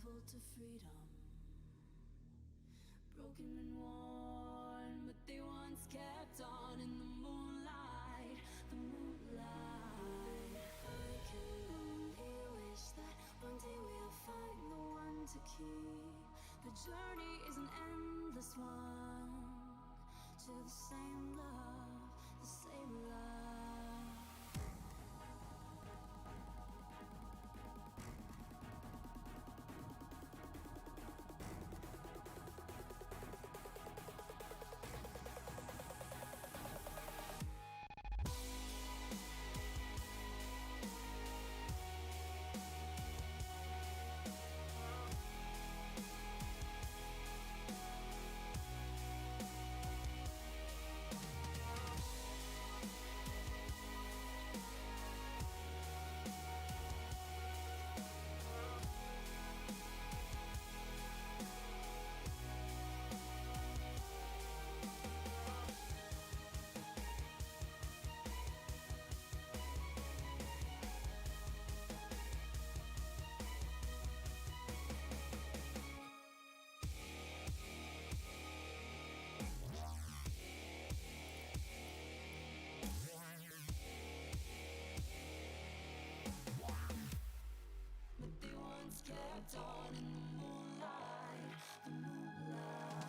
travel to freedom. Broken and worn, but they once kept on in the moonlight, the moonlight. I can only wish that one day we'll find the one to keep. The journey is an endless one to the same love, the same love. Kept on in the moonlight, the moonlight.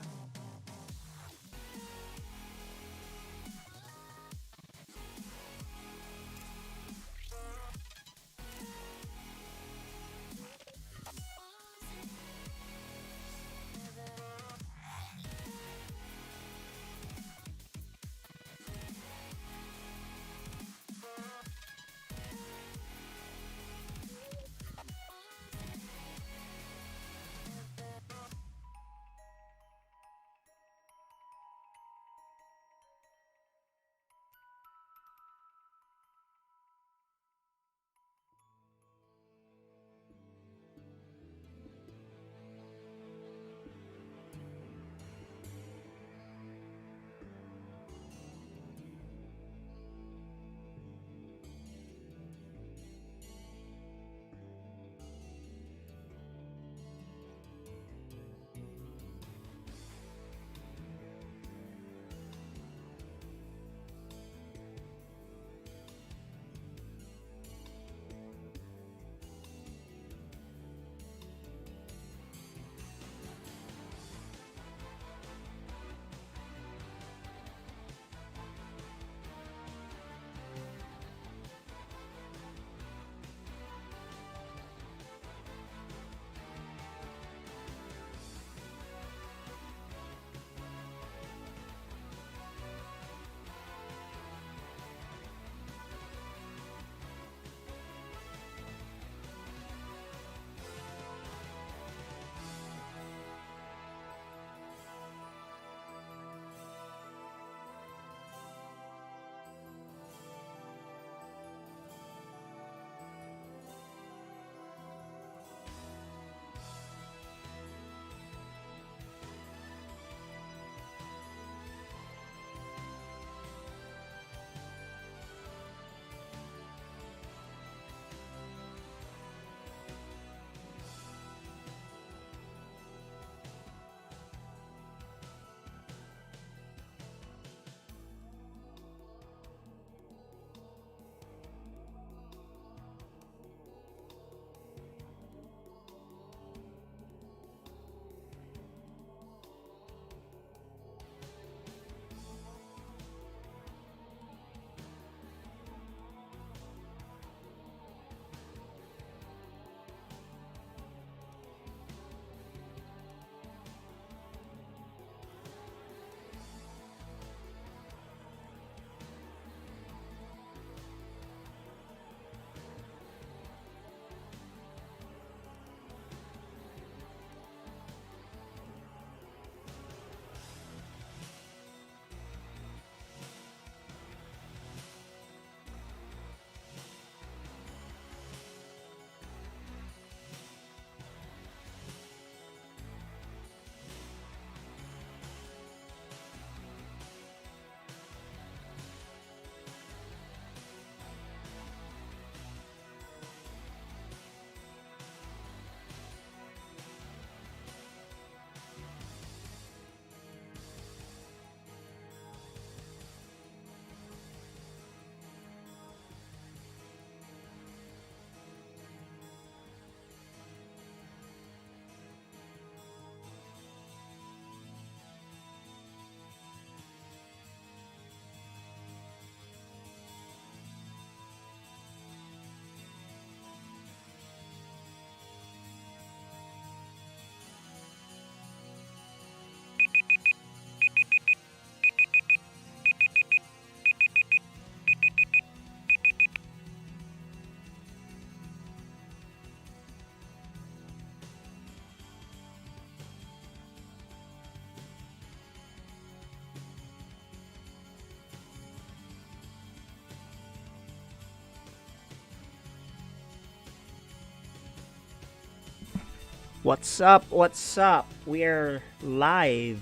What's up? What's up? We're live.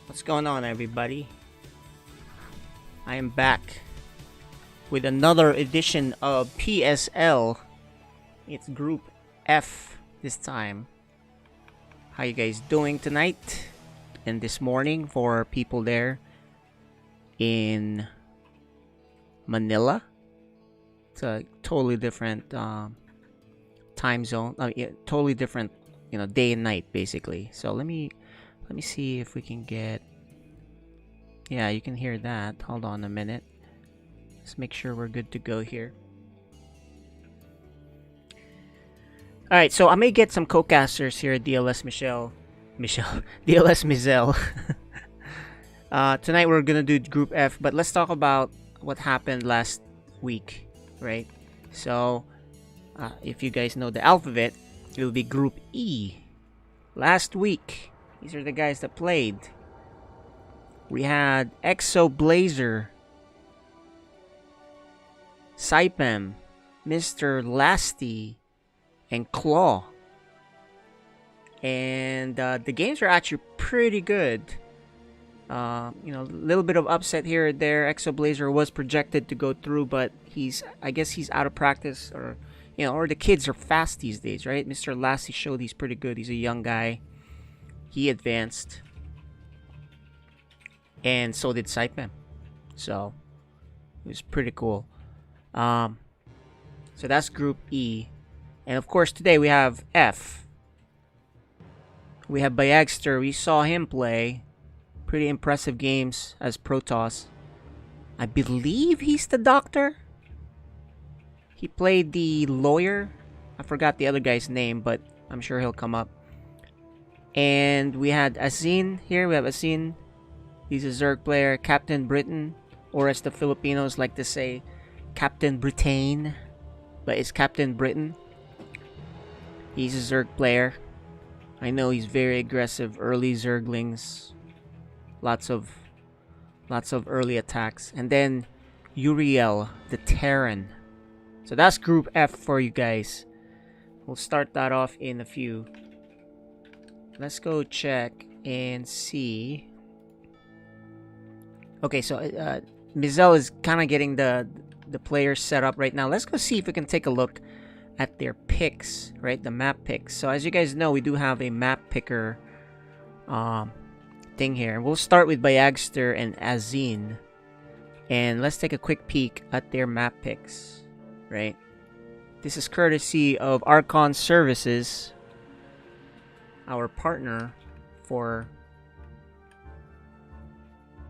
What's going on, everybody? I am back with another edition of PSL. It's Group F this time. How you guys doing tonight and this morning for people there in Manila? It's a totally different time zone. Yeah, totally different, day and night basically. So let me see if we can get. Yeah, you can hear that. Hold on a minute. Let's make sure we're good to go here. All right, so I may get some co-casters here at DLS DLS Mizel. Tonight we're gonna do Group F, but let's talk about what happened last week. Right, so if you guys know the alphabet, it will be Group E. Last week, these are the guys that played. We had Exo Blazer, Saipem, Mr. Lasty, and Claw. And the games are actually pretty good. A little bit of upset here or there. Exo Blazer was projected to go through, but I guess he's out of practice, or the kids are fast these days, right? Mr. Lassie showed he's pretty good. He's a young guy. He advanced, and so did Saipem. So it was pretty cool. So that's Group E, and of course today we have F. We have Bayagster. We saw him play. Pretty impressive games as Protoss. I believe he's the doctor. He played the lawyer. I forgot the other guy's name, but I'm sure he'll come up. And we had Asin here. We have Asin. He's a Zerg player. Captain Britain, or as the Filipinos like to say, Captain Britain. But it's Captain Britain. He's a Zerg player. I know he's very aggressive. Early Zerglings. Lots of early attacks. And then Uriel, the Terran. So that's Group F for you guys. We'll start that off in a few. Let's go check and see. Okay, so Mizel is kind of getting the players set up right now. Let's go see if we can take a look at their picks, right? The map picks. So as you guys know, we do have a map picker thing here. We'll start with Bayagster and Azin, and let's take a quick peek at their map picks. Right, this is courtesy of Archon Services, our partner for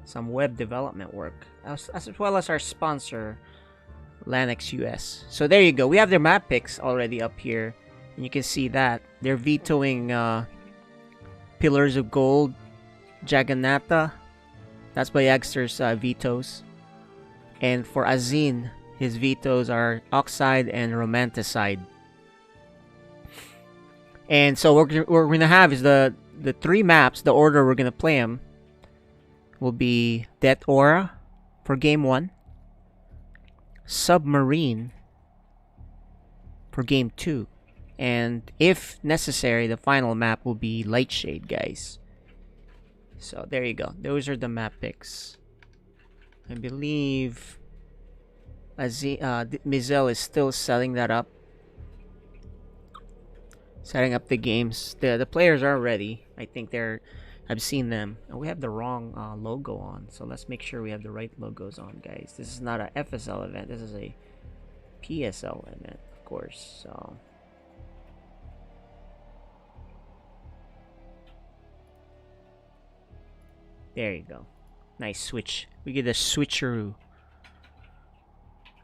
some web development work, as well as our sponsor Lanix US. So there you go. We have their map picks already up here, and you can see that they're vetoing Pillars of Gold, Jagannatha. That's Bayagster's vetoes. And for Azin, his vetoes are Oxide and Romanticide. And so what we're going to have is the three maps. The order we're going to play them will be Death Aura for Game 1, Submarine for Game 2, and if necessary, the final map will be Lightshade, guys. So there you go. Those are the map picks. I believe Mizel is still setting that up. Setting up the games. The players are ready. I think I've seen them. And we have the wrong logo on. So let's make sure we have the right logos on, guys. This is not a FSL event. This is a PSL event, of course. So there you go. Nice switch. We get a switcheroo.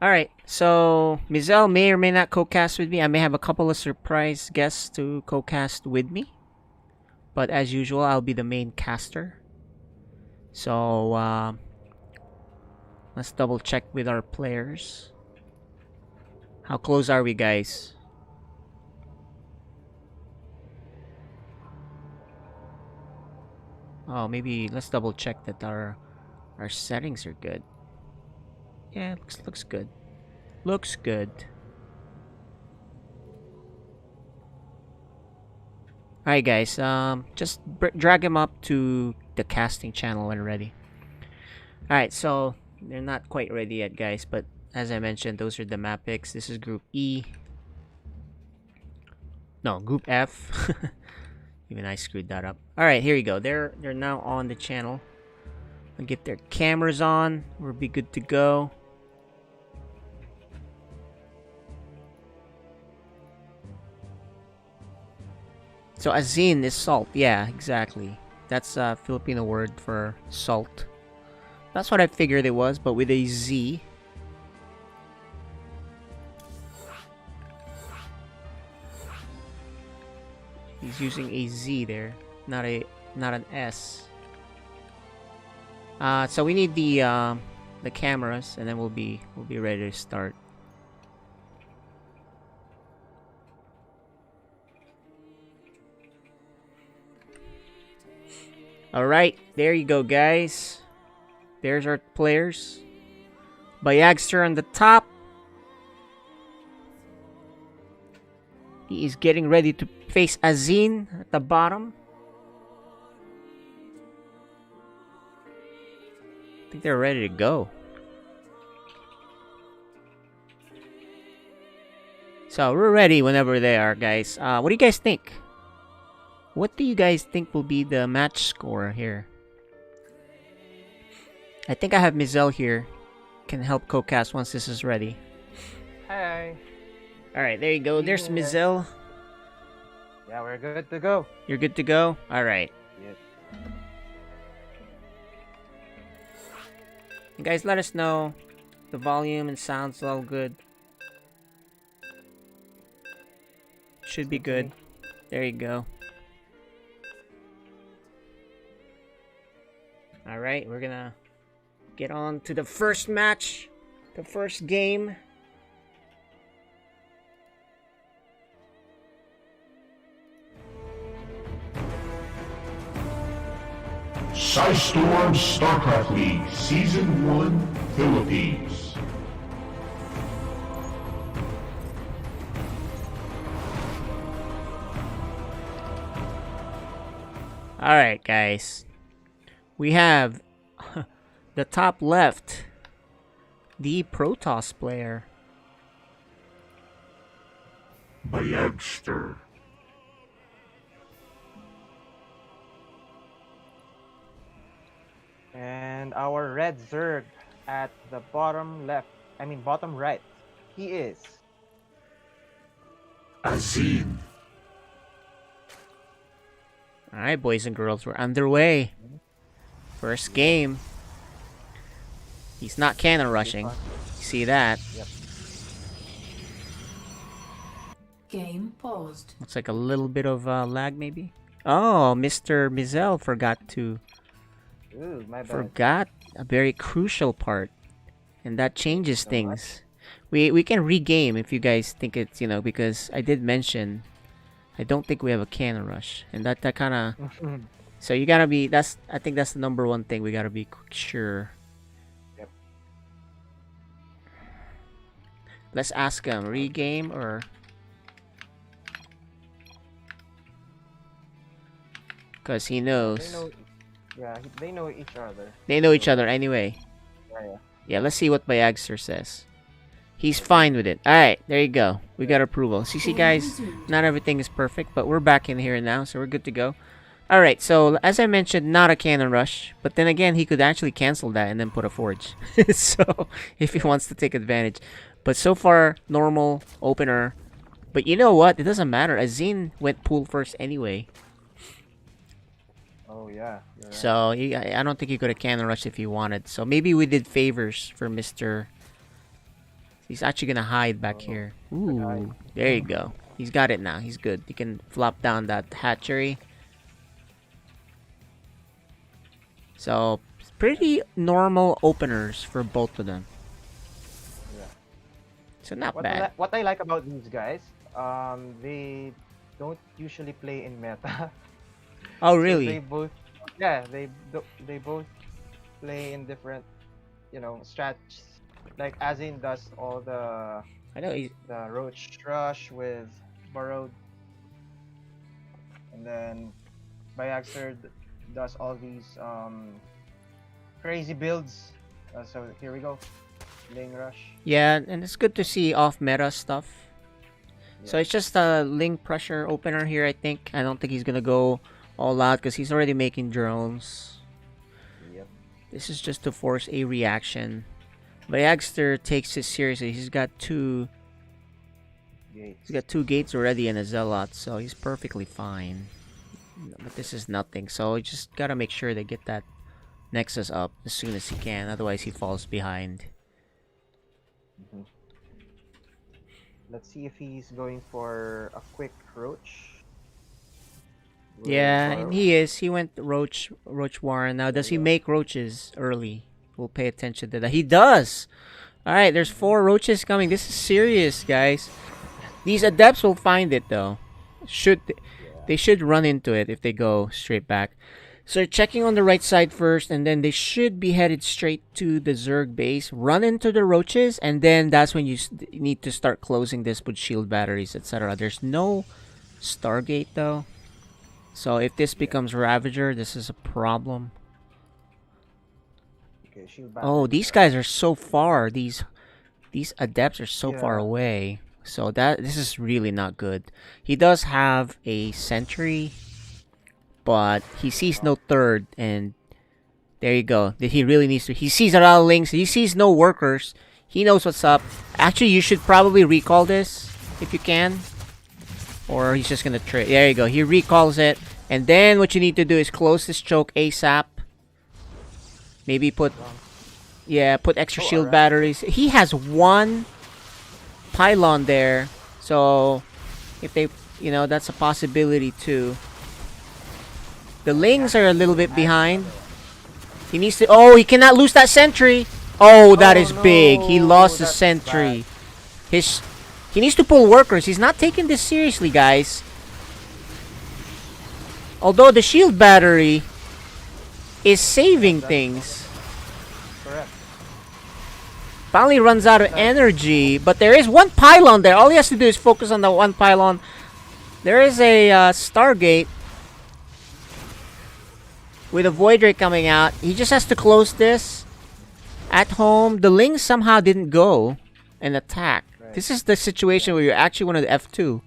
Alright, so Mizel may or may not co-cast with me. I may have a couple of surprise guests to co-cast with me. But as usual, I'll be the main caster. So, let's double check with our players. How close are we, guys? Oh, maybe let's double check that our settings are good. Yeah, looks good. Looks good. Alright, guys. Just drag him up to the casting channel when ready. Alright, so they're not quite ready yet, guys. But as I mentioned, those are the map picks. This is Group E. No, Group F. Even I screwed that up. Alright, here you go. They're now on the channel. And get their cameras on. We'll be good to go. So azin is salt. Yeah, exactly. That's a Filipino word for salt. That's what I figured it was, but with a Z. He's using a Z there, not an S. So we need the cameras, and then we'll be ready to start. Alright, there you go, guys. There's our players. Bayagster on the top. He is getting ready to face Azin at the bottom. I think they're ready to go. So we're ready whenever they are, guys. What do you guys think? What do you guys think will be the match score here? I think I have Mizel here. Can help co-cast once this is ready. Hi. Alright, there you go. There's Mizel. Yeah, we're good to go. You're good to go? Alright. Yes. You guys let us know the volume and sound's all good. Should be good. There you go. Alright, we're gonna get on to the first match. The first game. Storm StarCraft League Season 1 Philippines. Alright, guys. We have the top left, the Protoss player. Bayagster. And our red Zerg at the bottom left, bottom right. He is Azin. Alright, boys and girls, we're underway. First game. He's not cannon rushing. You see that? Yep. Game paused. Looks like a little bit of lag, maybe. Oh, Mr. Mizel forgot to... Ooh, my bad. Forgot a very crucial part. And that changes things. We can regame if you guys think it's, because I did mention... I don't think we have a cannon rush. And that kind of... So you gotta be... I think that's the number one thing we gotta be sure. Yep. Let's ask him. Regame or... Because he knows. They know each other. They know each other anyway. Yeah. Yeah, let's see what Bayagster says. He's fine with it. Alright, there you go. We got approval. See, guys, not everything is perfect, but we're back in here now, so we're good to go. Alright, so as I mentioned, not a cannon rush. But then again, he could actually cancel that and then put a forge. So, if he wants to take advantage. But so far, normal, opener. But you know what? It doesn't matter. Azin went pool first anyway. Oh yeah. You're right. So, I don't think he could have cannon rushed if he wanted. So, maybe we did favors for Mr. He's actually going to hide back here. Ooh, there you go. He's got it now. He's good. He can flop down that hatchery. So, pretty normal openers for both of them. Yeah. So, not bad. What I like about these guys, they don't usually play in meta. Oh, So really? they both play in different, strats. Like Azin does all the I know he's... Roach Rush with Borrowed. And then Byagster does all these crazy builds. So here we go. Ling Rush. Yeah, and it's good to see off-meta stuff. So Yeah. it's just a Ling Pressure opener here, I think. I don't think he's gonna go all out because he's already making drones. Yep. This is just to force a reaction. Byagster takes it seriously. He's got two gates already and a Zealot, so he's perfectly fine. But this is nothing, so you just gotta make sure they get that Nexus up as soon as he can, otherwise he falls behind. Mhm. Let's see if he's going for a quick Roach. Yeah, Or- and he is. He went Roach Warren. Now, does he make Roaches early? We'll pay attention to that. He does! Alright, there's 4 Roaches coming. This is serious, guys. These Adepts will find it, though. They should run into it if they go straight back. So checking on the right side first, and then they should be headed straight to the Zerg base. Run into the Roaches, and then that's when you need to start closing this with shield batteries, etc. There's no Stargate, though. So if this becomes Ravager, this is a problem. Okay, shield Oh, battery. these guys are so far. These Adepts are so far Yeah. away. So this is really not good. He does have a sentry, but he sees no third, and there you go. He really needs to. He sees a lot of links. He sees no workers. He knows what's up. Actually, you should probably recall this if you can, or he's just gonna trade. There you go. He recalls it, and then what you need to do is close this choke ASAP. Maybe put extra shield alright. batteries. He has 1 pylon there, so if they, that's a possibility too. The Lings are a little bit behind. He needs to. Oh, he cannot lose that sentry. Oh, that is big. He lost the that's sentry. He needs to pull workers. He's not taking this seriously, guys. Although the shield battery is saving things. Correct. Finally runs out of energy, but there is 1 pylon there. All he has to do is focus on the 1 pylon. There is a Stargate with a Void Ray coming out. He just has to close this. At home, the Ling somehow didn't go and attack. Right. This is the situation where you actually wanted F2.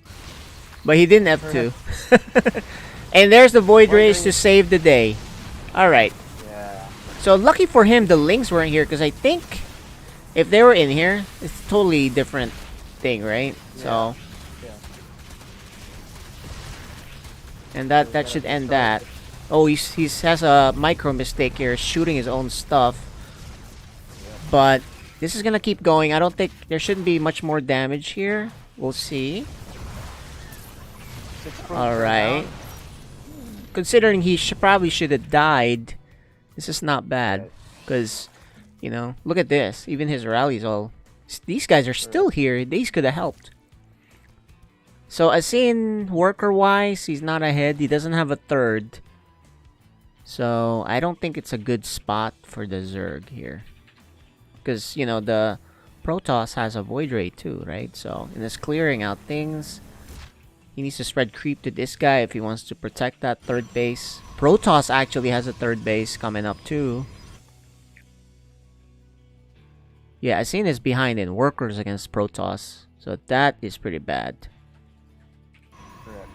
But he didn't F2. And there's the Void Rays to save the day. Alright. Yeah. So lucky for him, the Lings weren't here, because I think if they were in here, it's a totally different thing, right? So, Yeah. and that should end that. Oh, he has a micro mistake here, shooting his own stuff. But this is gonna keep going. I don't think there shouldn't be much more damage here. We'll see. 6 probes All are right. down. Considering he probably should have died, this is not bad. Because, look at this. Even his rallies all. These guys are still here. These could have helped. So, as in worker-wise, he's not ahead. He doesn't have a third. So, I don't think it's a good spot for the Zerg here. Because, the Protoss has a Void Ray too, right? So, in this clearing out things, he needs to spread creep to this guy if he wants to protect that third base. Protoss actually has a third base coming up too. Yeah, Ascene is behind in workers against Protoss. So that is pretty bad. Correct.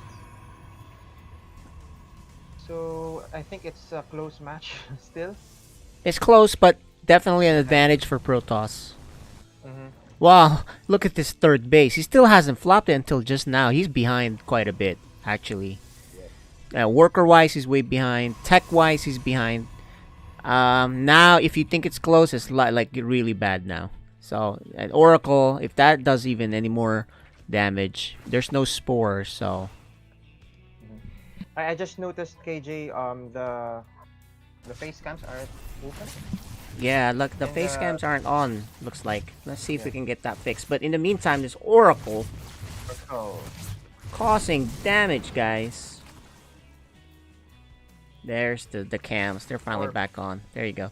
So I think it's a close match still. It's close, but definitely an advantage for Protoss. Mm-hmm. Wow, look at this third base. He still hasn't flopped it until just now. He's behind quite a bit, actually. Worker-wise, he's way behind. Tech-wise, he's behind. Now, if you think it's close, it's like really bad now. So, at Oracle, if that does even any more damage, there's no spore, so... I just noticed, KJ, the face cams aren't open. Yeah, look, the And, face cams aren't on, looks like. Let's see if we can get that fixed. But in the meantime, this Oracle Oh. causing damage, guys. There's the cams. They're finally back on. There you go.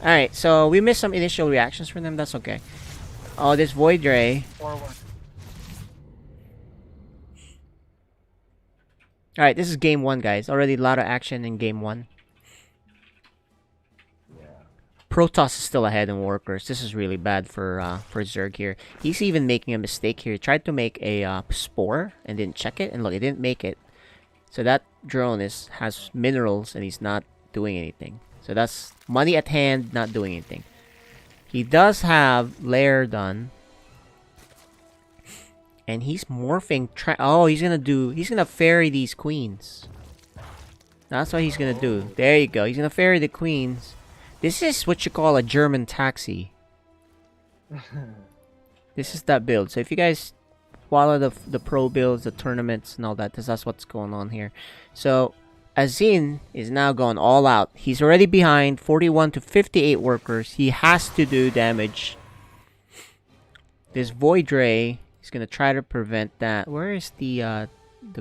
Alright, so we missed some initial reactions from them. That's okay. Oh, this Void Ray. 4-1. Alright, this is game 1, guys. Already a lot of action in game 1. Yeah. Protoss is still ahead in workers. This is really bad for Zerg here. He's even making a mistake here. He tried to make a spore and didn't check it, and look, it didn't make it. So that drone has minerals and he's not doing anything. So that's money at hand, not doing anything. He does have lair done. And he's morphing. Oh, he's gonna ferry these queens. That's what he's gonna do. There you go. He's gonna ferry the queens. This is what you call a German taxi. This is that build. So if you guys follow the pro builds, the tournaments, and all that, that's what's going on here. So Azin is now going all out. He's already behind 41 to 58 workers. He has to do damage. This Void Ray is gonna try to prevent that. Where is the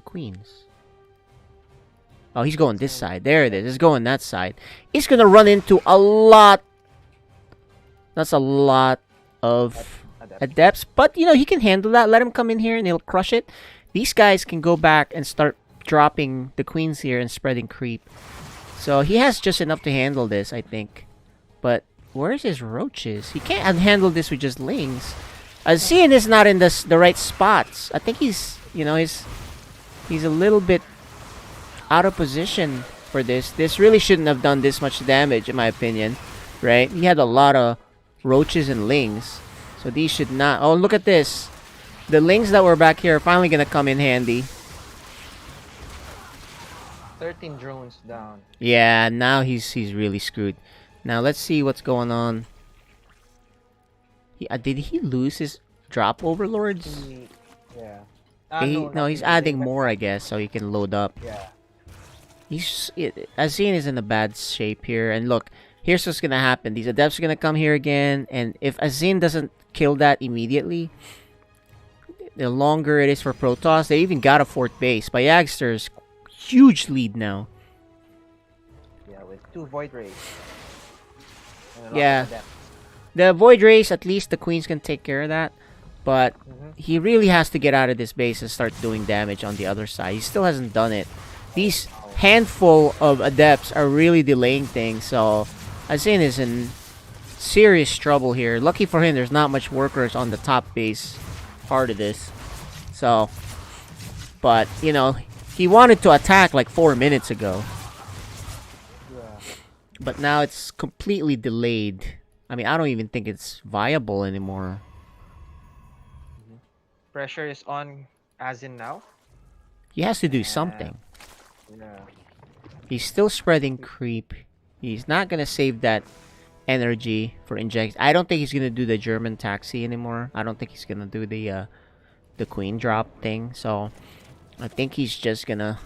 queens? Oh, he's going this side. There it is. It's going that side. He's gonna run into a lot. That's a lot of adepts. But, you know, he can handle that. Let him come in here and he'll crush it. These guys can go back and start dropping the queens here and spreading creep. So he has just enough to handle this, I think. But where's his roaches? He can't handle this with just lings. Azin is not in the right spots. I think he's, you know, he's a little bit out of position for this. This really shouldn't have done this much damage, in my opinion. Right? He had a lot of roaches and lings. So these should not... Oh, look at this. The lings that were back here are finally going to come in handy. 13 drones down. Yeah, now he's really screwed. Now let's see what's going on. Did he lose his drop overlords? Yeah. No, he's adding more, I guess, so he can load up. Yeah. Azin is in a bad shape here, and look, here's what's gonna happen. These adepts are gonna come here again, and if Azin doesn't kill that immediately, the longer it is for Protoss. They even got a 4th base. By Yagster's huge lead now. Yeah, with 2 Void Rays. Yeah. The Void Rays, at least the queens can take care of that. But he really has to get out of this base and start doing damage on the other side. He still hasn't done it. These handful of adepts are really delaying things, so Azin is in serious trouble here. Lucky for him, there's not much workers on the top base part of this. So, but, you know, he wanted to attack like 4 minutes ago. But now it's completely delayed. I mean, I don't even think it's viable anymore. Pressure is on Azin now. He has to do something. Yeah. He's still spreading creep. He's not gonna save that energy for inject. I don't think he's gonna do the German taxi anymore. I don't think he's gonna do the queen drop thing. So I think he's just gonna...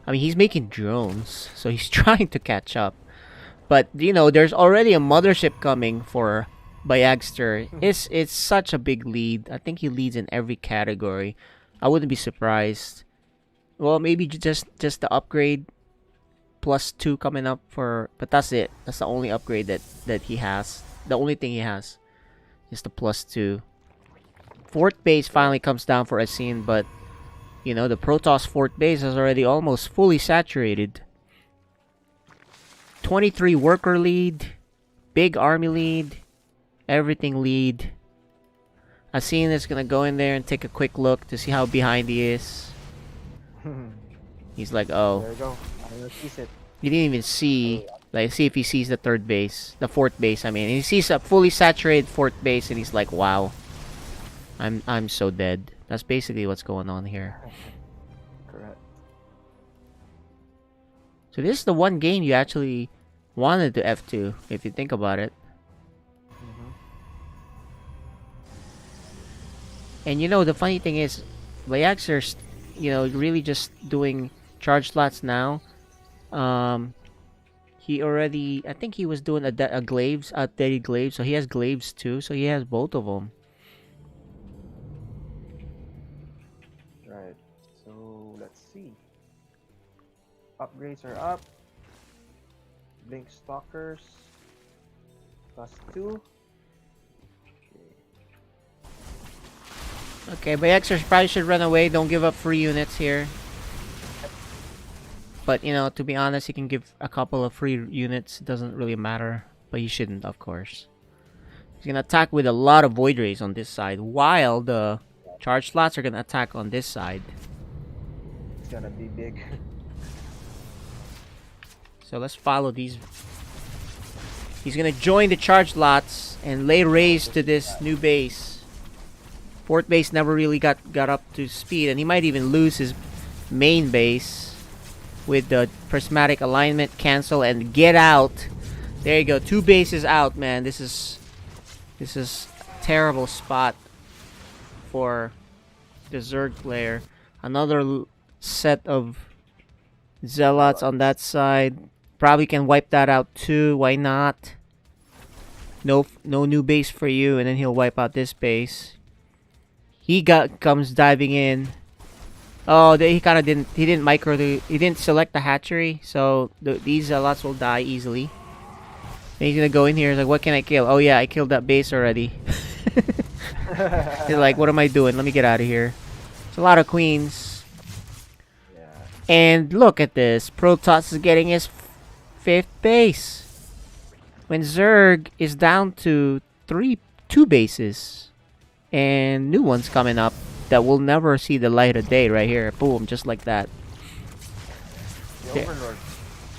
I mean, he's making drones, so he's trying to catch up. But, you know, there's already a mothership coming for Bayagster. It's such a big lead. I think he leads in every category. I wouldn't be surprised. Well, maybe just the upgrade +2 coming up for... But that's it. That's the only upgrade that he has. The only thing he has is the +2. 4th base finally comes down for Azin, but... You know, the Protoss 4th base is already almost fully saturated. 23 worker lead. Big army lead. Everything lead. Azin is gonna go in there and take a quick look to see how behind he is. He's like, oh. There you go. I don't see it. He didn't even see. Like, see if he sees the 3rd base. The 4th base, I mean. He sees a fully saturated 4th base and he's like, wow. I'm so dead. That's basically what's going on here. Correct. So this is the one game you actually wanted to F2, if you think about it. And you know, the funny thing is, Bayagster's, you know, really just doing charge slots now. He already, I think he was doing a glaives, a deadly glaives, so he has glaives too, so he has both of them. Right. So let's see. Upgrades are up. Blink stalkers +2. Okay, Bayagster probably should run away. Don't give up free units here. But, you know, to be honest, he can give a couple of free units. It doesn't really matter. But he shouldn't, of course. He's going to attack with a lot of Void Rays on this side, while the charge slots are going to attack on this side. It's gonna be big. So let's follow these. He's going to join the charge lots and lay raise to this new base. Fourth base never really got up to speed, and he might even lose his main base with the prismatic alignment. Cancel and get out. There you go. 2 bases out, man. This is a terrible spot for the Zerg player. Another set of Zealots on that side. Probably can wipe that out too. Why not? No new base for you, and then he'll wipe out this base. He comes diving in. Oh, he kind of didn't. He didn't select the hatchery, so these Zealots will die easily. And he's gonna go in here. He's like, what can I kill? Oh yeah, I killed that base already. He's like, what am I doing? Let me get out of here. It's a lot of queens. Yeah. And look at this. Protoss is getting his 5th base. When Zerg is down to 2 bases. And new ones coming up that will never see the light of day right here. Boom, just like that. The Overlord.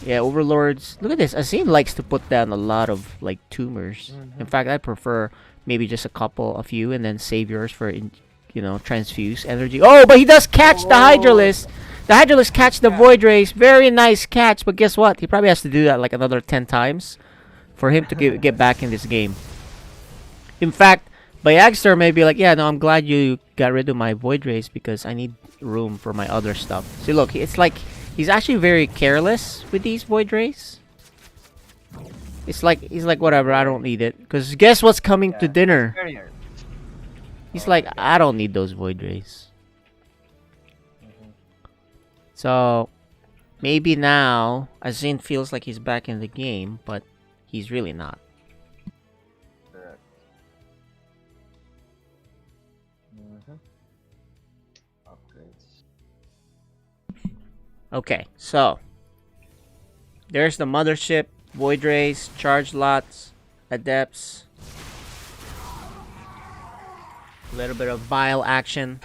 Yeah, Overlords. Look at this. Azim likes to put down a lot of, like, tumors. In fact, I prefer maybe just a few, and then save yours for, you know, transfuse energy. Oh, but he does catch the Hydralisk. The Hydralisk catch the Void Rays. Very nice catch, but guess what? He probably has to do that, like, another 10 times for him to get back in this game. In fact, Bayagster may be like, yeah, no, I'm glad you got rid of my Void Rays because I need room for my other stuff. See, look, it's like he's actually very careless with these Void Rays. It's like, he's like, whatever, I don't need it. Because guess what's coming to dinner? He's like, I don't need those Void Rays. So, maybe now, Azin feels like he's back in the game, but he's really not. Okay, so there's the mothership, Void Rays, charge lots, adepts, a little bit of bile action.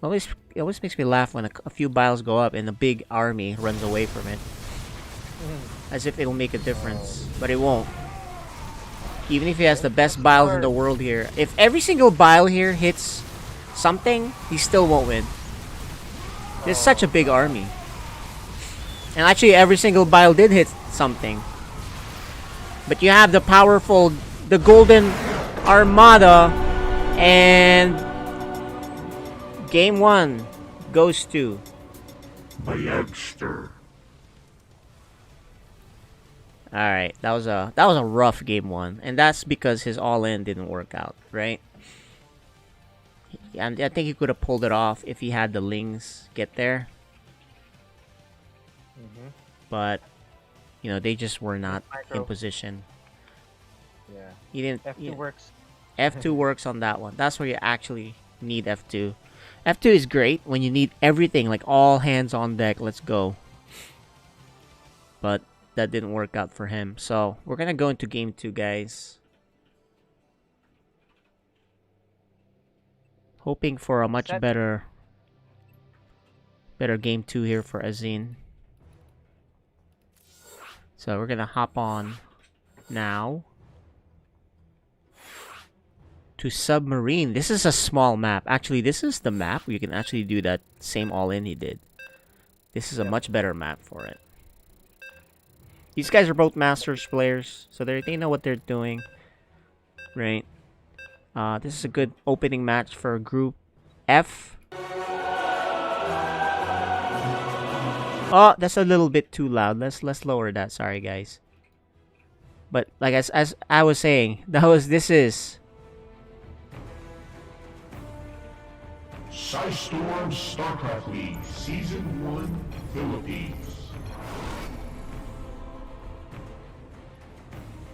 It always makes me laugh when a few biles go up and a big army runs away from it, as if it'll make a difference, but it won't. Even if he has the best biles in the world here, if every single bile here hits something, he still won't win. There's such a big army. And actually, every single bile did hit something. But you have the powerful, the Golden Armada, and game 1 goes to Bayagster. Alright, that was a rough game 1. And that's because his all-in didn't work out, right? And I think he could have pulled it off if he had the Lings get there. But, you know, they just were not in position. Yeah. He didn't. F2 works. F2 works on that one. That's where you actually need F2. F2 is great when you need everything, like all hands on deck, let's go. But that didn't work out for him. So, we're gonna go into game 2, guys. Hoping for a much better game 2 here for Azin. So we're gonna hop on now to Submarine. This is a small map. Actually, this is the map where you can actually do that same all-in he did. This is a much better map for it. These guys are both Masters players, so they know what they're doing, right? This is a good opening match for Group F. Oh, that's a little bit too loud. Let's lower that. Sorry, guys. But like as I was saying, this is Storm StarCraft League Season 1 Philippines.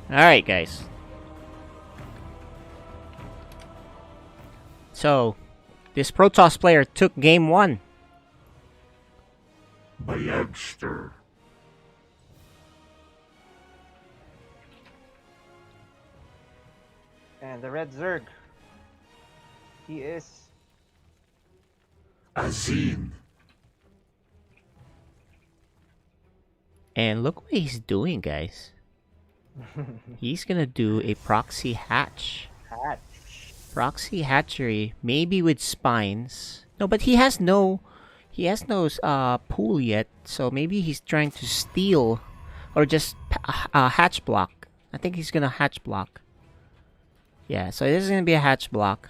all right, guys. So, this Protoss player took game 1. Bayagster. And the red Zerg. He is Azin. And look what he's doing, guys. He's gonna do a proxy hatch. Hatch. Proxy hatchery, maybe with spines. No, but he has no pool yet. So maybe he's trying to steal, or just hatch block. I think he's gonna hatch block. Yeah, so this is gonna be a hatch block,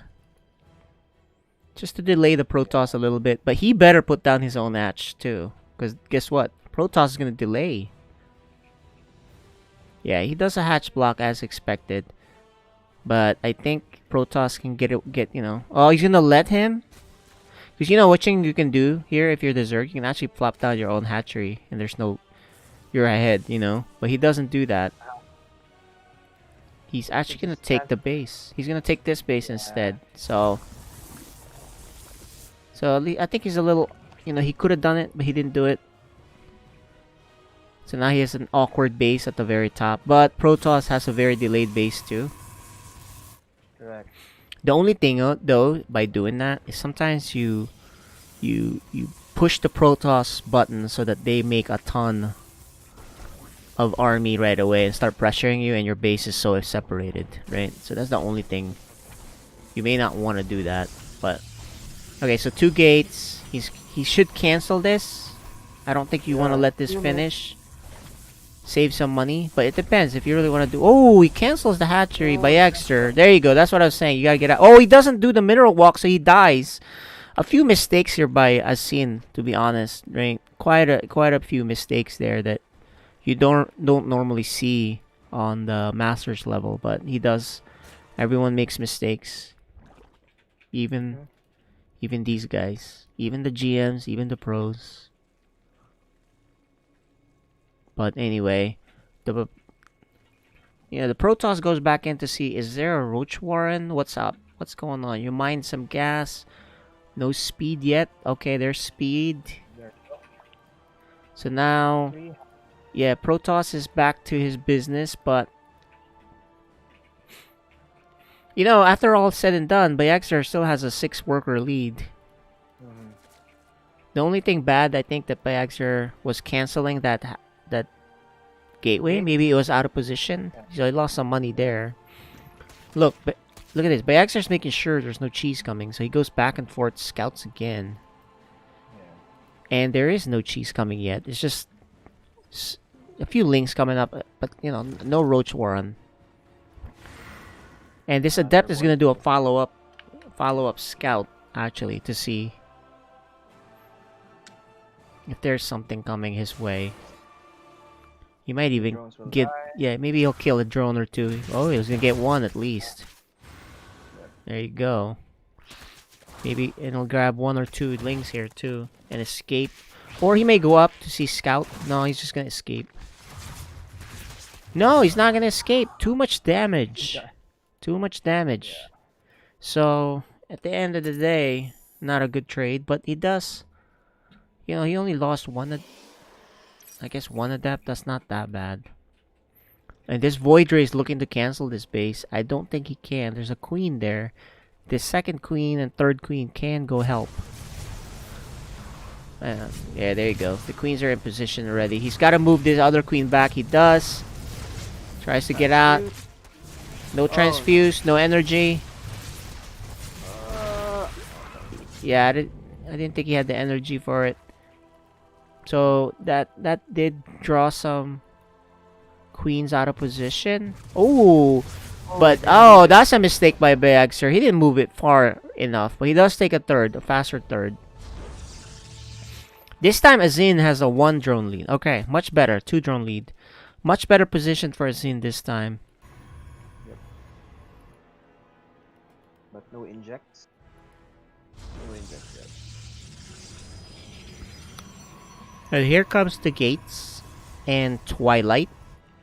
just to delay the Protoss a little bit. But he better put down his own hatch too, because guess what? Protoss is gonna delay. Yeah, he does a hatch block as expected. But I think Protoss can get you know. Oh, he's gonna let him? Because you know what thing you can do here if you're the Zerg? You can actually plop down your own hatchery and there's no... You're ahead, you know? But he doesn't do that. He's actually gonna take the base. He's gonna take this base instead. So I think he's a little... You know, he could have done it, but he didn't do it. So now he has an awkward base at the very top. But Protoss has a very delayed base too. Correct. The only thing though, by doing that, is sometimes you push the Protoss button so that they make a ton of army right away and start pressuring you, and your base is so separated, right? So that's the only thing. You may not want to do that, but okay. So 2 gates. He should cancel this. I don't think you want to let this finish. Save some money, but it depends if you really want to do... Oh, he cancels the hatchery by Exter. There you go. That's what I was saying. You gotta get out. Oh, he doesn't do the mineral walk, so he dies. A few mistakes here by Asin, to be honest. Right? Quite a few mistakes there that you don't normally see on the Masters level, but he does. Everyone makes mistakes. Even these guys. Even the GMs, even the pros. But anyway, the Protoss goes back in to see, is there a Roach Warren? What's up? What's going on? You mine some gas? No speed yet? Okay, there's speed. So now, yeah, Protoss is back to his business, but you know, after all said and done, Bayexter still has a 6-worker lead. The only thing bad, I think, that Bayexter was canceling that gateway. Maybe it was out of position, so he lost some money there. Look at this. Bayexter's making sure there's no cheese coming, so he goes back and forth, scouts again. And there is no cheese coming yet. It's just a few links coming up, but you know, no Roach Warren. And this adept is gonna do a follow-up scout actually to see if there's something coming his way. He might even get... Yeah, maybe he'll kill a drone or two. Oh, he was gonna get one at least. There you go. Maybe, and he'll grab 1 or 2 links here too and escape. Or he may go up to see scout. No, he's just gonna escape. No, he's not gonna escape. Too much damage. Too much damage. So, at the end of the day, not a good trade, but he does... You know, he only lost one... I guess 1 adept, that's not that bad. And this Void Ray is looking to cancel this base. I don't think he can. There's a queen there. This 2nd queen and 3rd queen can go help. Yeah, there you go. The queens are in position already. He's got to move this other queen back. He does. Tries to get out. No transfuse, no energy. Yeah, I didn't think he had the energy for it. So that did draw some queens out of position. Oh, but that's a mistake by Bayexter. He didn't move it far enough, but he does take a faster third. This time Azin has a 1 drone lead. Okay, much better. 2 drone lead. Much better position for Azin this time. Yep. But no injects. No injects yet. And here comes the gates and Twilight.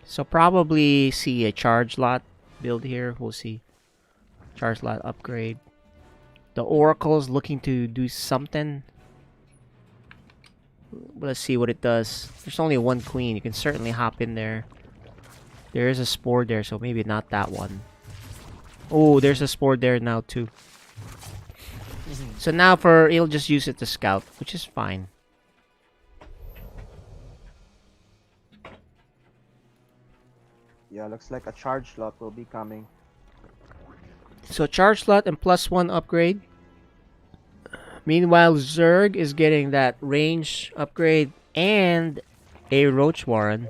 So probably see a charge lot build here. We'll see. Charge lot upgrade. The Oracle's looking to do something. let's see what it does. There's only one queen. You can certainly hop in there. There is a spore there, so maybe not that one. Oh, there's a spore there now too. So now he'll just use it to scout, which is fine. Yeah, looks like a charge lot will be coming. So charge slot and +1 upgrade. Meanwhile, Zerg is getting that range upgrade and a Roach Warren.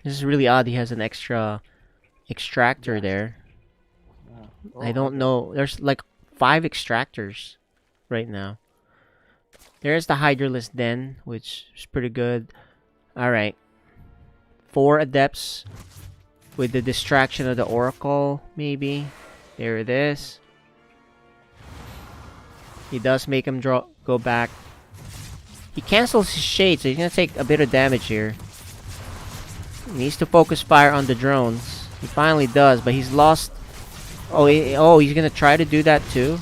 This is really odd. He has an extra extractor there. Yeah. I don't know. There's like 5 extractors right now. There's the Hydralisk Den, which is pretty good. Alright. 4 Adepts with the distraction of the Oracle, maybe. There it is. He does make him go back. He cancels his Shade, so he's going to take a bit of damage here. He needs to focus fire on the drones. He finally does, but he's lost. Oh, he's going to try to do that too.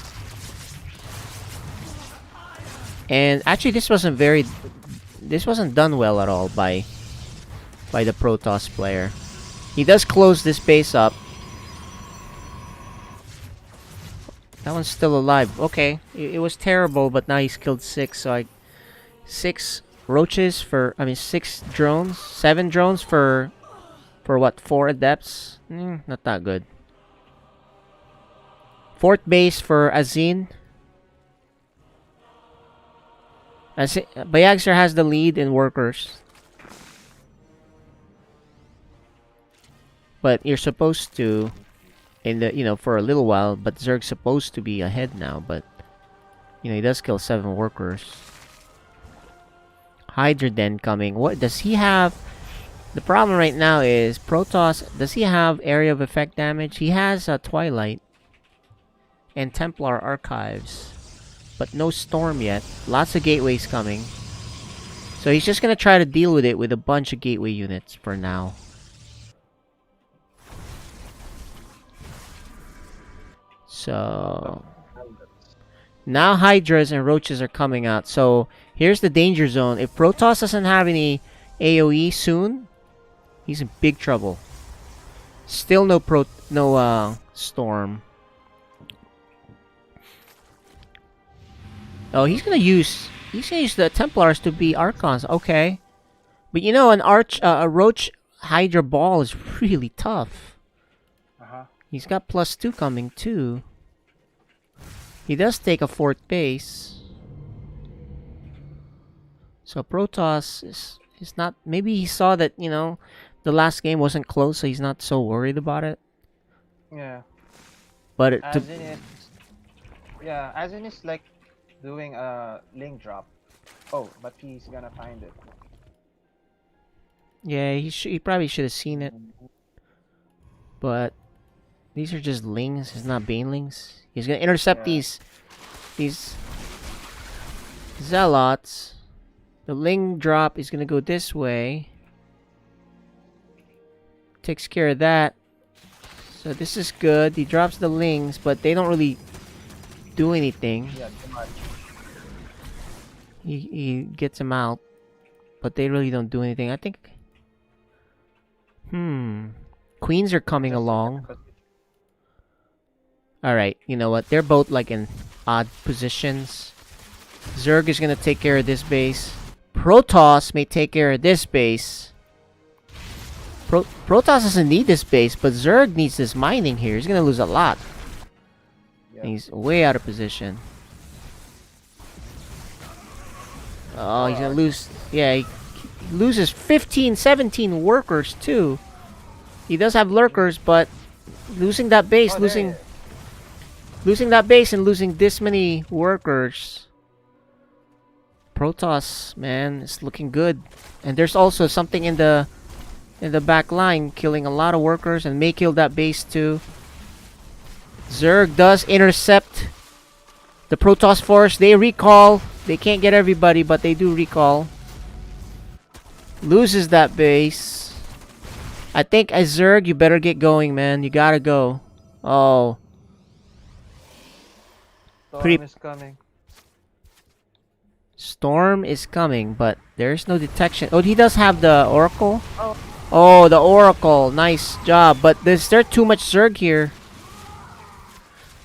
And actually, this wasn't done well at all by the Protoss player. He does close this base up. That one's still alive. Okay, it was terrible, but now he's killed 6. So 6 roaches for 6 drones, 7 drones for what? 4 adepts. Not that good. 4th base for Azin. Bayagster has the lead in workers. But you're supposed to, for a little while, but Zerg's supposed to be ahead now, but, he does kill 7 workers. Hydra Den coming. What does he have? The problem right now is, Protoss, does he have area of effect damage? He has Twilight and Templar Archives. But no Storm yet. Lots of gateways coming. So he's just going to try to deal with it with a bunch of gateway units for now. So now Hydras and Roaches are coming out. So here's the danger zone. If Protoss doesn't have any AoE soon, he's in big trouble. Still no Storm. Oh, he's gonna use the Templars to be Archons. Okay, but a Roach Hydra ball is really tough. He's got +2 coming too. He does take a 4th base. So Protoss is not. Maybe he saw that the last game wasn't close, so he's not so worried about it. Yeah. But Azin is like doing a link drop. Oh, but he's gonna find it. Yeah, he probably should have seen it. But these are just lings. It's not banelings. He's gonna intercept these zealots. The ling drop is gonna go this way. Takes care of that. So this is good. He drops the lings, but they don't really do anything. Yeah, too much. He gets them out, but they really don't do anything. I think. Queens are coming along. Alright, you know what? They're both like in odd positions. Zerg is gonna take care of this base. Protoss may take care of this base. Protoss doesn't need this base, but Zerg needs this mining here. He's gonna lose a lot. Yeah. And he's way out of position. Oh, he's gonna lose. Yeah, he loses 15, 17 workers too. He does have lurkers, but losing that base, losing that base and losing this many workers. Protoss, man, it's looking good. And there's also something in the back line killing a lot of workers and may kill that base too. Zerg does intercept the Protoss force. They recall. They can't get everybody, but they do recall. Loses that base. I think as Zerg, you better get going, man. You gotta go. Oh. Storm is coming. Storm is coming, but there's no detection. Oh, he does have the Oracle? Oh. Oh, the Oracle. Nice job. But is there too much Zerg here?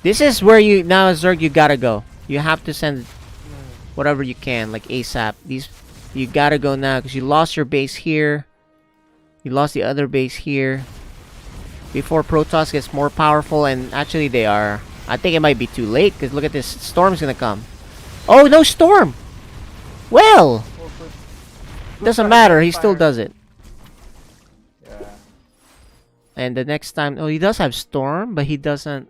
This is where you... Now, Zerg, you gotta go. You have to send whatever you can, like ASAP. You gotta go now, because you lost your base here. You lost the other base here. Before Protoss gets more powerful, and actually they are. I think it might be too late, because look at this. Storm's gonna come. Oh, no Storm! Well! Doesn't matter, he still does it. Yeah. And the next time... Oh, he does have Storm, but he doesn't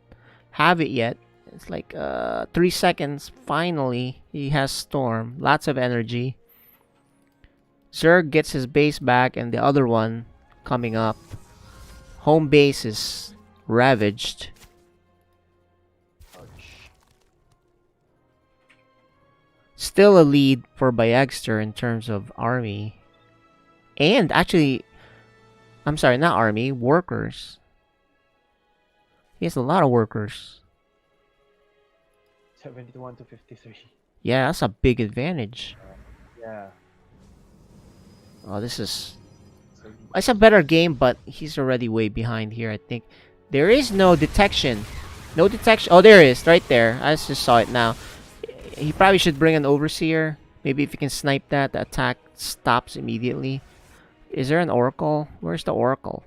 have it yet. It's like 3 seconds. Finally, he has Storm. Lots of energy. Zerg gets his base back, and the other one coming up. Home base is ravaged. Still a lead for Bayagster in terms of army. And actually, I'm sorry, not army, workers. He has a lot of workers. 71 to 53. Yeah, that's a big advantage. Yeah. Oh, this is... It's a better game, but he's already way behind here, I think. There is no detection. No detection. Oh, there is. Right there. I just saw it now. He probably should bring an Overseer. Maybe if you can snipe that, the attack stops immediately. Is there an Oracle? Where's the Oracle?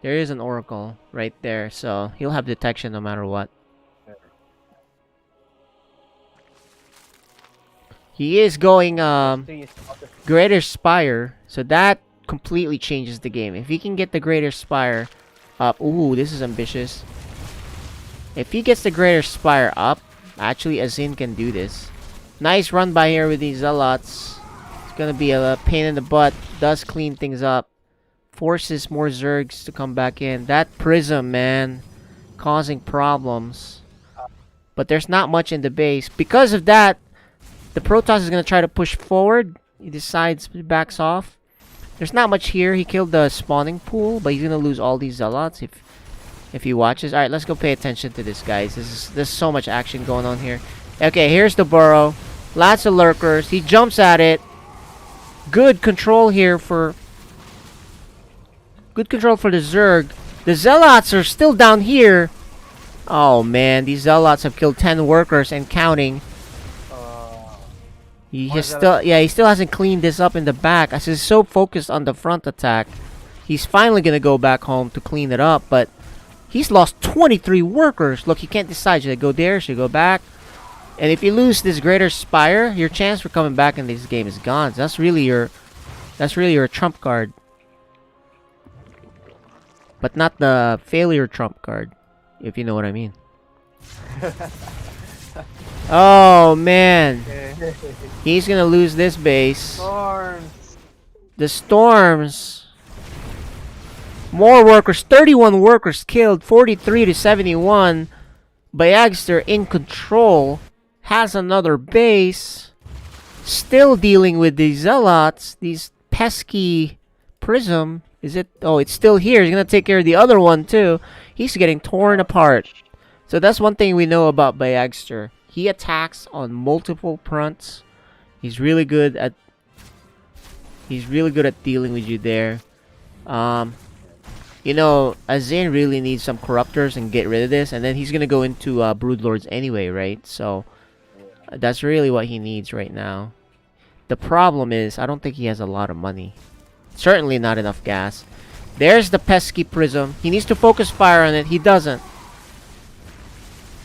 There is an Oracle right there, so he'll have detection no matter what. He is going Greater Spire, so that completely changes the game. If he can get the Greater Spire up, ooh, this is ambitious. If he gets the Greater Spire up, actually Azin can do this. Nice run by here with these Zealots. It's gonna be a pain in the butt. Does clean things up. Forces more Zergs to come back in. That Prism, man, causing problems. But there's not much in the base. Because of that, the Protoss is going to try to push forward. He decides, backs off. There's not much here. He killed the spawning pool, but he's going to lose all these Zealots if he watches. Alright, let's go pay attention to this, guys. There's so much action going on here. Okay, here's the burrow. Lots of lurkers. He jumps at it. Good control here for... Good control for the Zerg. The Zealots are still down here. Oh, man. These Zealots have killed 10 workers and counting. He still hasn't cleaned this up in the back. As he's so focused on the front attack, he's finally gonna go back home to clean it up. But he's lost 23 workers. Look, he can't decide. Should I go there? Should I go back? And if you lose this Greater Spire, your chance for coming back in this game is gone. So that's really your trump card, but not the failure trump card, if you know what I mean. Oh, man. He's gonna lose this base. Storms. The Storms. More workers. 31 workers killed. 43 to 71. Bayagster in control. Has another base. Still dealing with these Zealots. These pesky Prism. Is it? Oh, it's still here. He's gonna take care of the other one, too. He's getting torn apart. So that's one thing we know about Bayagster. He attacks on multiple fronts. He's really good at dealing with you there. You know, Azin really needs some corruptors and get rid of this, and then he's gonna go into Broodlords anyway, right? So that's really what he needs right now. The problem is, I don't think he has a lot of money. Certainly not enough gas. There's the pesky Prism. He needs to focus fire on it. He doesn't.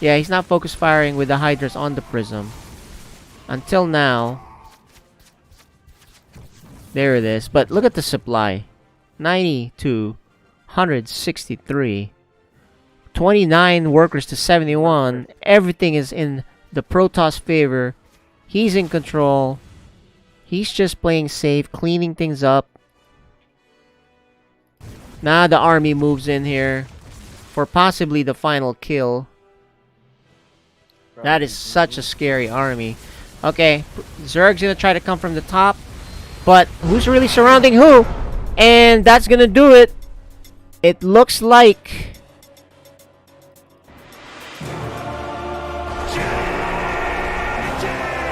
Yeah, he's not focus firing with the Hydras on the Prism. Until now. There it is. But look at the supply. 90 to 163. 29 workers to 71. Everything is in the Protoss favor. He's in control. He's just playing safe, cleaning things up. Now the army moves in here for possibly the final kill. That is such a scary army. Okay, Zerg's gonna try to come from the top, but who's really surrounding who? And that's gonna do it. It looks like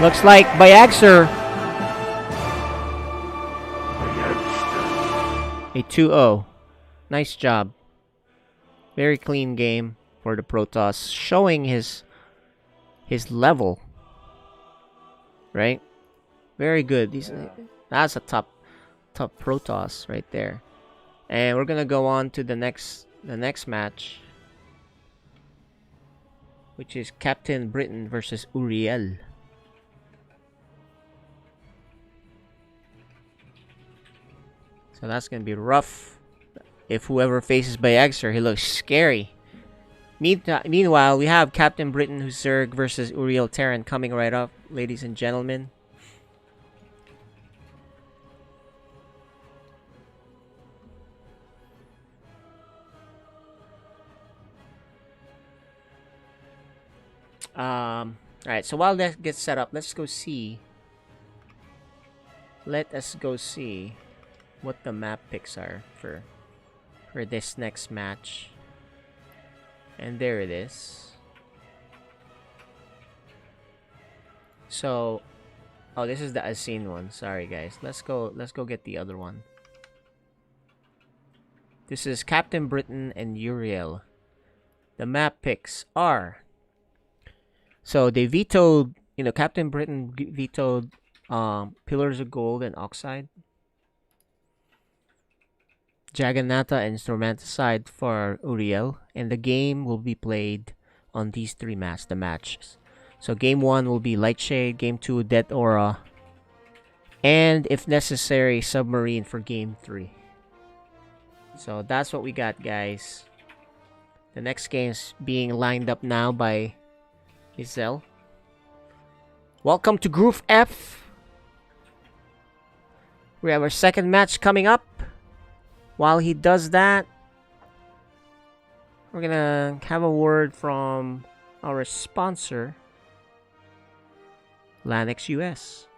Looks like Bayagser. A 2-0. Nice job. Very clean game for the Protoss, showing his level. Right? Very good. That's a top Protoss right there. And we're gonna go on to the next match, which is Captain Britain versus Uriel. So that's gonna be rough. If whoever faces Bayagser, he looks scary. Meanwhile, we have Captain Britain Zerg versus Uriel Terran coming right up, ladies and gentlemen. Alright, so while that gets set up, let's go see. Let us go see what the map picks are for this next match. And there it is. So, oh, this is the Asine one. Sorry, guys. Let's go get the other one. This is Captain Britain and Uriel. The map picks are. So they vetoed, Captain Britain vetoed Pillars of Gold and Oxide. Jagannatha and Instrumenticide for Uriel, and the game will be played on these three matches. So game 1 will be Lightshade, game 2 Death Aura, and if necessary, Submarine for game 3. So that's what we got, guys. The next game's being lined up now by Isel. Welcome to Group F. We have our second match coming up. While he does that, we're gonna have a word from our sponsor, Lanix US.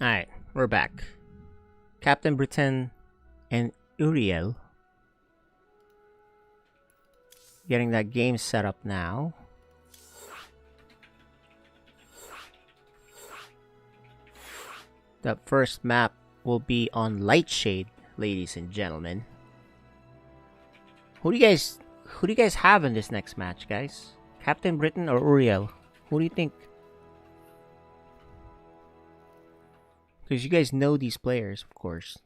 Alright, we're back. Captain Britain and Uriel. Getting that game set up now. The first map will be on Lightshade, ladies and gentlemen. Who do you guys have in this next match, guys? Captain Britain or Uriel? Who do you think? Because you guys know these players, of course.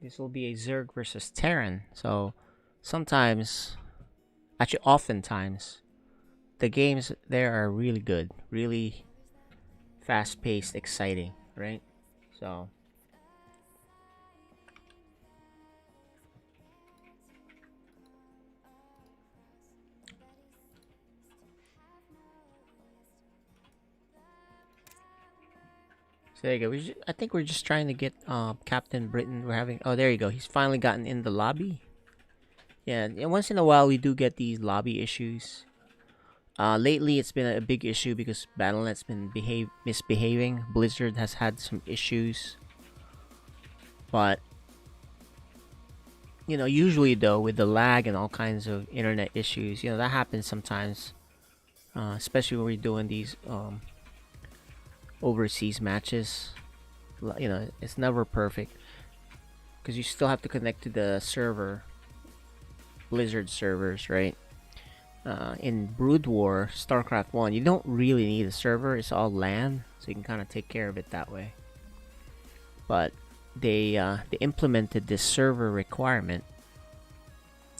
This will be a Zerg versus Terran. So, sometimes, actually oftentimes, the games there are really good. Really fast-paced, exciting, right? So... So there you go. I think we're just trying to get Captain Britain. We're having... Oh, there you go. He's finally gotten in the lobby. Yeah, and once in a while we do get these lobby issues. Lately it's been a big issue because Battle.net's been misbehaving. Blizzard has had some issues, but usually though with the lag and all kinds of internet issues, that happens sometimes. Especially when we're doing these overseas matches. It's never perfect because you still have to connect to the server, Blizzard servers, right? In Brood War, StarCraft 1, you don't really need a server. It's all LAN, so you can kind of take care of it that way. But they implemented this server requirement.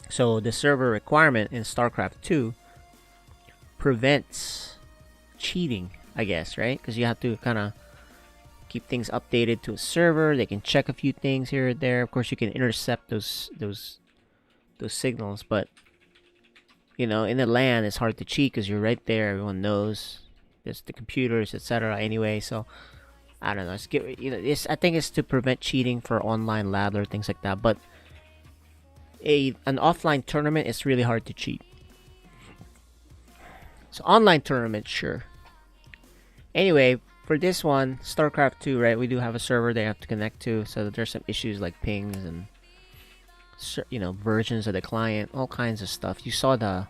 So the server requirement in StarCraft 2 prevents cheating, I guess, right? Because you have to kind of keep things updated to a server. They can check a few things here or there. Of course, you can intercept those signals, but in the LAN, it's hard to cheat because you're right there. Everyone knows. There's the computers, etc. Anyway, so I don't know. I think it's to prevent cheating for online lab or things like that. But an offline tournament is really hard to cheat. So online tournament, sure. Anyway, for this one, StarCraft 2, right? We do have a server they have to connect to, so there's some issues like pings and versions of the client, all kinds of stuff. You saw the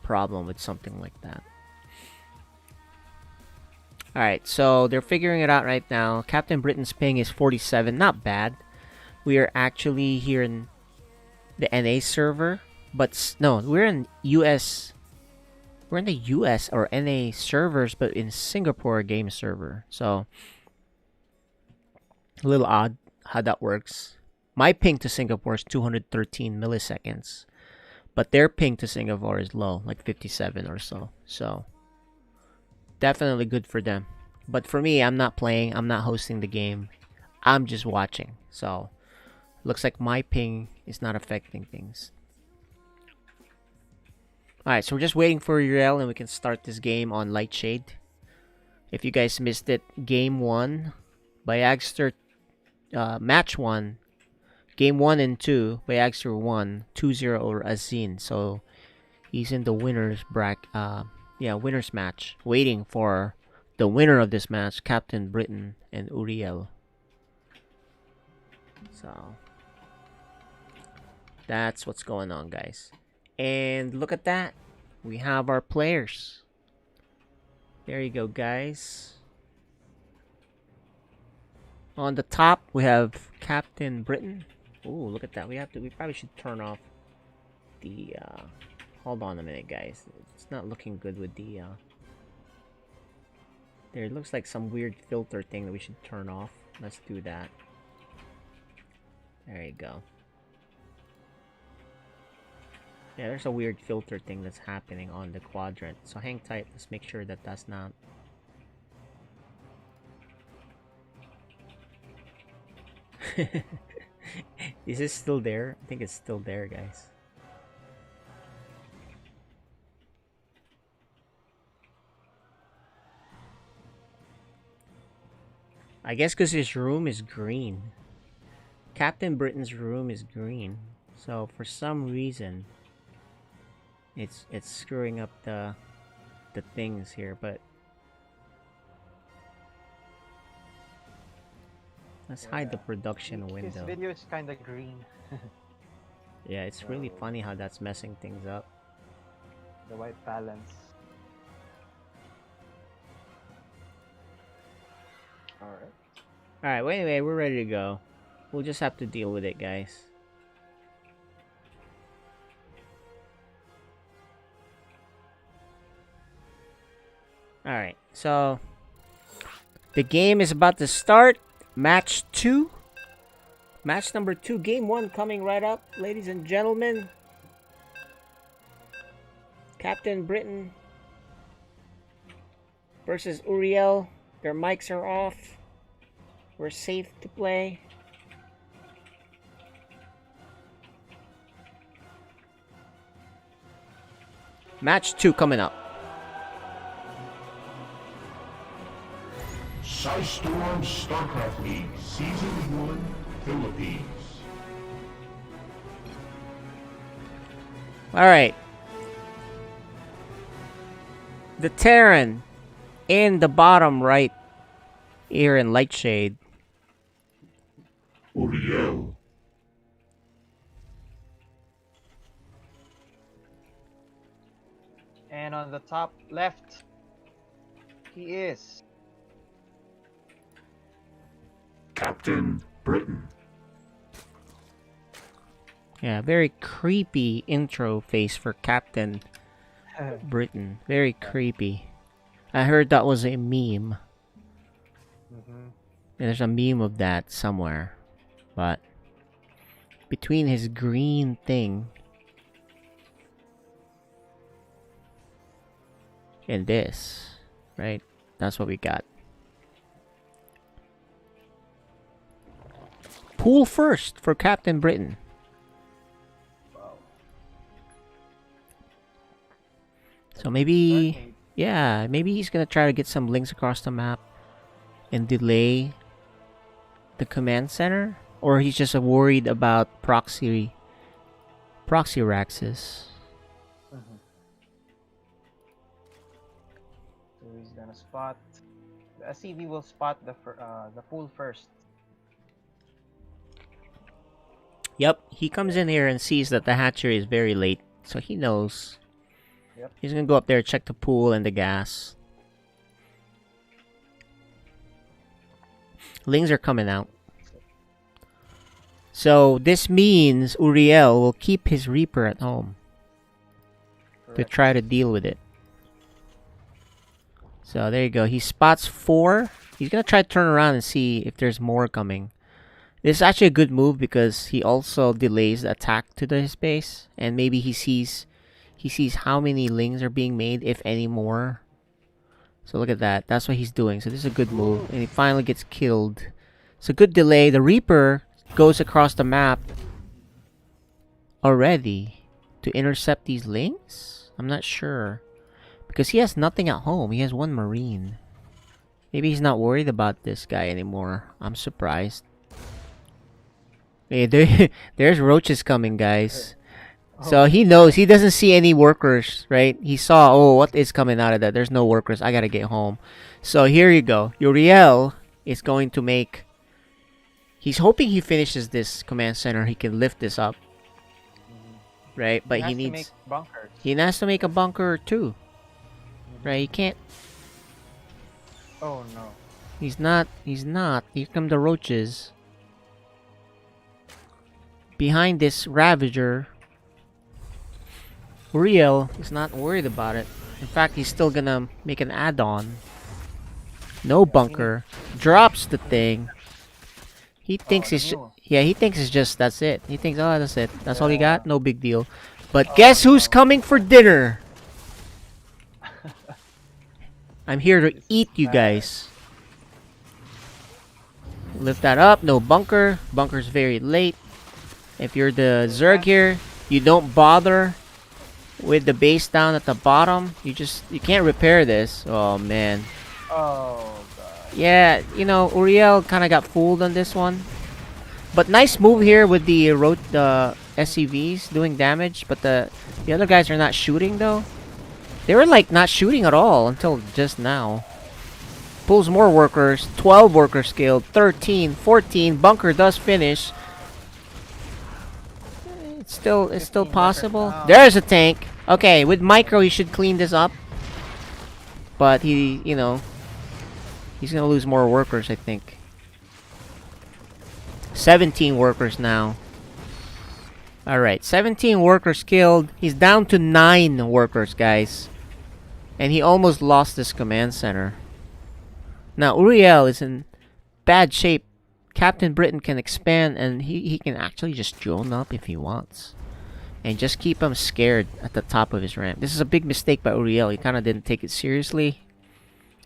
problem with something like that. Alright, so they're figuring it out right now. Captain Britain's ping is 47, not bad. We are actually here in the NA server, but no, we're in US. We're in the US or NA servers, but in Singapore game server. So a little odd how that works. My ping to Singapore is 213 milliseconds, but their ping to Singapore is low, like 57 or so. So definitely good for them. But for me, I'm not playing. I'm not hosting the game. I'm just watching. So looks like my ping is not affecting things. Alright, so we're just waiting for Uriel and we can start this game on Lightshade. If you guys missed it, Game 1, Bayagster, Match 1, Game 1 and 2, Bayagster won 2-0 over Azin. So he's in the winner's winner's match, waiting for the winner of this match, Captain Britain and Uriel. So that's what's going on, guys. And look at that. We have our players. There you go, guys. On the top, we have Captain Britain. Ooh, look at that. We probably should turn off the hold on a minute, guys. It's not looking good with the there looks like some weird filter thing that we should turn off. Let's do that. There you go. Yeah, there's a weird filter thing that's happening on the quadrant. So hang tight. Let's make sure that that's not... Is it still there? I think it's still there, guys. I guess because his room is green. Captain Britain's room is green. So for some reason... It's screwing up the things here, but let's hide the production window. This video is kind of green. Yeah, it's really funny how that's messing things up. The white balance. Alright, well, anyway, we're ready to go. We'll just have to deal with it, guys. Alright, so the game is about to start. Match 2. Match number 2. Game 1 coming right up, ladies and gentlemen. Captain Britain versus Uriel. Their mics are off. We're safe to play. Match 2 coming up. Storm StarCraft League Season 1 Philippines. Alright. The Terran in the bottom right here in light shade. Uriel. And on the top left, he is Captain Britain. Yeah, very creepy intro face for Captain Britain. Very creepy. I heard that was a meme. There's a meme of that somewhere. But between his green thing and this, right? That's what we got. Pool first for Captain Britain. So maybe, yeah, maybe he's gonna try to get some links across the map and delay the command center, or he's just worried about proxy raxes. So he's gonna spot. The SCV will spot the pool first. Yep, he comes in here and sees that the hatchery is very late, so he knows. Yep. He's gonna go up there, check the pool and the gas. Lings are coming out. So this means Uriel will keep his Reaper at home to try to deal with it. So there you go. He spots 4. He's gonna try to turn around and see if there's more coming. This is actually a good move because he also delays the attack to his base, and maybe he sees how many lings are being made, if any more. So look at that. That's what he's doing. So this is a good move, and he finally gets killed. It's a good delay. The Reaper goes across the map already to intercept these lings. I'm not sure because he has nothing at home. He has 1 Marine. Maybe he's not worried about this guy anymore. I'm surprised. Hey, there's roaches coming, guys. So he knows. He doesn't see any workers, right? He saw, oh, what is coming out of that? There's no workers. I gotta get home. So here you go. Uriel is going to make... He's hoping he finishes this command center. He can lift this up. Right? But he needs... to make bunkers. He has to make a bunker too. Right? He can't... Oh no. He's not. Here come the roaches. Behind this Ravager, Uriel is not worried about it. In fact, he's still gonna make an add-on. No bunker. Drops the thing. He thinks it's he thinks it's just that's it. He thinks, oh, that's it. That's all you got? No big deal. But guess who's coming for dinner? I'm here to eat you guys. Lift that up. No bunker. Bunker's very late. If you're the Zerg here, you don't bother with the base down at the bottom. You can't repair this. Oh man. Oh god. Yeah, you know, Uriel kind of got fooled on this one. But nice move here with the SCVs doing damage, but the other guys are not shooting though. They were like not shooting at all until just now. Pulls more workers, 12 workers skilled, 13, 14, bunker does finish. It's still possible. There's a tank. Okay, with micro he should clean this up. But he, you know, he's gonna lose more workers, I think. 17 workers now. Alright, 17 workers killed. He's down to 9 workers, guys. And he almost lost this command center. Now, Uriel is in bad shape. Captain Britain can expand, and he can actually just drone up if he wants. And just keep him scared at the top of his ramp. This is a big mistake by Uriel. He kind of didn't take it seriously.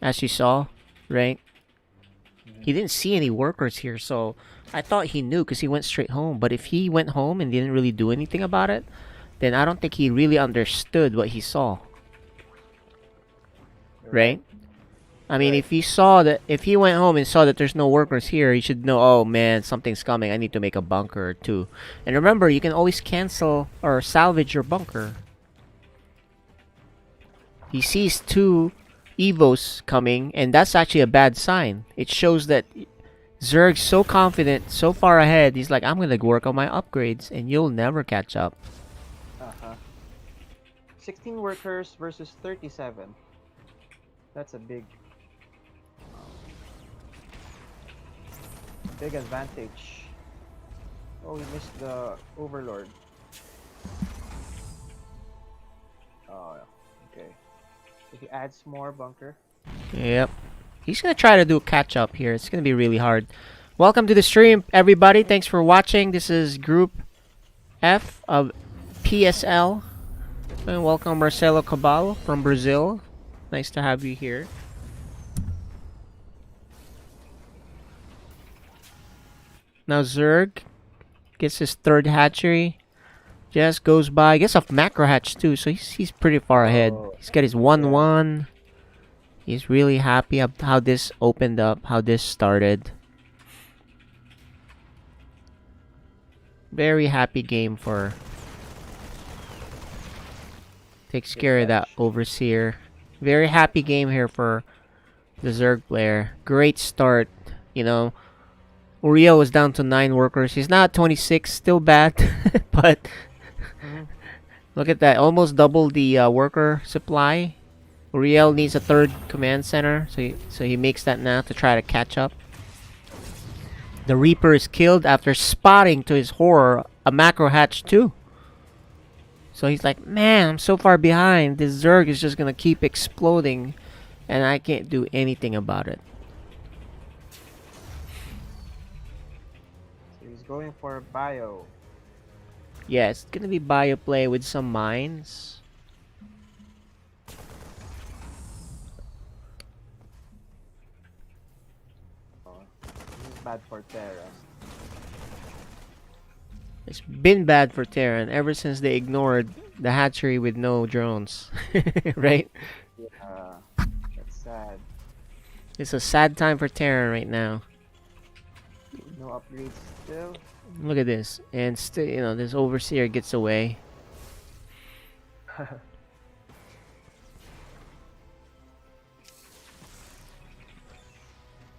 As you saw, right? He didn't see any workers here, so I thought he knew because he went straight home. But if he went home and didn't really do anything about it, then I don't think he really understood what he saw. Right? I mean, Right. if he went home and saw that there's no workers here, he should know, oh man, something's coming. I need to make a bunker or two. And remember, you can always cancel or salvage your bunker. He sees 2 Evos coming, and that's actually a bad sign. It shows that Zerg's so confident, so far ahead, he's like, I'm gonna work on my upgrades, and you'll never catch up. 16 workers versus 37. That's a big advantage. Oh, we missed the Overlord. Oh, okay. If he adds more bunker. Yep. He's gonna try to do catch up here. It's gonna be really hard. Welcome to the stream, everybody. Thanks for watching. This is Group F of PSL. And welcome Marcelo Cabal from Brazil. Nice to have you here. Now Zerg gets his 3rd hatchery. Just goes by. Gets a macro hatch too, so he's pretty far ahead. He's got his 1-1. He's really happy of how this opened up, how this started. Very happy game for... Takes care of that Overseer. Very happy game here for the Zerg player. Great start. You know, Uriel was down to 9 workers. He's now at 26. Still bad. But look at that. Almost double the worker supply. Uriel needs a 3rd command center. So he makes that now to try to catch up. The Reaper is killed after spotting, to his horror, a macro hatch too. So he's like, man, I'm so far behind. This Zerg is just gonna keep exploding, and I can't do anything about it. So he's going for bio. Yeah, it's gonna be bio play with some mines. Oh, this is bad for Terra. It's been bad for Terran ever since they ignored the hatchery with no drones. Right? Yeah, that's sad. It's a sad time for Terran right now. No upgrades still. Look at this. And still, you know, this Overseer gets away.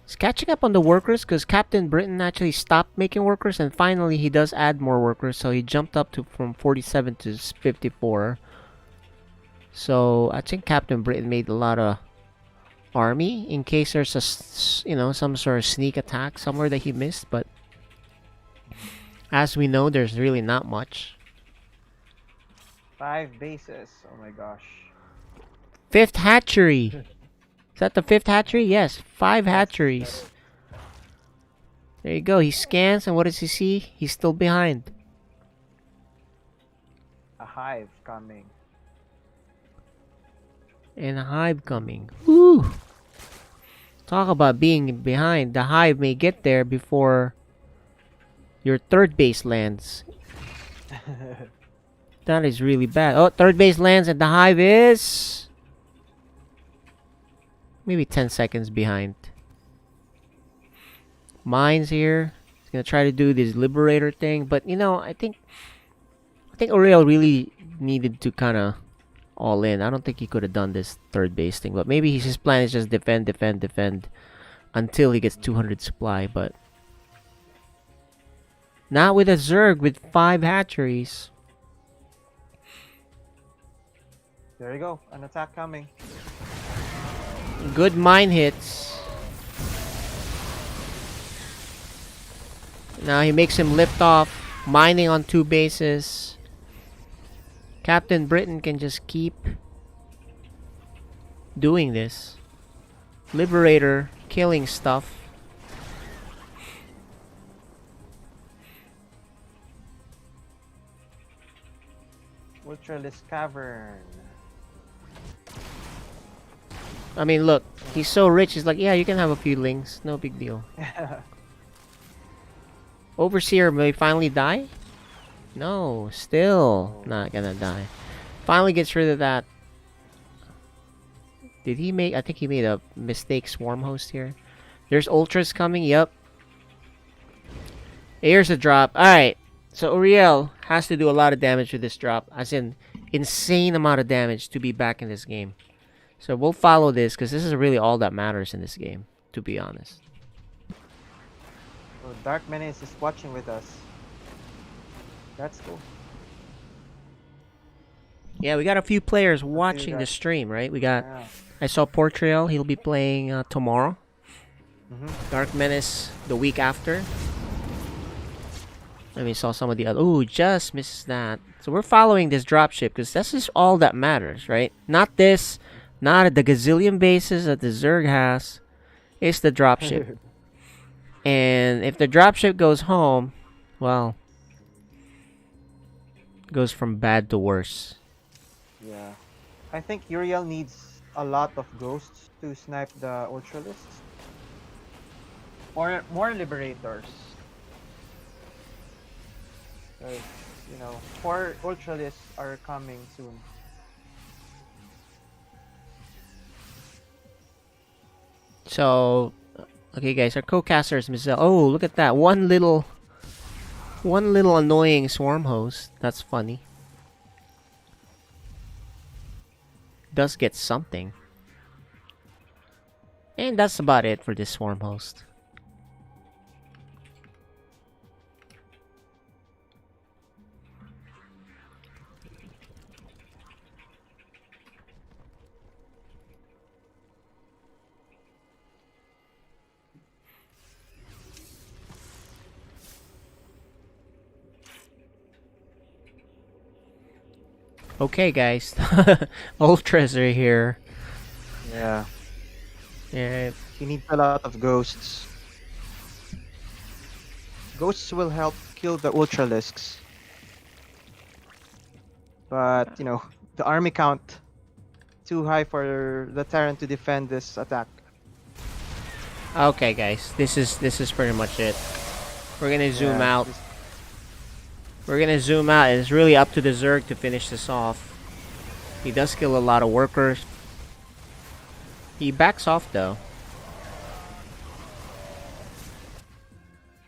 He's catching up on the workers because Captain Britain actually stopped making workers, and finally he does add more workers, so he jumped up to from 47 to 54. So I think Captain Britain made a lot of army in case there's a, you know, some sort of sneak attack somewhere that he missed, but as we know, there's really not much. 5 bases. Oh my gosh. 5th hatchery. Is that the 5th hatchery? Yes, 5 hatcheries. There you go. He scans, and what does he see? He's still behind. A hive coming. And a hive coming. Woo! Talk about being behind. The hive may get there before your 3rd base lands. That is really bad. Oh, 3rd base lands, and the hive is... maybe 10 seconds behind. Mines here. He's gonna try to do this Liberator thing, but you know, I think Aurel really needed to kind of all in. I don't think he could have done this 3rd base thing, but maybe his plan is just defend until he gets 200 supply, but not with a Zerg with 5 hatcheries. There you go. An attack coming. Good mine hits. Now he makes him lift off, mining on 2 bases. Captain Britain can just keep doing this. Liberator killing stuff. Ultralisk Cavern. I mean, look, he's so rich. He's like, yeah, you can have a few lings. No big deal. Overseer may finally die? No, still not gonna die. Finally gets rid of that Did he make... I think he made a mistake swarm host here. There's ultras coming. Yep. Here's a drop. Alright. So Uriel has to do a lot of damage with this drop. As in, insane amount of damage to be back in this game. So we'll follow this because this is really all that matters in this game, to be honest. So Dark Menace is watching with us. That's cool. Yeah, we got a few players watching the stream, right? We got... Yeah. I saw Portrail. He'll be playing tomorrow. Mm-hmm. Dark Menace the week after. And we saw some of the other... Ooh, just missed that. So we're following this dropship because this is all that matters, right? Not this, not the gazillion bases that the Zerg has. It's the dropship. And if the dropship goes home, well, it goes from bad to worse. Yeah. I think Uriel needs a lot of ghosts to snipe the Ultralisks. Or more Liberators. Because, you know, 4 Ultralisks are coming soon. So, okay guys, our co-caster is Michelle. Oh, look at that. One little annoying swarm host. That's funny. Does get something. And that's about it for this swarm host. Okay, guys. Ultras are here. Yeah. Yeah. He needs a lot of ghosts. Ghosts will help kill the Ultralisks. But, you know, the army count too high for the Terran to defend this attack. Okay, guys. This is pretty much it. We're gonna zoom Yeah, out. We're gonna zoom out. It's really up to the Zerg to finish this off. He does kill a lot of workers. He backs off though.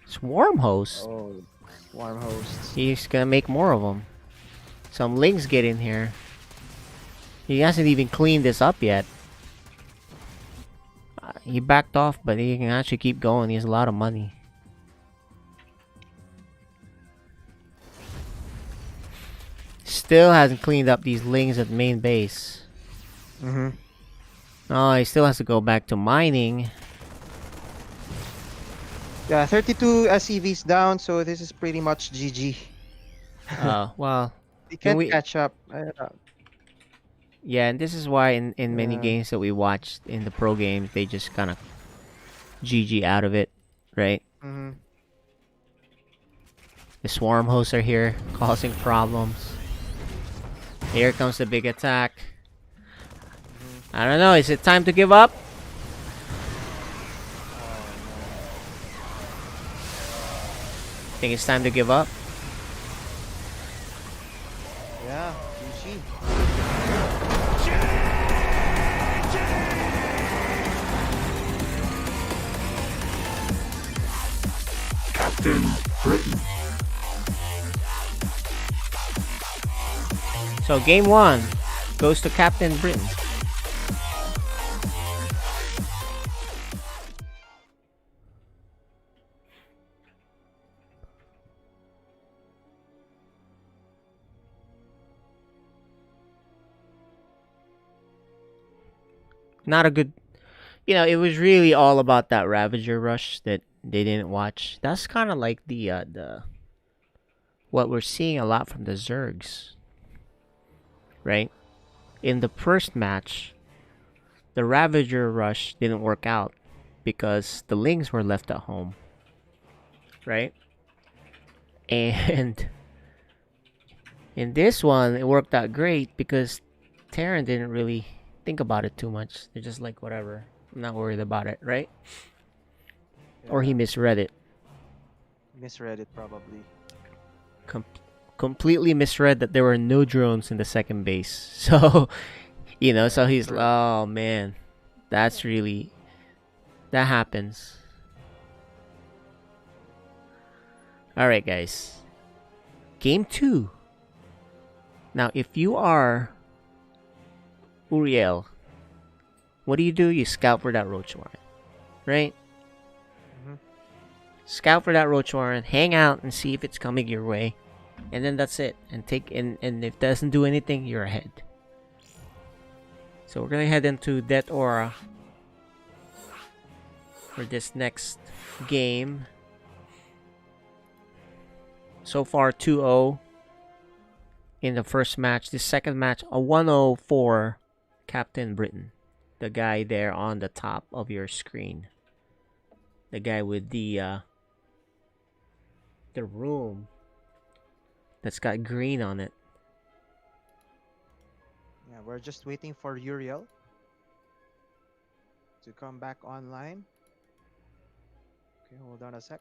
Swarm host. Oh, swarm hosts. He's gonna make more of them. Some lings get in here. He hasn't even cleaned this up yet. He backed off, but he can actually keep going. He has a lot of money. Still hasn't cleaned up these lings at main base. Mm-hmm. Oh, he still has to go back to mining. Yeah, 32 SCVs down, so this is pretty much GG. Oh, well. They Can can't we- catch up. Yeah, and this is why in many Yeah. games that we watched in the pro games, they just kind of GG out of it, right? Mm-hmm. The swarm hosts are here, causing problems. Here comes the big attack. I don't know, is it time to give up? Think it's time to give up? Yeah, GG. Captain Britain. So game 1 goes to Captain Britain. Not a good... You know, it was really all about that Ravager rush that they didn't watch. That's kind of like the... What we're seeing a lot from the Zergs. Right? In the first match, the Ravager rush didn't work out because the Lings were left at home. Right? And in this one, it worked out great because Terran didn't really think about it too much. They're just like, whatever. I'm not worried about it, right? Or he misread it. Misread it probably. Completely misread that there were no drones in the second base. So You know, so Yeah, he's true. oh man, that's really that happens. All right, guys. Game 2. Now, if you are Uriel, what do? You scout for that roach warren, right? Hmm. Scout for that roach warren, hang out and see if it's coming your way, and then that's it. And and if it doesn't do anything, you're ahead. So we're gonna head into Death Aura for this next game. So far 2-0 in the first match. The second match, a 1-0 for Captain Britain. The guy there on the top of your screen. The guy with the room that's got green on it. Yeah, we're just waiting for Uriel to come back online. Okay, hold on a sec.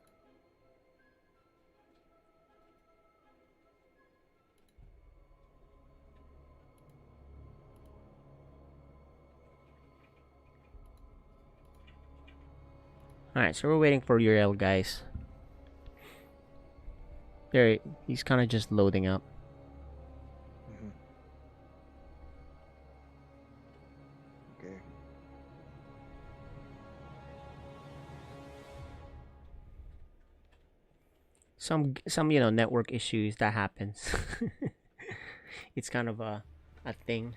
Alright, so we're waiting for Uriel, guys. There, he's kind of just loading up. Hmm. Okay. Some network issues that happens. It's kind of a thing.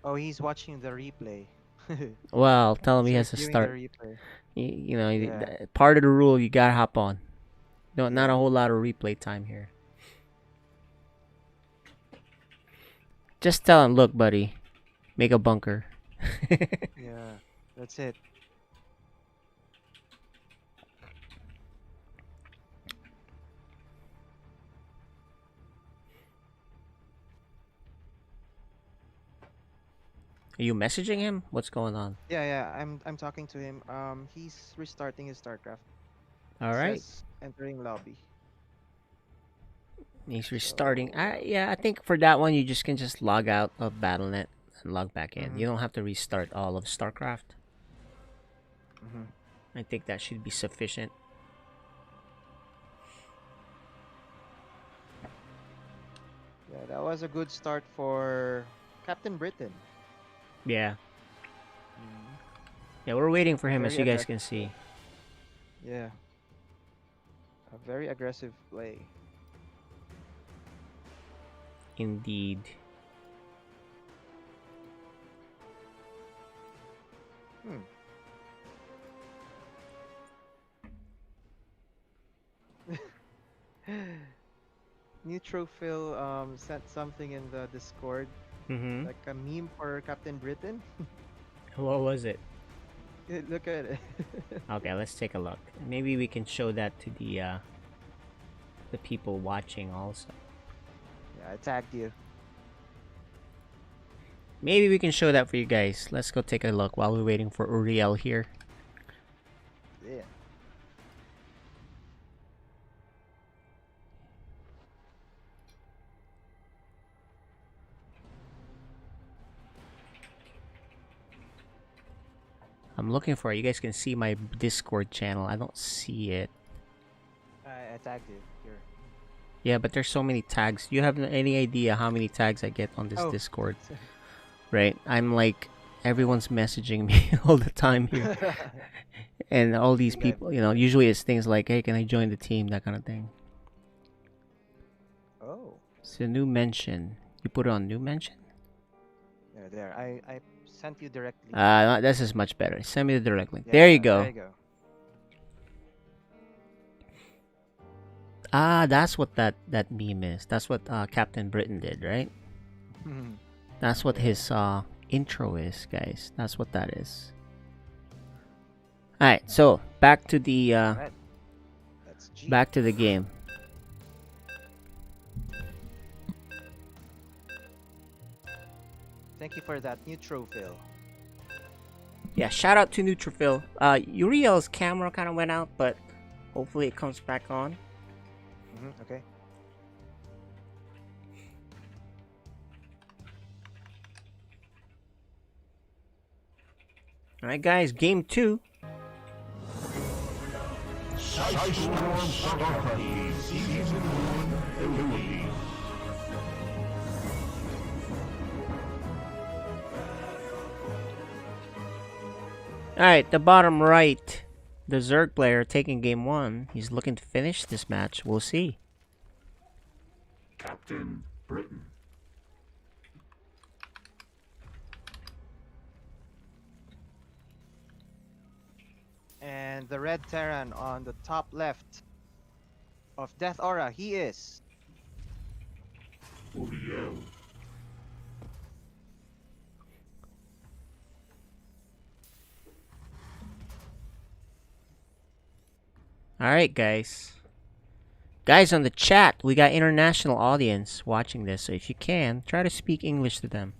Oh, he's watching the replay. Well, tell him He's he has to reviewing the start. replay. Yeah. Part of the rule, you gotta hop on. No, not a Yeah. whole lot of replay time here. Just tell him, look, buddy, make a bunker. Yeah. That's it. Are you messaging him? What's going on? Yeah, yeah. I'm talking to him. He's restarting his StarCraft. All It right, says entering lobby. he's restarting. So. I think for that one, you can just log out of BattleNet and log back in. Hmm. You don't have to restart all of StarCraft. Hmm. I think that should be sufficient. Yeah, that was a good start for Captain Britain. Yeah, Mhm. yeah, we're waiting for him, as Very you guys aggressive. can see. Yeah, a very aggressive play. Indeed. Hmm. Neutrophil sent something in the Discord, Mm-hmm. like a meme for Captain Britain. What was it? Look at it. Okay, let's take a look. Maybe we can show that to the people watching also. Yeah, I tagged you. Maybe we can show that for you guys. Let's go take a look while we're waiting for Uriel here. Yeah. I'm looking for it. You guys can see my Discord channel. I don't see it. I tagged you here. Yeah, but there's so many tags. You have any idea how many tags I get on this Oh. Discord? Right? I'm like, everyone's messaging me all the time here. And all these Yeah. people, usually it's things like, hey, can I join the team? That kind of thing. Oh. It's a new mention. You put it on new mention? Yeah, there. I sent you directly. This is much better. Send me the direct link. Yeah, There you yeah, go. There you go. That's what that meme is. That's what Captain Britain did, right? That's what his intro is, guys. That's what that is. Alright, so back to the Right. That's G. back to the game. Thank you for that Neutrophil. Yeah, shout out to Neutrophil. Uriel's camera kind of went out, but hopefully it comes back on. Okay. Alright, guys, game 2. Sidestorm Starcraft Season 1 Philippines. Alright, the bottom right. The Zerg player taking game 1. He's looking to finish this match. We'll see. Captain Britain. And the red Terran on the top left of Death Aura, he is Uriel. Alright, guys. Guys on the chat, we got international audience watching this, so if you can, try to speak English to them.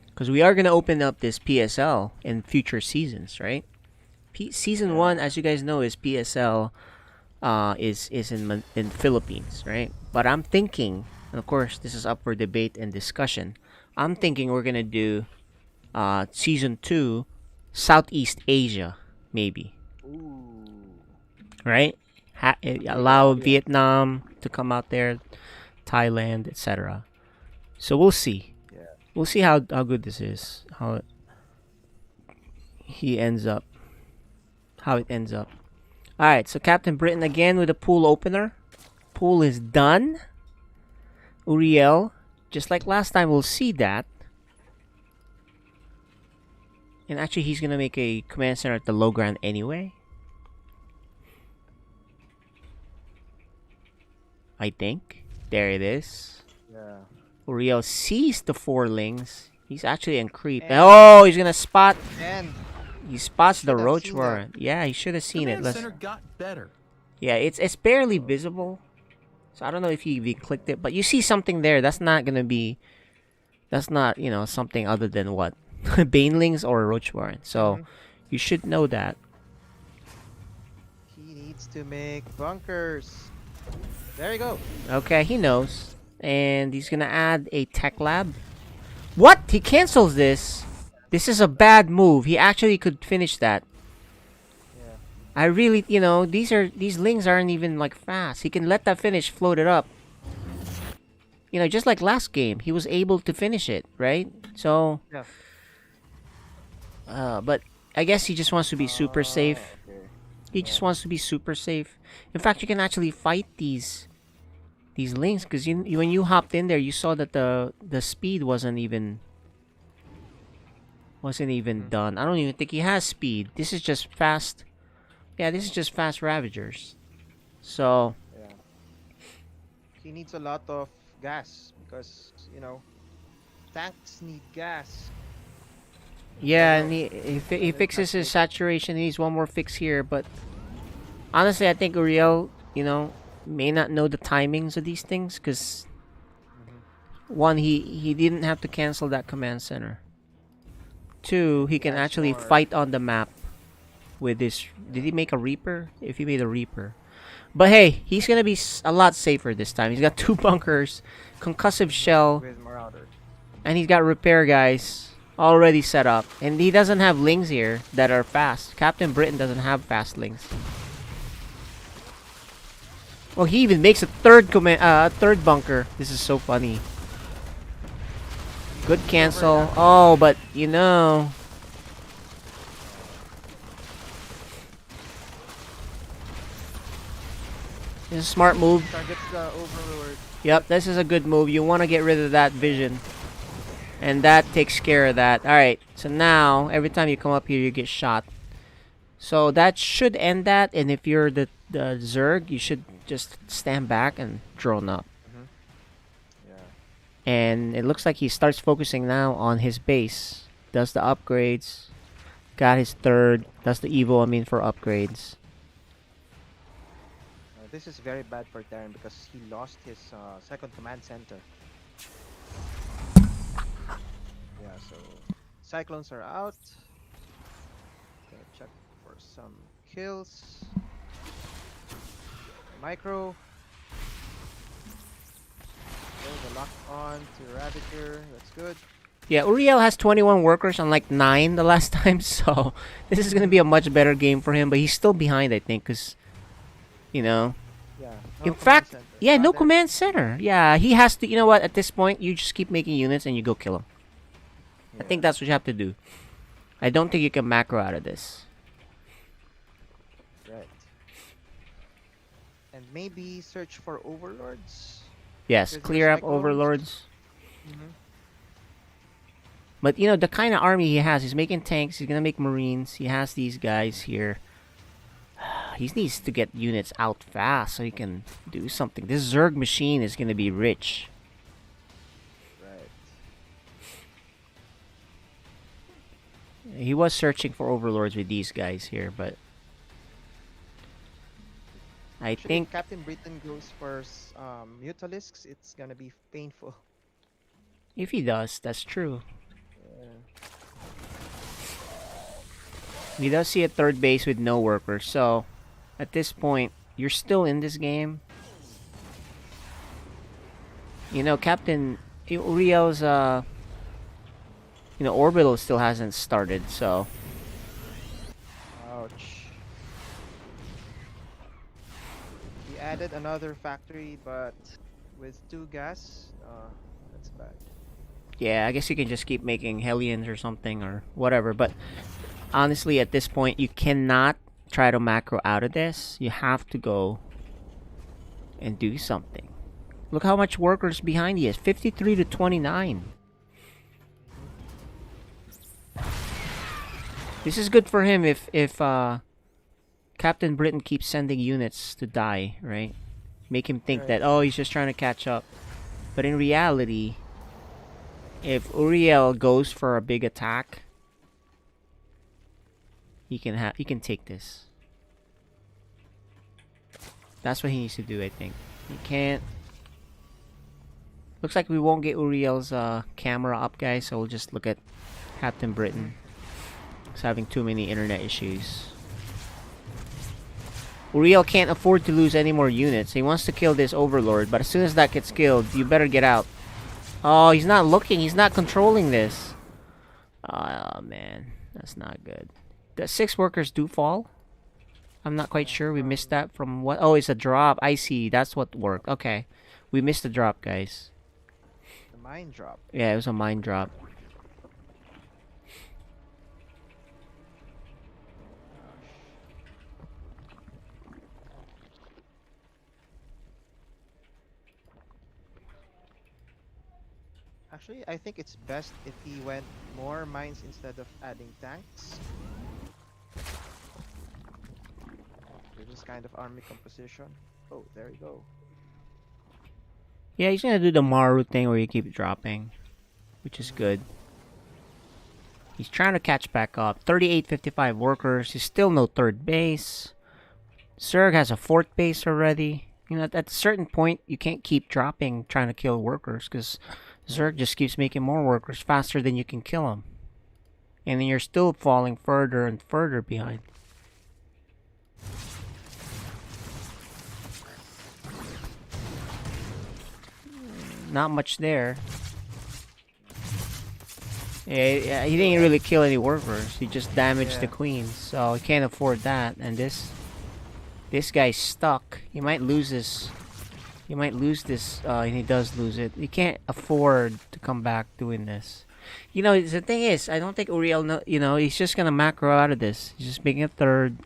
Because we are going to open up this PSL in future seasons, right? Season 1, as you guys know, is PSL is in Philippines, right? But I'm thinking, and of course, this is up for debate and discussion. I'm thinking we're going to do Season 2, Southeast Asia, maybe. Right? Allow Vietnam to come out there, Thailand, etc. So we'll see. Yeah. We'll see how good this is. How it ends up. Alright, so Captain Britain again with a pool opener. Pool is done. Uriel, just like last time, we'll see that. And actually, he's gonna make a command center at the low ground anyway. I think. There it is. Yeah. Uriel sees the 4-lings. He's actually in creep. Oh, he's gonna spot. And He spots the Should have roach seen warren. Yeah, he should have seen it. Command Let's. center got better. Yeah, it's barely visible. So I don't know if you clicked it, but you see something there. That's not gonna be. That's not something other than what banelings or roach warren. So you should know that. he needs to make bunkers. There you go. Okay, he knows. And he's gonna add a tech lab. What? He cancels this. This is a bad move. He actually could finish that. Yeah. I really, these lings aren't even like fast. He can let that finish float it up. Just like last game, he was able to finish it, right? So, Yeah. but I guess he just wants to be super safe. Okay. He just wants to be super safe. In fact, you can actually fight these lings because when you hopped in there, you saw that the speed wasn't even done. I don't even think he has speed. This is just fast. Yeah, this is just fast Ravagers. So Yeah. He needs a lot of gas because tanks need gas. yeah, and he fixes his saturation. He needs one more fix here, but honestly, I think Uriel, may not know the timings of these things because one, he didn't have to cancel that command center. 2, he can That's actually smart. fight on the map with this. Did he make a Reaper? If he made a Reaper. But hey, he's going to be a lot safer this time. He's got 2 bunkers, concussive shell, With Marauder. and he's got repair guys already set up. And he doesn't have lings here that are fast. Captain Britain doesn't have fast lings. Well, he even makes a third bunker. This is so funny. Good cancel. Oh, but it's a smart move. Targets the Overlord. Yep, this is a good move. You want to get rid of that vision. And that takes care of that. Alright, so now, every time you come up here, you get shot. So that should end that. And if you're the Zerg, you should just stand back and drone up. Yeah. And it looks like he starts focusing now on his base. Does the upgrades. Got his third. Does the evo, for upgrades. This is very bad for Terran because he lost his second command center. Yeah, so Cyclones are out. Gonna check for some kills. Micro. There's a lock on to Ravager. That's good. Yeah, Uriel has 21 workers unlike 9 the last time, so this is going to be a much better game for him, but he's still behind, I think, because, you know. Yeah. In No command fact, center. yeah, no There. command center. Yeah, he has to, you know what, at this point, you just keep making units and you go kill him. I think that's what you have to do. I don't think you can macro out of this. Right. And maybe search for overlords. Yes, There's clear up cyclones. overlords. Mm-hmm. But, you know, the kind of army he has, he's making tanks, he's going to make marines, he has these guys here. He needs to get units out fast so he can do something. This Zerg machine is going to be rich. Right. He was searching for overlords with these guys here, but I Actually, think if Captain Britain goes for Mutalisks, it's gonna be painful. if he does, that's true. Yeah. He does see a third base with no workers, so at this point, you're still in this game. You know, Captain Uriel's orbital still hasn't started, so Ouch. He added another factory, but with 2 gas, that's bad. yeah, I guess you can just keep making Hellions or something or whatever, but honestly, at this point, you cannot try to macro out of this. You have to go and do something. Look how much workers behind he is. 53 to 29. This is good for him if Captain Britain keeps sending units to die, right? Make him think that, oh, he's just trying to catch up. But in reality, if Uriel goes for a big attack, he can take this. That's what he needs to do, I think. He can't. Looks like we won't get Uriel's camera up, guys, so we'll just look at Captain Britain. He's having too many internet issues. Uriel can't afford to lose any more units. He wants to kill this overlord, but as soon as that gets killed, you better get out. Oh, he's not looking. He's not controlling this. Oh, man. That's not good. The 6 workers do fall. I'm not quite sure. We missed that from what? Oh, it's a drop. I see. That's what worked. Okay. We missed the drop, guys. The mine drop. Yeah, it was a mine drop. Actually, I think it's best if he went more mines instead of adding tanks. This is kind of army composition. Oh, there you go. Yeah, he's gonna do the Maru thing where you keep dropping, which is good. He's trying to catch back up. 38-55 workers. He's still no third base. Zerg has a 4th base already. You know, at a certain point, you can't keep dropping trying to kill workers because Zerg just keeps making more workers faster than you can kill them. And then you're still falling further and further behind. Not much there. Yeah, he didn't really kill any workers. He just damaged the queens, so he can't afford that. And this guy's stuck. He might lose this. He might lose this, and he does lose it. He can't afford to come back doing this. You know, the thing is, I don't think Uriel, he's just gonna macro out of this. He's just making a 3rd.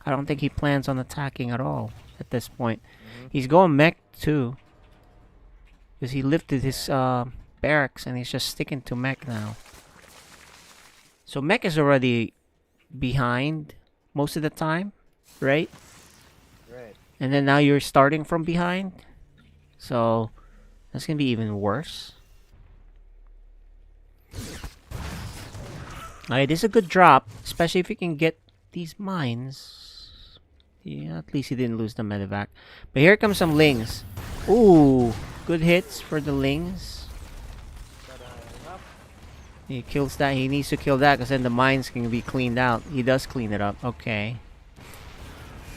I don't think he plans on attacking at all at this point. He's going mech too. Because he lifted his barracks and he's just sticking to mech now. So mech is already behind most of the time, right? Right. And then now you're starting from behind. So that's going to be even worse. Alright, this is a good drop. Especially if you can get these mines. Yeah, at least he didn't lose the medevac. But here comes some lings. Ooh. Good hits for the lings. He kills that. He needs to kill that because then the mines can be cleaned out. He does clean it up. Okay.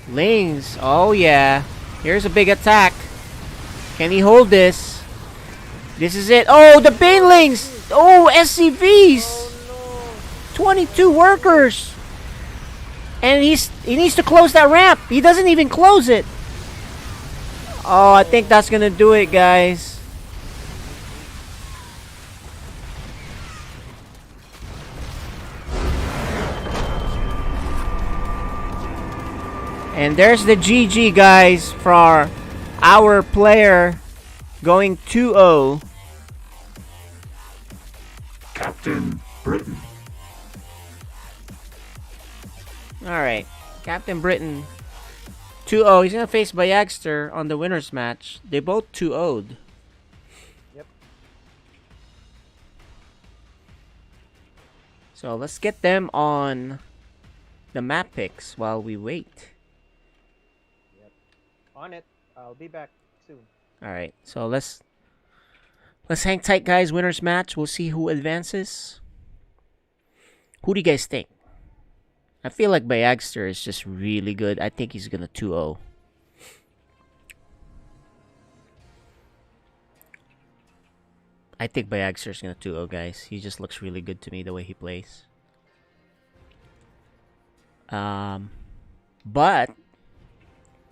Lings. Oh, yeah. Here's a big attack. Can he hold this? This is it. Oh, the banelings! Oh, SCVs! Oh 22 workers! And he needs to close that ramp. He doesn't even close it. Oh, I think that's gonna do it, guys. And there's the GG, guys, for our player going 2-0. Captain Britain. Alright, Captain Britain 2-0. He's gonna face Bayagster on the winner's match. They both 2-0'd. Yep. So let's get them on the map picks while we wait. On it. I'll be back soon. Alright, so let's hang tight, guys. Winner's match. We'll see who advances. Who do you guys think? I feel like Bayagster is just really good. I think he's gonna 2-0. I think Bayagster is gonna 2-0, guys. He just looks really good to me the way he plays. But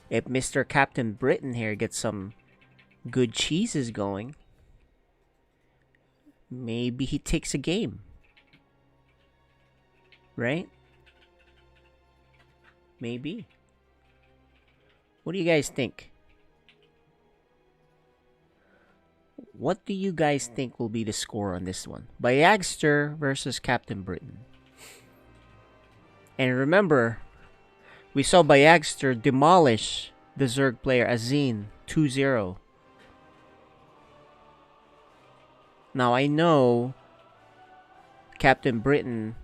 if Mr. Captain Britain here gets some good cheeses going, maybe he takes a game. Right? Maybe. What do you guys think? What do you guys think will be the score on this one? Bayagster versus Captain Britain. And remember, we saw Bayagster demolish the Zerg player Azine 2-0. Now I know Captain Britain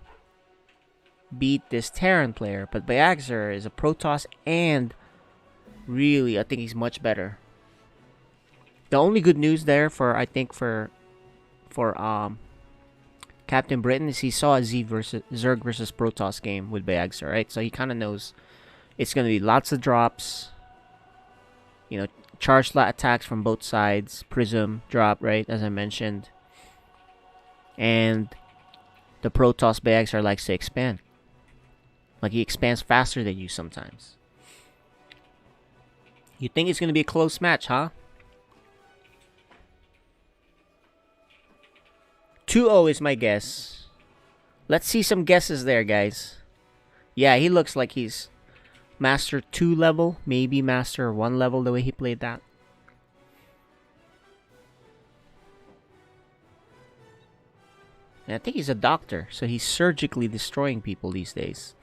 beat this Terran player, but Bayagster is a Protoss and really I think he's much better. The only good news there for Captain Britain is he saw a Zerg versus Protoss game with Bayagster, right? So he kind of knows it's going to be lots of drops. You know, charge slot attacks from both sides, prism drop, right, as I mentioned. And the Protoss Bayagster likes to expand. Like he expands faster than you sometimes. You think it's going to be a close match, huh? 2-0 is my guess. Let's see some guesses there, guys. Yeah, he looks like he's Master 2 level, maybe Master 1 level the way he played that. And I think he's a doctor, so he's surgically destroying people these days.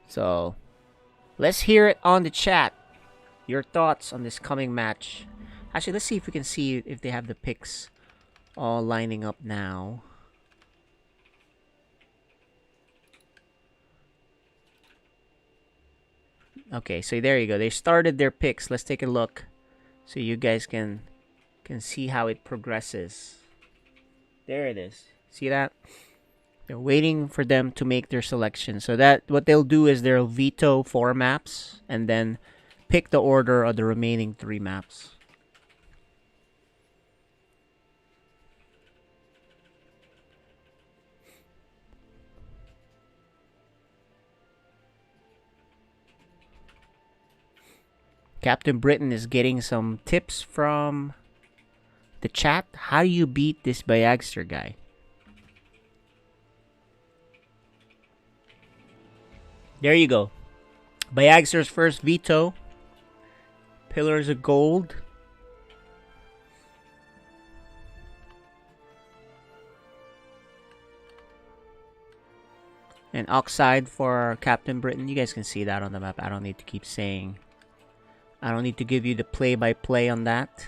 So, let's hear it on the chat. Your thoughts on this coming match. Actually, let's see if we can see if they have the picks all lining up now. Okay, so there you go. They started their picks. Let's take a look so you guys can see how it progresses. There it is. See that? They're waiting for them to make their selection. So that what they'll do is they'll veto 4 maps and then pick the order of the remaining 3 maps. Captain Britain is getting some tips from the chat. How do you beat this Bayagster guy? There you go. Bayagster's first veto. Pillars of Gold. And Oxide for Captain Britain. You guys can see that on the map. I don't need to keep saying. I don't need to give you the play-by-play on that.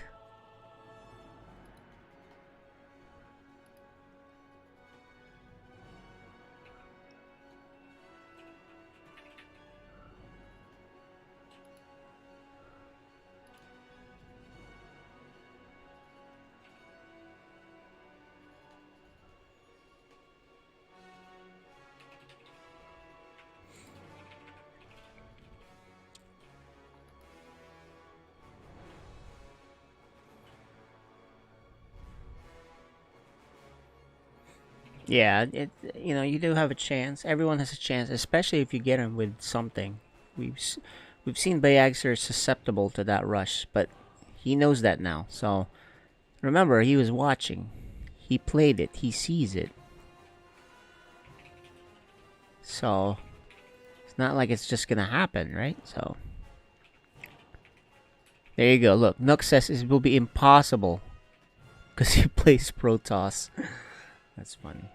Yeah, you do have a chance. Everyone has a chance, especially if you get him with something. We've seen Bayagser susceptible to that rush, but he knows that now. So remember, he was watching. He played it. He sees it. So it's not like it's just gonna happen, right? So there you go. Look, Nook says it will be impossible because he plays Protoss. That's funny.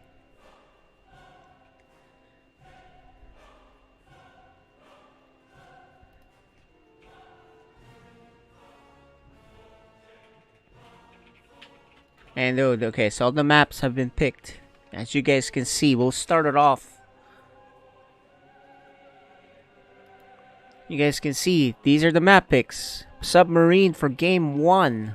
And okay, so all the maps have been picked. As you guys can see, we'll start it off. You guys can see, these are the map picks. Submarine for Game 1.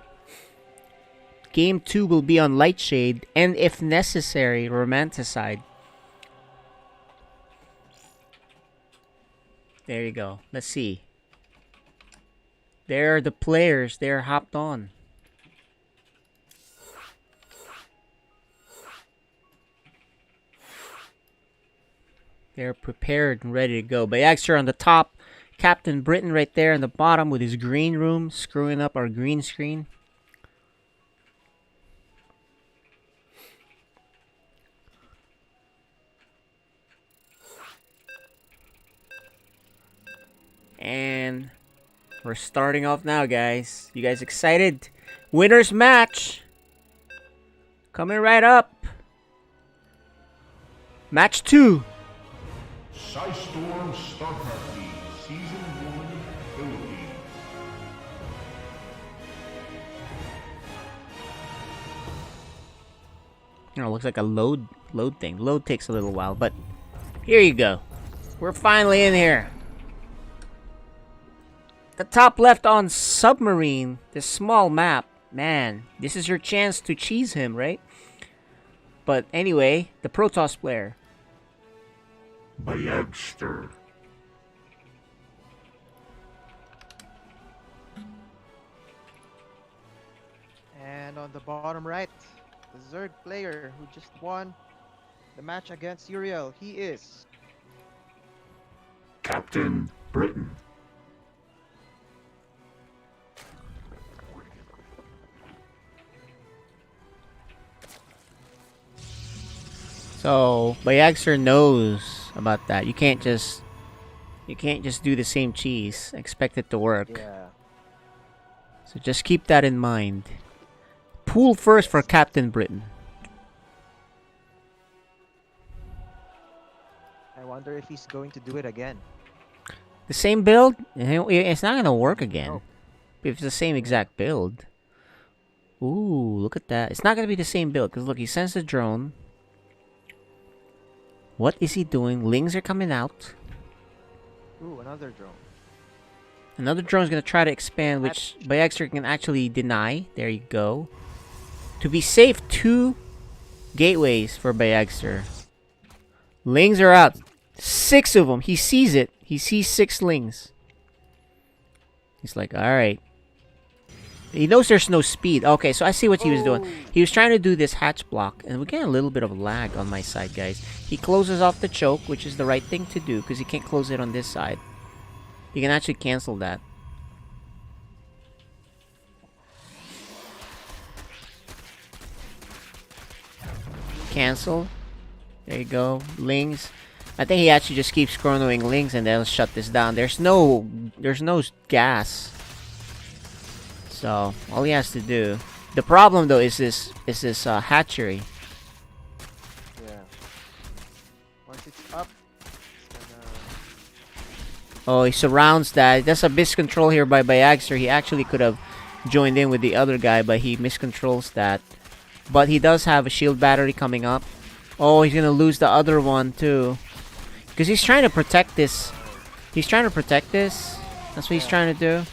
Game 2 will be on Lightshade, and if necessary, Romanticide. There you go. Let's see. There are the players. They're hopped on. They're prepared and ready to go. Bayagster on the top. Captain Britain right there on the bottom with his green room, screwing up our green screen. And we're starting off now, guys. You guys excited? Winners match. Coming right up. Match 2. Storm StarCraft League Season 1 Philippines. Looks like a load thing. Load takes a little while, but here you go. We're finally in here. The top left on Submarine, this small map. Man, this is your chance to cheese him, right? But anyway, the Protoss player. Bayagster. And on the bottom right, the Zerg player who just won the match against Uriel. He is Captain Britain. So Bayagster knows about that. You can't just do the same cheese. Expect it to work. yeah. So just keep that in mind. Pool first for Captain Britain. I wonder if he's going to do it again. The same build? It's not gonna work again. No. If it's the same exact build. Ooh, look at that. It's not gonna be the same build because look, he sends the drone. What is he doing? Lings are coming out. Ooh, another drone. Another drone is going to try to expand, which Bayagster can actually deny. There you go. To be safe, 2 gateways for Bayagster. Lings are out. 6 of them. He sees it. He sees 6 lings. He's like, alright. He knows there's no speed. Okay, so I see what he was doing. He was trying to do this hatch block, and we're getting a little bit of lag on my side, guys. He closes off the choke, which is the right thing to do, because he can't close it on this side. You can actually cancel that. Cancel. There you go. Lings. I think he actually just keeps chronoing Lings, and they'll shut this down. There's no gas. So all he has to do. The problem though is this hatchery. Yeah. Once it's up, it's gonna... Oh, he surrounds that. That's a miscontrol here by Bayagster. He actually could have joined in with the other guy, but he miscontrols that. But he does have a shield battery coming up. Oh, he's gonna lose the other one too. Because he's trying to protect this. He's trying to protect this. That's what he's trying to do.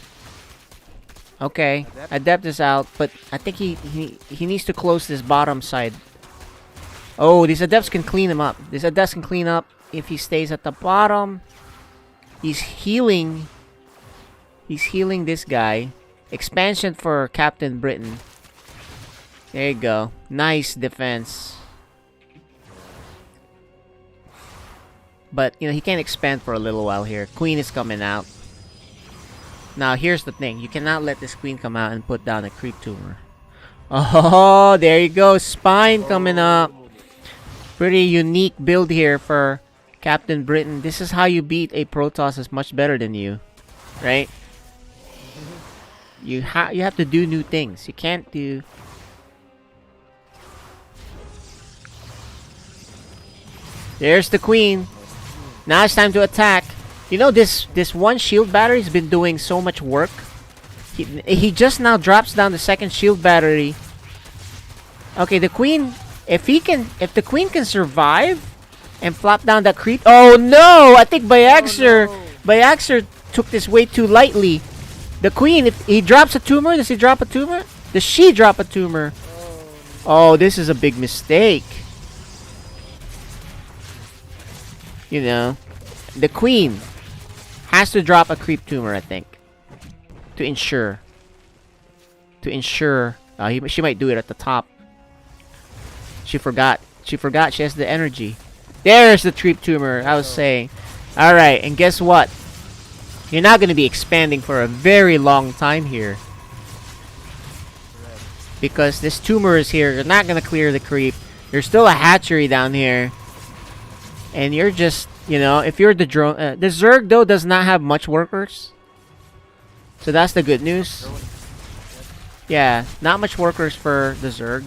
Okay, Adept is out, but I think he needs to close this bottom side. Oh, these Adepts can clean him up. This Adept can clean up if he stays at the bottom. He's healing. He's healing this guy. Expansion for Captain Britain. There you go. Nice defense. But, you know, he can expand for a little while here. Queen is coming out. Now, here's the thing. You cannot let this queen come out and put down a creep tumor. Oh, there you go. Spine coming up. Pretty unique build here for Captain Britain. This is how you beat a Protoss that's much better than you. Right? You have to do new things. You can't do... There's the queen. Now it's time to attack. You know, this one shield battery's been doing so much work. He just now drops down the second shield battery. Okay, the queen, if the queen can survive and flop down that creep. Oh no! I think Byaxer took this way too lightly. The queen, if he drops a tumor, does he drop a tumor? Does she drop a tumor? Oh, this is a big mistake. You know, the queen has to drop a creep tumor, I think, to ensure. She might do it at the top. She forgot. She has the energy. There's the creep tumor. I was saying. All right, and guess what? You're not going to be expanding for a very long time here, because this tumor is here. You're not going to clear the creep. There's still a hatchery down here. And you're just, you know, if you're the drone... the Zerg, though, does not have much workers. So that's the good news. Yeah, not much workers for the Zerg.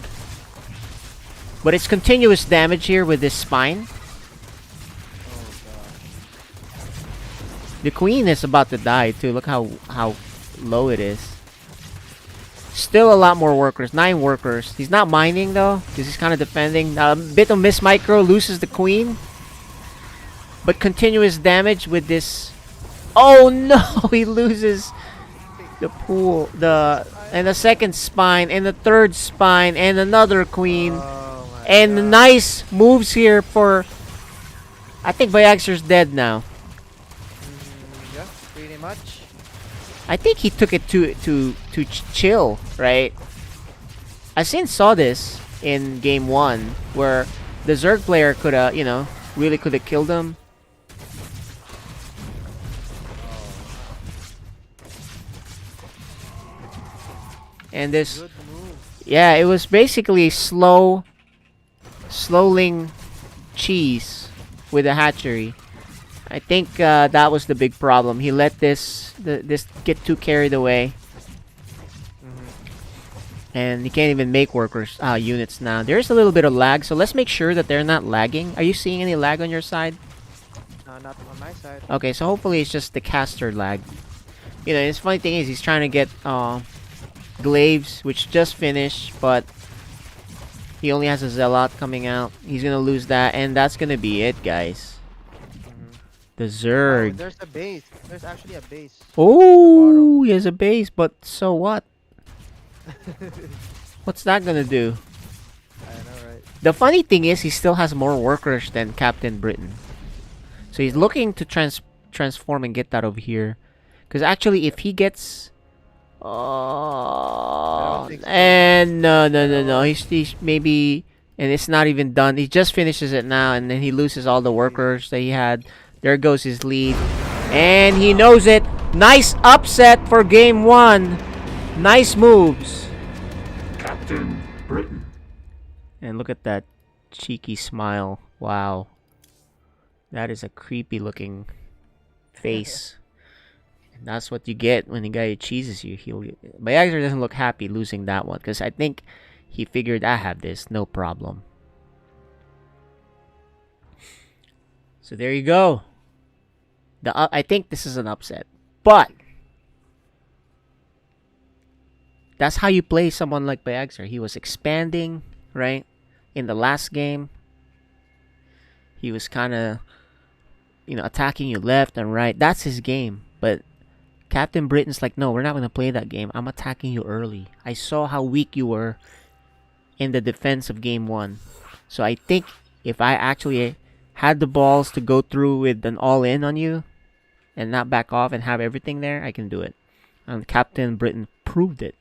But it's continuous damage here with this spine. The queen is about to die, too. Look how low it is. Still a lot more workers. 9 workers. He's not mining, though, because he's kind of defending. A bit of Miss Micro loses the queen. But continuous damage with this. Oh no, he loses the pool, and the second spine, and the third spine, and another queen, and God. Nice moves here for. I think Byaxer's dead now. Yeah, pretty much. I think he took it to chill, right? I saw this in game 1 where the Zerg player could have, you know, really could have killed him. And this, yeah, it was basically slowing cheese with a hatchery. I think that was the big problem. He let this get too carried away, and he can't even make workers units now. There's a little bit of lag, so let's make sure that they're not lagging. Are you seeing any lag on your side? Not on my side. Okay, so hopefully it's just the caster lag. You know, the funny thing is he's trying to get Glaives, which just finished, but he only has a Zealot coming out. He's gonna lose that, and that's gonna be it, guys. The Zerg. Oh, there's a base. There's actually a base. Oh, he has a base, but so what? What's that gonna do? I know, right? The funny thing is, he still has more workers than Captain Britain. So he's looking to transform and get that over here. Because actually, if he gets... Oh, and no. He's maybe, and it's not even done. He just finishes it now, and then he loses all the workers that he had. There goes his lead, and he knows it. Nice upset for game 1. Nice moves. Captain Britain. And look at that cheeky smile. Wow, that is a creepy looking face. That's what you get when the guy cheeses you. Byaxer doesn't look happy losing that one, because I think he figured I have this, no problem. So there you go. I think this is an upset, but that's how you play someone like Byaxer. He was expanding, right? In the last game, he was kind of, you know, attacking you left and right. That's his game, but Captain Britain's like, no, we're not going to play that game. I'm attacking you early. I saw how weak you were in the defense of game 1. So I think if I actually had the balls to go through with an all-in on you and not back off and have everything there, I can do it. And Captain Britain proved it.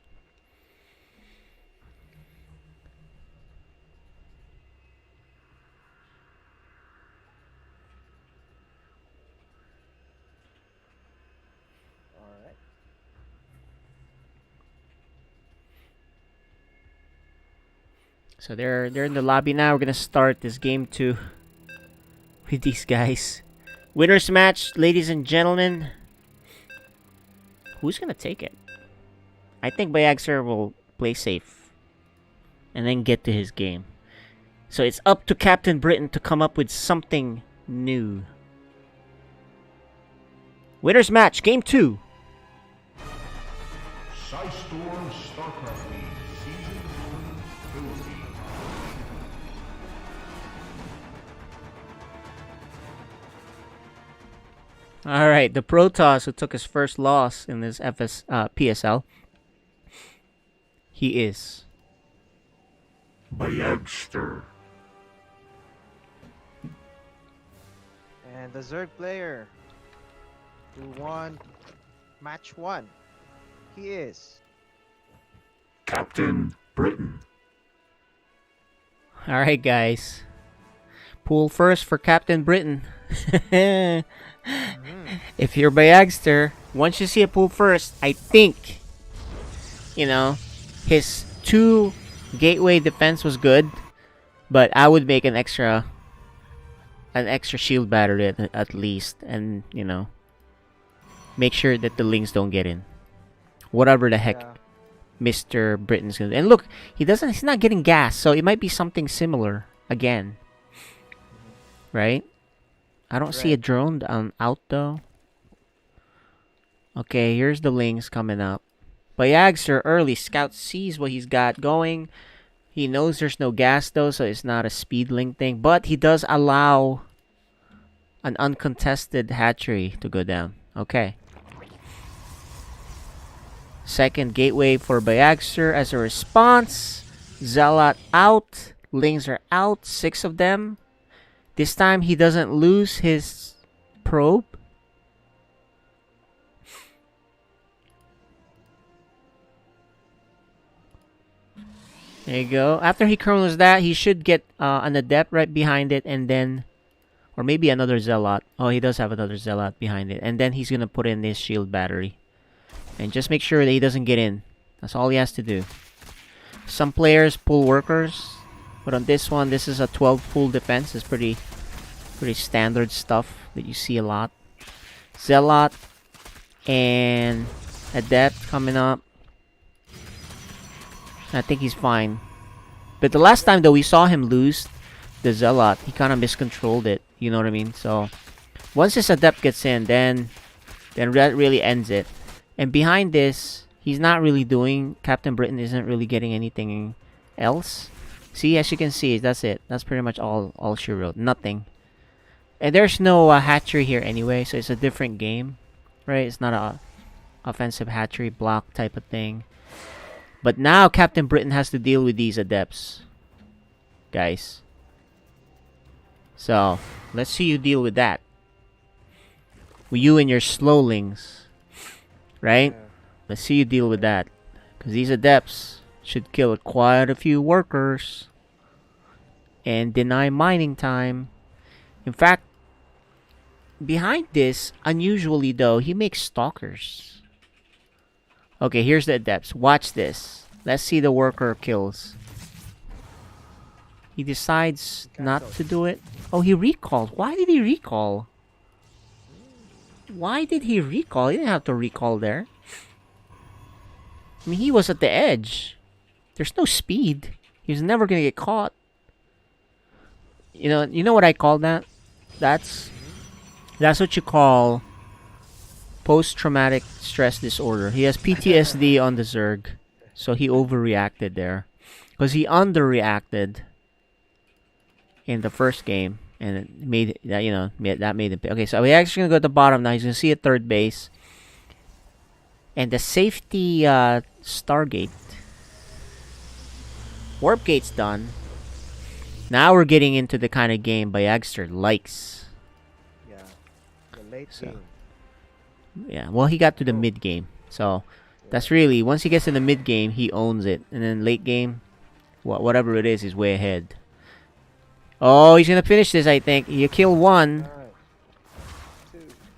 So they're in the lobby now. We're gonna start this game 2 with these guys. Winners match, ladies and gentlemen. Who's gonna take it? I think Bayagser will play safe and then get to his game. So it's up to Captain Britain to come up with something new. Winners match, game 2. Storm StarCraft League Season 1 Philippines. Alright, the Protoss who took his first loss in this PSL. He is Bayagster. And the Zerg player who won match 1. He is Captain Britain. Alright, guys. Pool first for Captain Britain. If you're Bayagster, once you see a pool first, I think, you know, his 2 gateway defense was good, but I would make an extra shield battery at least, and, you know, make sure that the links don't get in. Whatever the heck Mr. Britain's gonna do. And look, he's not getting gas, so it might be something similar again. Right? I don't see a drone out though. Okay, here's the links coming up. Bayagster early. Scout sees what he's got going. He knows there's no gas though, so it's not a speed link thing. But he does allow an uncontested hatchery to go down. Okay. Second gateway for Bayagster as a response. Zealot out. Lings are out. 6 of them. This time he doesn't lose his probe. There you go. After he kernels that, he should get an adept right behind it, and then, or maybe another zealot. Oh, he does have another zealot behind it, and then he's gonna put in this shield battery, and just make sure that he doesn't get in. That's all he has to do. Some players pull workers, but on this one, this is a 12 pull defense. It's pretty standard stuff that you see a lot. Zealot and adept coming up. I think he's fine. But the last time though we saw him lose the Zealot, he kind of miscontrolled it. You know what I mean? So once his adept gets in, then that really ends it. And behind this, he's not really doing. Captain Britain isn't really getting anything else. See, as you can see, that's it. That's pretty much all she wrote. Nothing. And there's no hatchery here anyway, so it's a different game, right? It's not a offensive hatchery block type of thing. But now Captain Britain has to deal with these adepts, guys. So let's see you deal with that. With you and your slowlings, right? Let's see you deal with that, because these adepts should kill quite a few workers and deny mining time. In fact, behind this, unusually though, he makes stalkers. Okay, here's the adepts. Watch this. Let's see the worker kills. He decides not to do it. Oh, he recalled. Why did he recall? Why did he recall? He didn't have to recall there. I mean, he was at the edge. There's no speed. He was never gonna get caught. You know what I call that? That's what you call post-traumatic stress disorder. He has PTSD on the Zerg, so he overreacted there, because he underreacted in the first game, and it made that that made him. Okay, so we're actually gonna go to the bottom now. He's gonna see a third base, and the safety Stargate, warp gate's done. Now we're getting into the kind of game Bayagster likes. Yeah, the late game. Yeah, well, he got to the mid game, so that's really, once he gets in the mid game, he owns it, and then late game, whatever it is, he's way ahead. Oh, he's gonna finish this, I think. You kill one,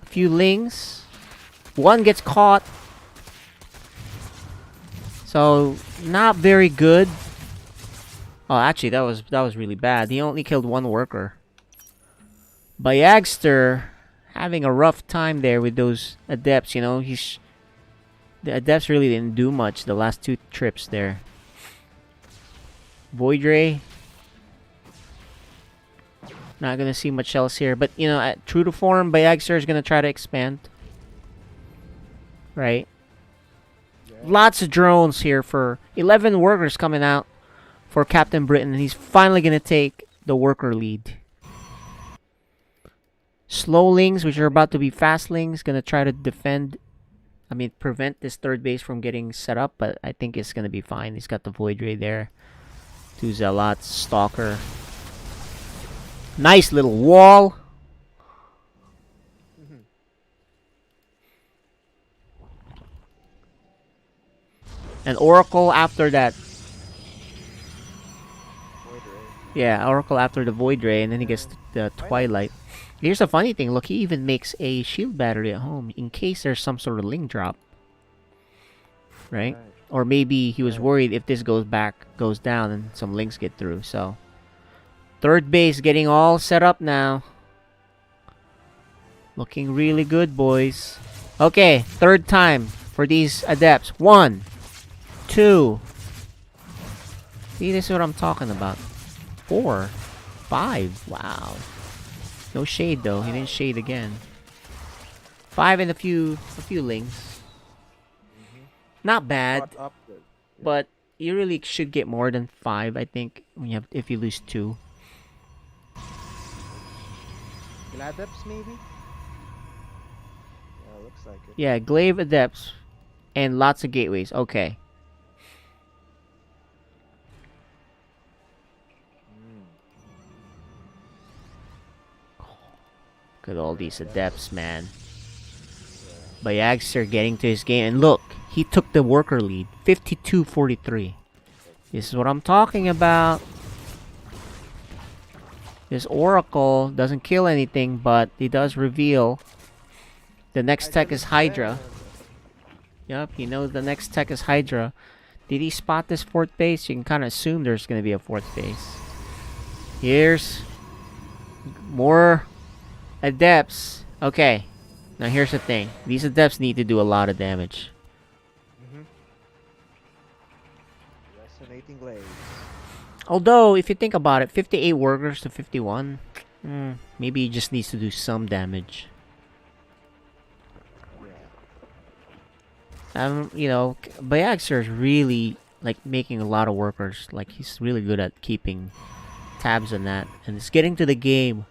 a few lings, one gets caught, so not very good. Oh, actually, that was really bad. He only killed one worker. Bayagster having a rough time there with those adepts. You know, the adepts really didn't do much the last 2 trips there. Void Ray. Not gonna see much else here, but you know, true to form, Bayagster is gonna try to expand. Right. Yeah. Lots of drones here for 11 workers coming out for Captain Britain, and he's finally gonna take the worker lead. Slowlings, which are about to be fastlings, gonna try to prevent this third base from getting set up, but I think it's gonna be fine. He's got the Void Ray there. 2 Zealots, Stalker. Nice little wall. Mhm. And Oracle after that. Void Ray. Yeah, Oracle after the Void Ray, and then he gets the Twilight. Here's a funny thing. Look, he even makes a shield battery at home in case there's some sort of link drop. Right? Or maybe he was worried if this goes down, and some links get through. So, third base getting all set up now. Looking really good, boys. Okay, third time for these adepts. 1, 2. See, this is what I'm talking about. 4, 5. Wow. No shade though. He didn't shade again. 5 and a few links. Not bad, Caught up with. but you really should get more than 5. I think if you lose 2. Gladeps maybe? Yeah, looks like it. Yeah, glaive adepts and lots of gateways. Okay. Look at all these adepts, man. Bayagster getting to his game. And look, he took the worker lead. 52-43. This is what I'm talking about. This Oracle doesn't kill anything, but he does reveal. The next tech is Hydra. Yep, he knows the next tech is Hydra. Did he spot this 4th base? You can kind of assume there's going to be a 4th base. Here's more adepts. Okay. Now here's the thing. These adepts need to do a lot of damage. Resonating glaives. Although, if you think about it, 58 workers to 51. Maybe he just needs to do some damage. You know, Bayagster is really like making a lot of workers. Like he's really good at keeping tabs on that, and it's getting to the game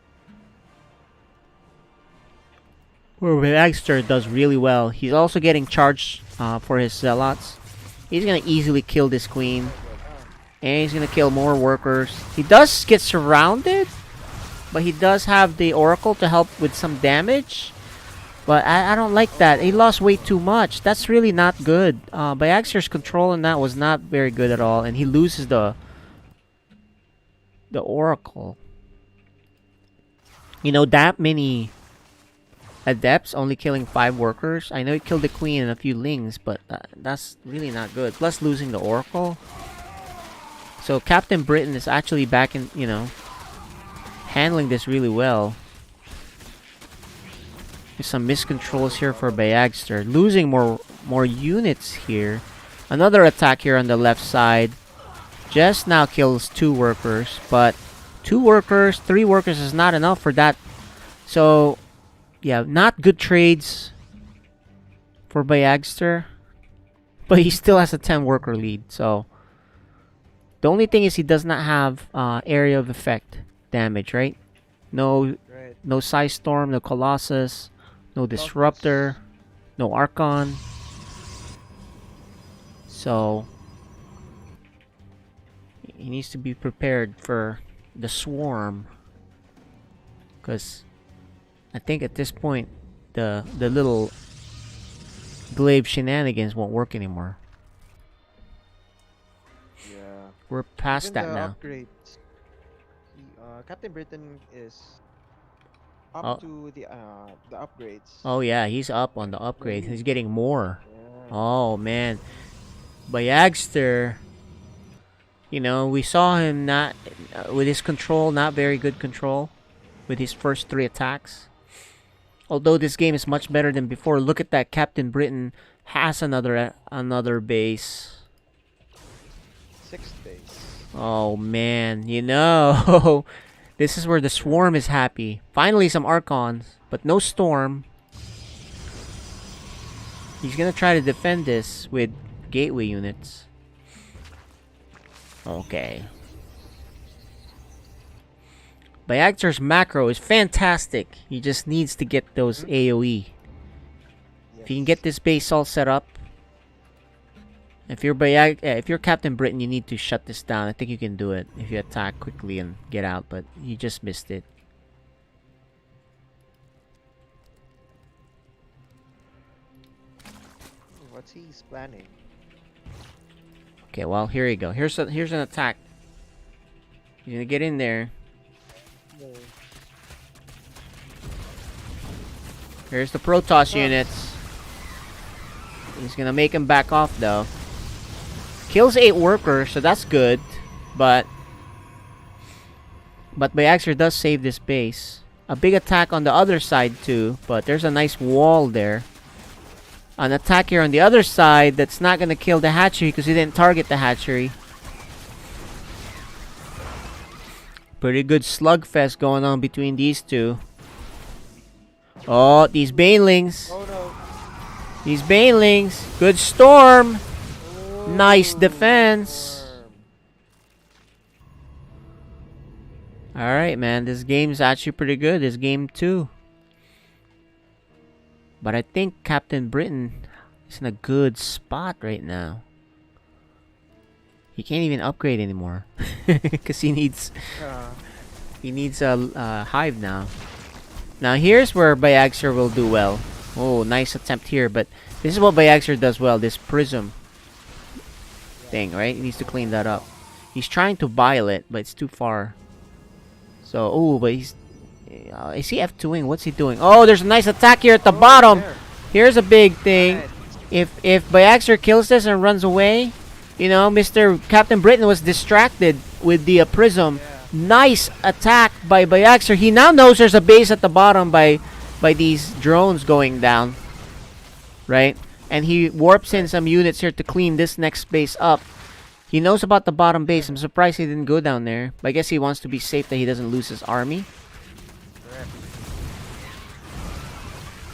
where Bayagster does really well. He's also getting charged for his zealots. He's gonna easily kill this queen, and he's gonna kill more workers. He does get surrounded, but he does have the Oracle to help with some damage. But I don't like that. He lost way too much. That's really not good. Bayagster's control in that was not very good at all. And he loses the Oracle. You know, that many adepts only killing 5 workers. I know he killed the queen and a few lings, but that's really not good. Plus losing the Oracle. So Captain Britain is actually back in, you know, handling this really well. There's some miscontrols here for Bayagster. Losing more units here. Another attack here on the left side. Just now kills 2 workers. But 2 workers, 3 workers is not enough for that. So, yeah, not good trades for Bayagster. But he still has a 10 worker lead. So, the only thing is he does not have area of effect damage, right? No Size Storm, no Colossus. No Disruptor. No Archon. So he needs to be prepared for the Swarm. Because I think at this point the little glaive shenanigans won't work anymore. Yeah. We're past Even that the now. upgrades. Captain Britain is up to the upgrades. Oh yeah, he's up on the upgrade. He's getting more. Yeah. Oh man. Bayagster. You know, we saw him not with his control, not very good control with his first 3 attacks. Although this game is much better than before. Look at that, Captain Britain has another base. 6th base. Oh man, you know, this is where the Swarm is happy. Finally some Archons, but no Storm. He's gonna try to defend this with gateway units. Okay. Bayagter's macro is fantastic. He just needs to get those AoE. If you can get this base all set up. If you're Captain Britain, you need to shut this down. I think you can do it if you attack quickly and get out, but you just missed it. What's he planning? Okay, well, here you go. Here's an attack. You're gonna get in there. Here's the Protoss units. He's gonna make him back off though. Kills 8 workers, so that's good. But Bayagster does save this base. A big attack on the other side too, but there's a nice wall there. An attack here on the other side that's not gonna kill the hatchery because he didn't target the hatchery. Pretty good slugfest going on between these two. Oh, these banelings. Oh no. These banelings. Good storm. Nice defense. Alright, man. This game's actually pretty good. This game too. But I think Captain Britain is in a good spot right now. He can't even upgrade anymore. Because he needs a hive now. Now here's where Bayagster will do well. Oh, nice attempt here. But this is what Bayagster does well. This prism thing, right? He needs to clean that up. He's trying to bile it, but it's too far. So, oh, but he's... is he F2ing? What's he doing? Oh, there's a nice attack here at the bottom. There. Here's a big thing. If Bayagster kills this and runs away, you know, Mr. Captain Britain was distracted with the prism. Yeah. Nice attack by Bayagster. He now knows there's a base at the bottom by these drones going down. Right? And he warps in some units here to clean this next base up. He knows about the bottom base. I'm surprised he didn't go down there. But I guess he wants to be safe that he doesn't lose his army. Correct.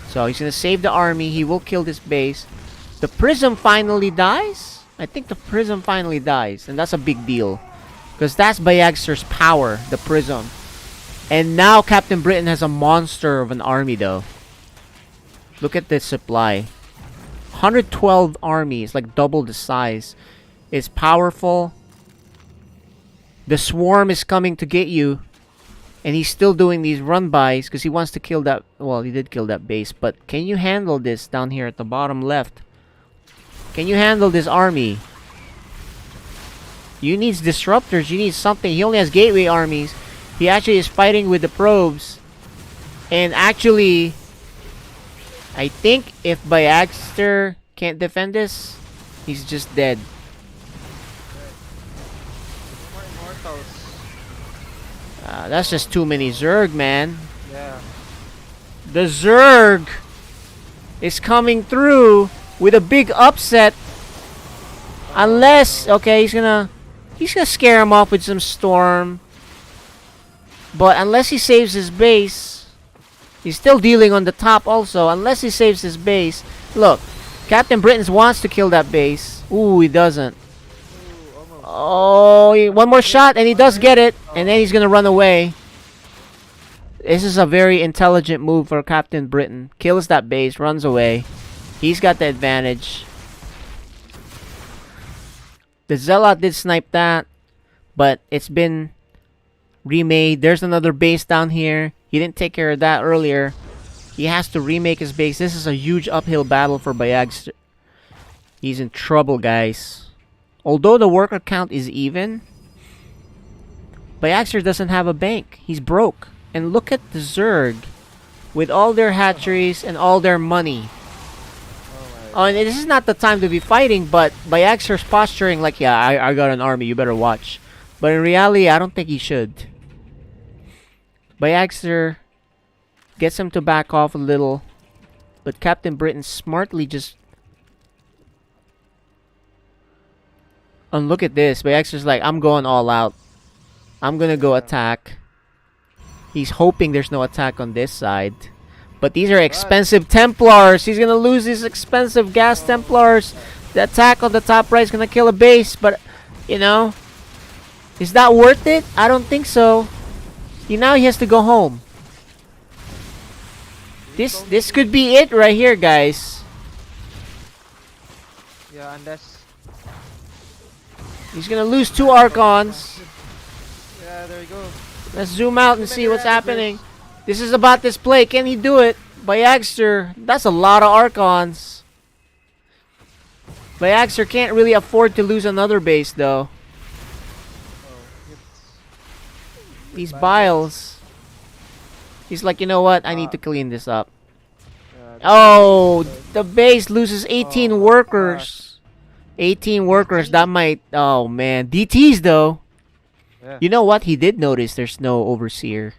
So he's going to save the army. He will kill this base. The prism finally dies? I think the prism finally dies. And that's a big deal. Because that's Bayagster's power, the prism. And now Captain Britain has a monster of an army though. Look at this supply. 112 armies, like double the size. It's powerful. The swarm is coming to get you. And he's still doing these run-bys because he wants to kill that... Well, he did kill that base. But can you handle this down here at the bottom left? Can you handle this army? You need disruptors. You need something. He only has gateway armies. He actually is fighting with the probes. And actually... I think if Bayagster can't defend this, he's just dead. More immortals. That's just too many Zerg, man. Yeah. The Zerg is coming through with a big upset. Unless, okay, he's gonna scare him off with some storm. But unless he saves his base, he's still dealing on the top also. Unless he saves his base. Look, Captain Britain wants to kill that base. Ooh, he doesn't. Oh, one more shot and he does get it. And then he's gonna run away. This is a very intelligent move for Captain Britain. Kills that base, runs away. He's got the advantage. The Zealot did snipe that, but it's been remade. There's another base down here. He didn't take care of that earlier. He has to remake his base. This is a huge uphill battle for Bayagster. He's in trouble, guys. Although the worker count is even, Bayagster doesn't have a bank. He's broke. And look at the Zerg with all their hatcheries and all their money. Oh my Oh, and this is not the time to be fighting, but Baxter's posturing like, yeah, I got an army, you better watch. But in reality, I don't think he should. Baxter gets him to back off a little, but Captain Britain smartly just... And look at this, Baxter's like, I'm going all out. I'm gonna go attack. He's hoping there's no attack on this side. But these are expensive Templars. He's gonna lose these expensive gas Templars. The attack on the top right is gonna kill a base, but you know, is that worth it? I don't think so. Now he has to go home. This could be it right here, guys. Yeah, unless... He's gonna lose 2 Archons. Yeah, there you go. Let's zoom out and see what's happening. This is about this play. Can he do it? Baxter, that's a lot of Archons. Baxter can't really afford to lose another base, though. These Biles. He's like, you know what? I need to clean this up. Oh, the base loses 18 workers. 18 workers. That might... Oh, man. DTs, though. Yeah. You know what? He did notice there's no Overseer.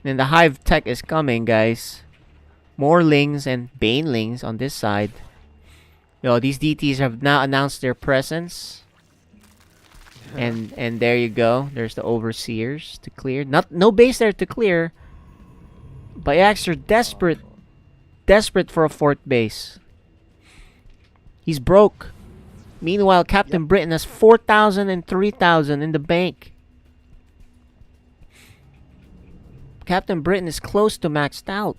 And the Hive Tech is coming, guys. Morlings and Banelings on this side. Yo, these DTs have now announced their presence. And there you go. There's the Overseers to clear. No base there to clear. Baxter desperate for a 4th base. He's broke. Meanwhile, Captain Britain has 4,000 and 3,000 in the bank. Captain Britain is close to maxed out.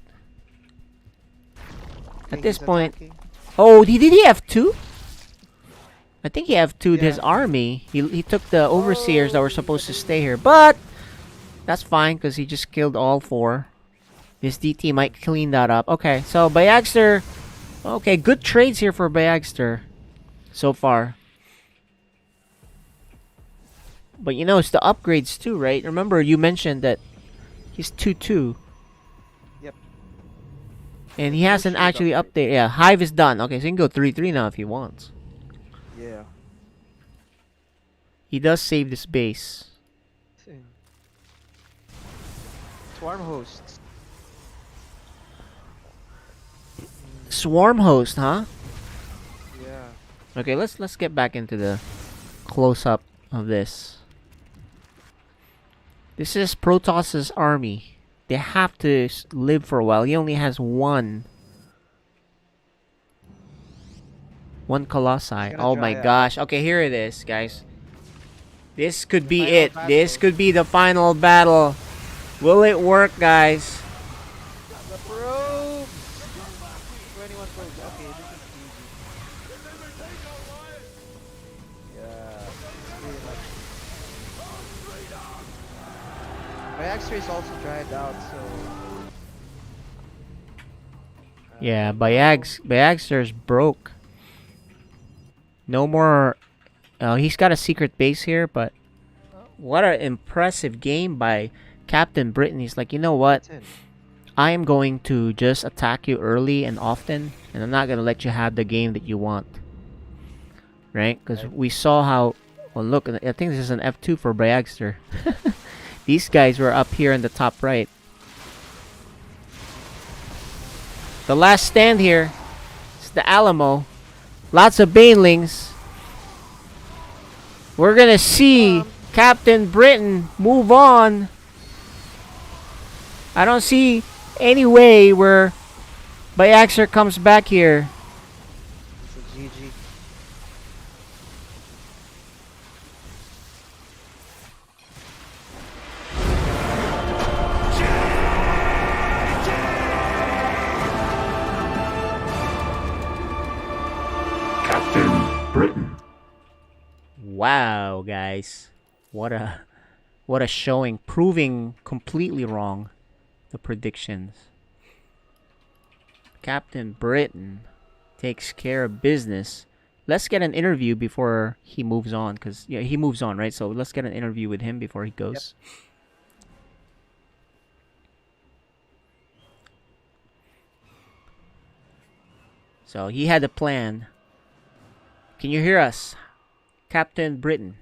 At this point... Oh, did he have 2? I think he have 2'd his army. He took the Overseers that were supposed to stay here. But that's fine, because he just killed all 4. This DT might clean that up. Okay, so Baxter... Okay, good trades here for Baxter so far. But you know, it's the upgrades too, right? Remember, you mentioned that he's 2-2. Yep. And he hasn't actually updated. Yeah, Hive is done. Okay, so he can go 3-3 now if he wants. Yeah. He does save this base. Swarm hosts. Swarm host, huh? Yeah. Okay, let's get back into the close-up of this. This is Protos's army. They have to live for a while. He only has one Colossi. Oh my gosh. Okay, here it is, guys. This could be it. This could be the final battle. Will it work, guys? The probes! 21 probes. Okay, this is easy. Yeah. Pretty much. My X-ray is also dried out, so... Yeah, Baxter's broke. No more... he's got a secret base here, but... What an impressive game by Captain Britain. He's like, you know what? I am going to just attack you early and often, and I'm not going to let you have the game that you want. Right? Because we saw how... Well, look, I think this is an F2 for Baxter. These guys were up here in the top right. The last stand here is the Alamo. Lots of Banelings. We're gonna see Captain Britain move on. I don't see any way where Baxter comes back here. It's a GG. Captain Britain. Wow, guys. What a showing, proving completely wrong the predictions. Captain Britain takes care of business. Let's get an interview before he moves on, because yeah, he moves on, right? So let's get an interview with him before he goes. Yep. So he had a plan. Can you hear us, Captain Britain?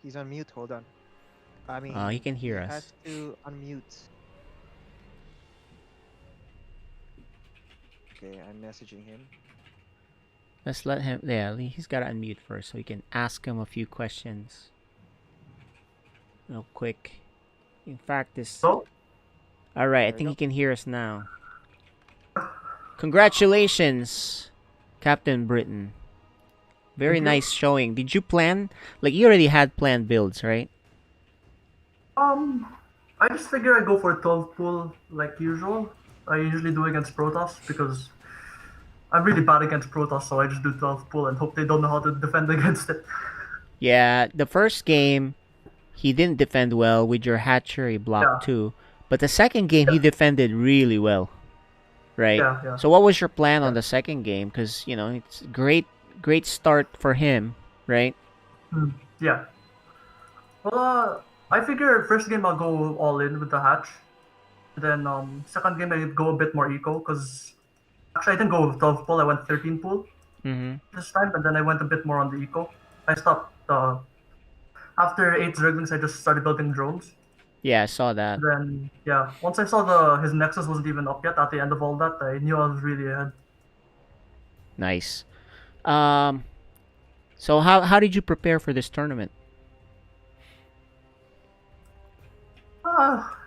He's on mute. Hold on. I He mean, can hear he us. has to unmute. Okay, I'm messaging him. Let's let him. Yeah, he's got to unmute first so we can ask him a few questions. Real quick. In fact, this. So, All right, I There we think go. he can hear us now. Congratulations, Captain Britain. Very thank you. nice showing. Did you plan? Like, you already had planned builds, right? I just figure I go for 12 pool like usual. I usually do against Protoss because I'm really bad against Protoss, so I just do 12 pool and hope they don't know how to defend against it. Yeah, the first game, he didn't defend well with your hatchery block Yeah, too. But the second game, he yeah, defended really well, right? yeah, yeah, So what was your plan on yeah. the second game? Because, it's great start for him, right? Hmm, yeah. Well, I figure first game I'll go all in with the hatch. Then second game I go a bit more eco because actually I didn't go with 12 pool. I went 13 pool Mm-hmm. this time, and then I went a bit more on the eco. I stopped after 8 Zerglings. I just started building drones. Yeah, I saw that. Then yeah, once I saw his nexus wasn't even up yet at the end of all that, I knew I was really ahead. Nice. Um, so how did you prepare for this tournament?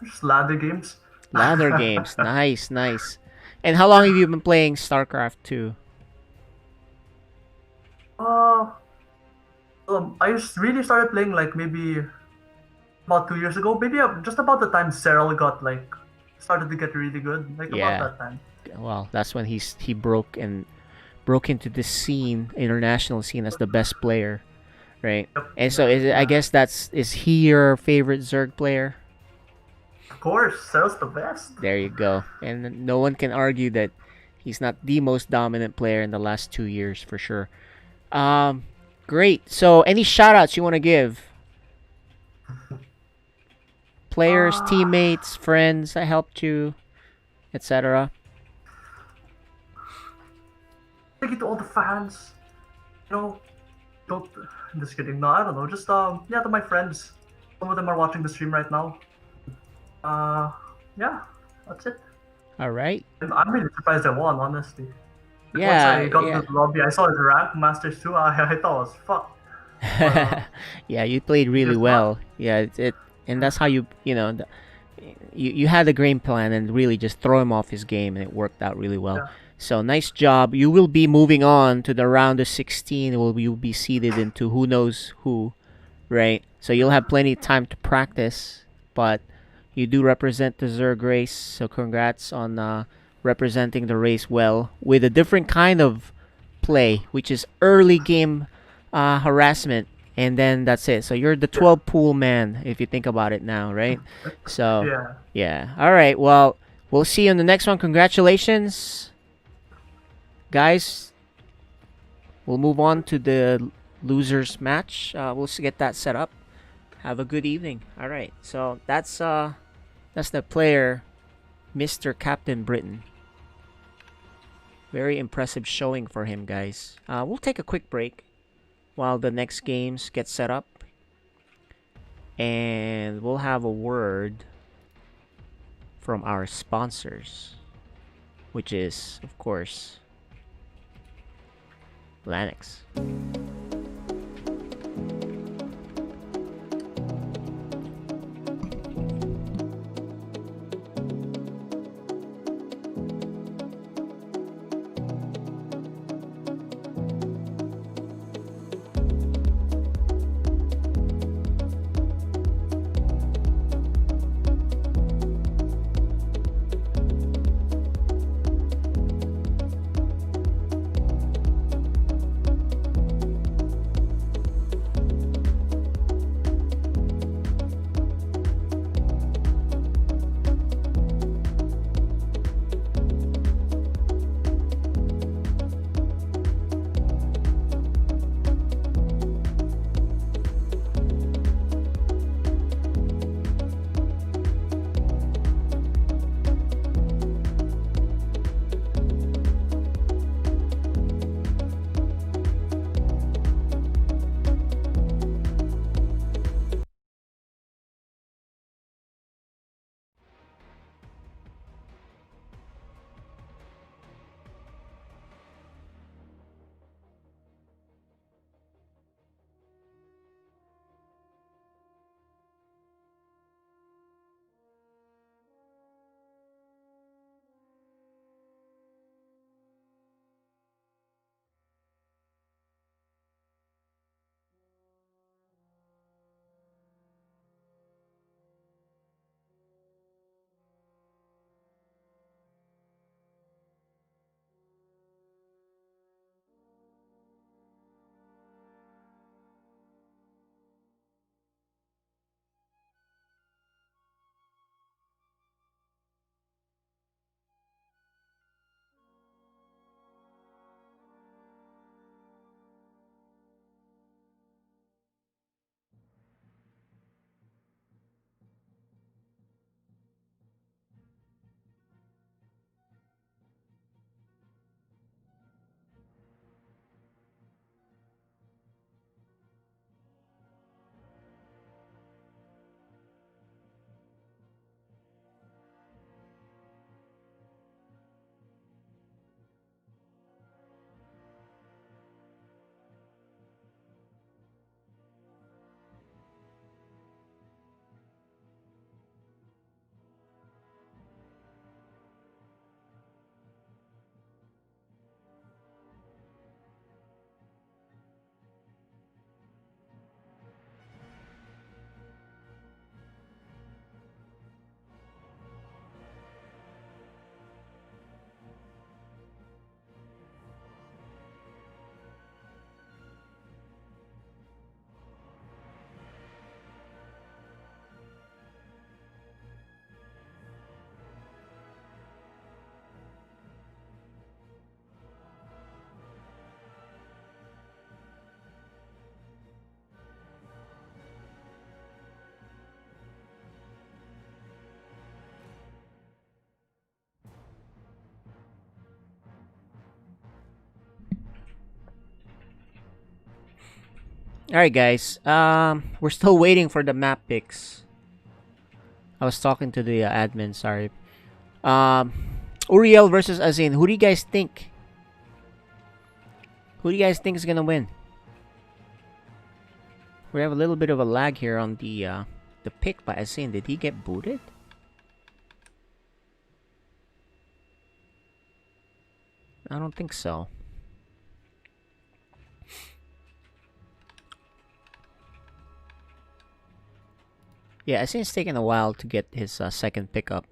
Just ladder games. Ladder games. Nice, nice. And how long have you been playing StarCraft 2? uh, I just really started playing like maybe about 2 years ago. Maybe just about the time Cyril got like started to get really good. Like about Yeah. that time. Well, that's when he broke into the scene, international scene as the best player, right? Yep. And so I Yeah. guess is he your favorite Zerg player? Of course, Cyril's the best. There you go. And no one can argue that he's not the most dominant player in the last 2 years for sure. Great. So any shout outs you want to give? Players, teammates, friends that helped you, etc. Thank you to all the fans. You know, don't. I'm just kidding. No, I don't know. Just yeah, to my friends. Some of them are watching the stream right now. Yeah, that's it. All right. I'm really surprised I won, honestly. Like, once Yeah, I got yeah. into the lobby, I saw his rank, Masters 2. I thought I was fucked. Yeah, you played really just well. Yeah, and that's how you had a game plan and really just throw him off his game, and it worked out really well. Yeah. So nice job. You will be moving on to the round of 16. You'll be seeded into who knows who, right? So you'll have plenty of time to practice, but you do represent the Zerg race. So congrats on representing the race well with a different kind of play, which is early game harassment, and then that's it. So you're the 12 pool man if you think about it now, right? So Yeah. all right. Well, we'll see you in the next one. Congratulations, guys. We'll move on to the losers match. We'll get that set up. Have a good evening. All right. So that's the player, Mr. Captain Britain. Very impressive showing for him, guys. We'll take a quick break while the next games get set up, and we'll have a word from our sponsors, which is, of course, Lanix. Alright, guys. We're still waiting for the map picks. I was talking to the admin, sorry. Uriel versus Azin. Who do you guys think? Who do you guys think is gonna win? We have a little bit of a lag here on the pick by Azin. Did he get booted? I don't think so. Yeah, Azin's taking a while to get his second pickup.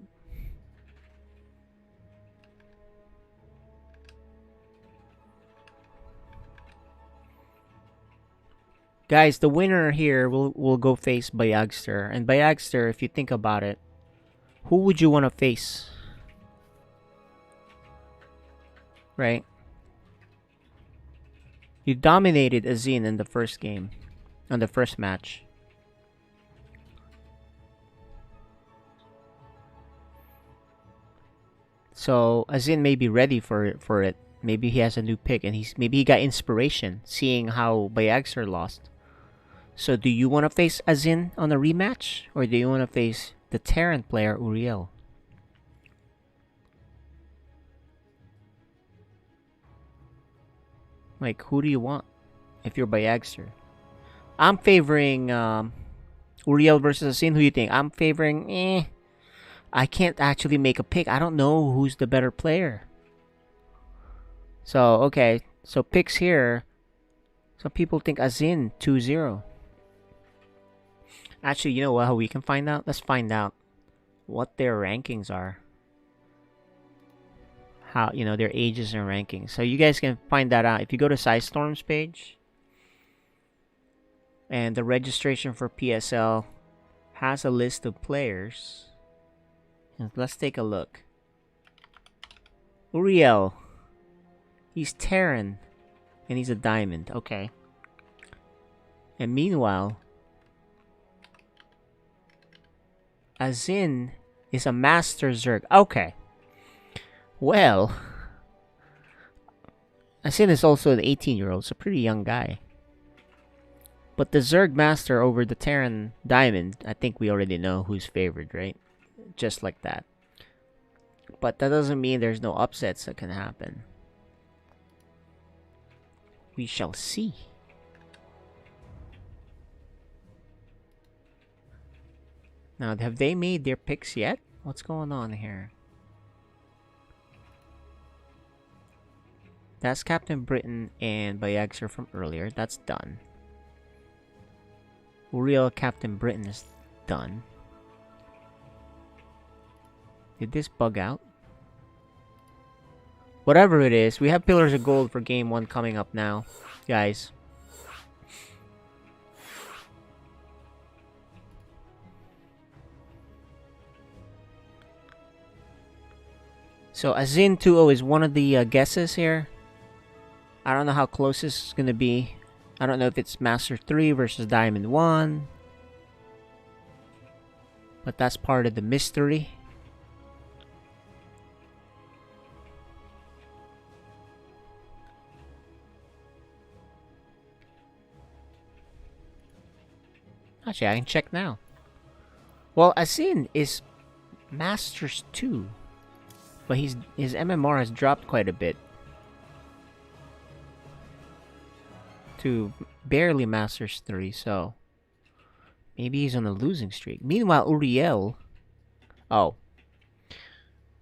Guys, the winner here will go face Bayagster. And Bayagster, if you think about it, who would you want to face? Right? You dominated Azin in the first game. On the first match. So Azin may be ready for it. Maybe he has a new pick and maybe he got inspiration seeing how Bayagster lost. So do you want to face Azin on a rematch? Or do you want to face the Terran player Uriel? Like, who do you want if you're Bayagster? I'm favoring Uriel versus Azin. Who do you think? I'm favoring I can't actually make a pick. I don't know who's the better player. So, okay. So, picks here. Some people think Azin 2-0. Actually, you know what? How we can find out? Let's find out what their rankings are. How, you know, their ages and rankings. So, you guys can find that out. If you go to Storm's page. And the registration for PSL has a list of players. Let's take a look. Uriel. He's Terran. And he's a diamond. Okay. And meanwhile, Azin is a master Zerg. Okay. Well, Azin is also an 18-year-old. So pretty young guy. But the Zerg master over the Terran diamond, I think we already know who's favored, right? Just like that. But that doesn't mean there's no upsets that can happen. We shall see. Now, have they made their picks yet? What's going on here? That's Captain Britain and Bayagster from earlier. That's done. Uriel Captain Britain is done. Did this bug out? Whatever it is, we have Pillars of Gold for Game 1 coming up now, guys. So, Azin 2-0 is one of the guesses here. I don't know how close this is going to be. I don't know if it's Master 3 versus Diamond 1. But that's part of the mystery. Actually, I can check now. Well, Azin is Masters 2. But his MMR has dropped quite a bit. To barely Masters 3, so maybe he's on a losing streak. Meanwhile, Uriel... Oh.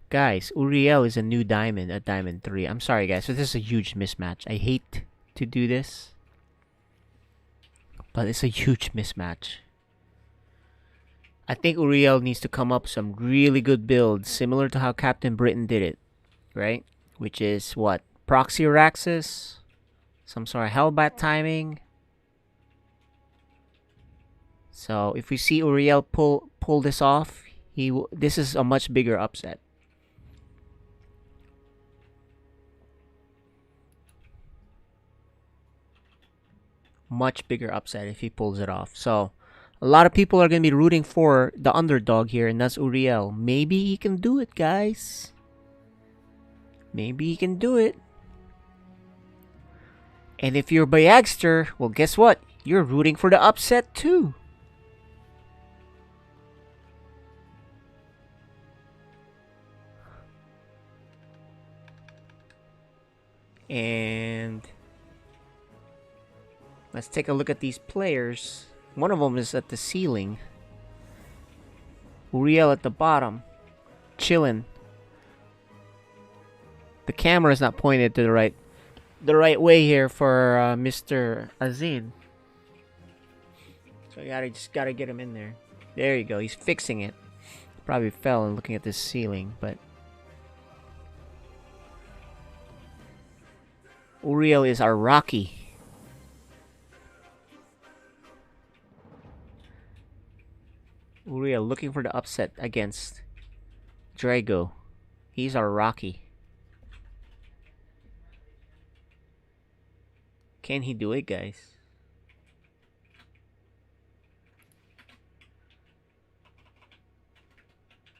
Guys, Uriel is a new diamond at Diamond 3. I'm sorry, guys. So this is a huge mismatch. I hate to do this. But it's a huge mismatch. I think Uriel needs to come up with some really good builds, similar to how Captain Britain did it, right? Which is what? Proxy Araxis, some sort of Hellbat timing. So if we see Uriel pull this off, this is a much bigger upset. Much bigger upset if he pulls it off. So a lot of people are going to be rooting for the underdog here, and that's Uriel. Maybe he can do it, guys. Maybe he can do it. And if you're Bayagster, well, guess what? You're rooting for the upset too. And let's take a look at these players. One of them is at the ceiling. Uriel at the bottom, chilling. The camera is not pointed to the right way here for Mr. Azin. So you just gotta get him in there. There you go. He's fixing it. Probably fell and looking at this ceiling, but Uriel is our Rocky. Uriel looking for the upset against Drago. He's our Rocky. Can he do it, guys?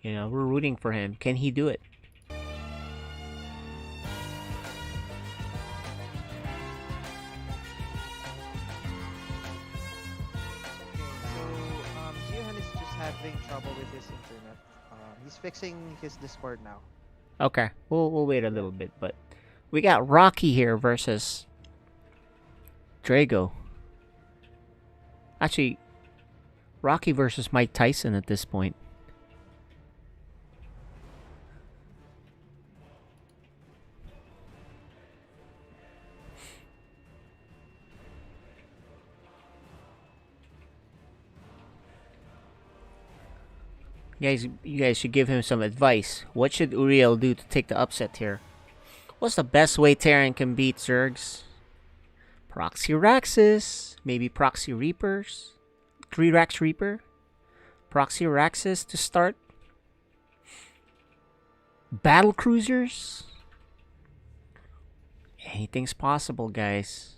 You know, we're rooting for him. Can he do it? Jihan is just having trouble with his internet. He's fixing his Discord now. Okay, we'll wait a little bit, but we got Rocky here versus Drago. Actually, Rocky versus Mike Tyson at this point. You guys should give him some advice. What should Uriel do to take the upset here? What's the best way Terran can beat Zergs? Proxy Raxus. Maybe Proxy Reapers. 3 Rax Reaper. Proxy Raxus to start. Battle Cruisers. Anything's possible, guys.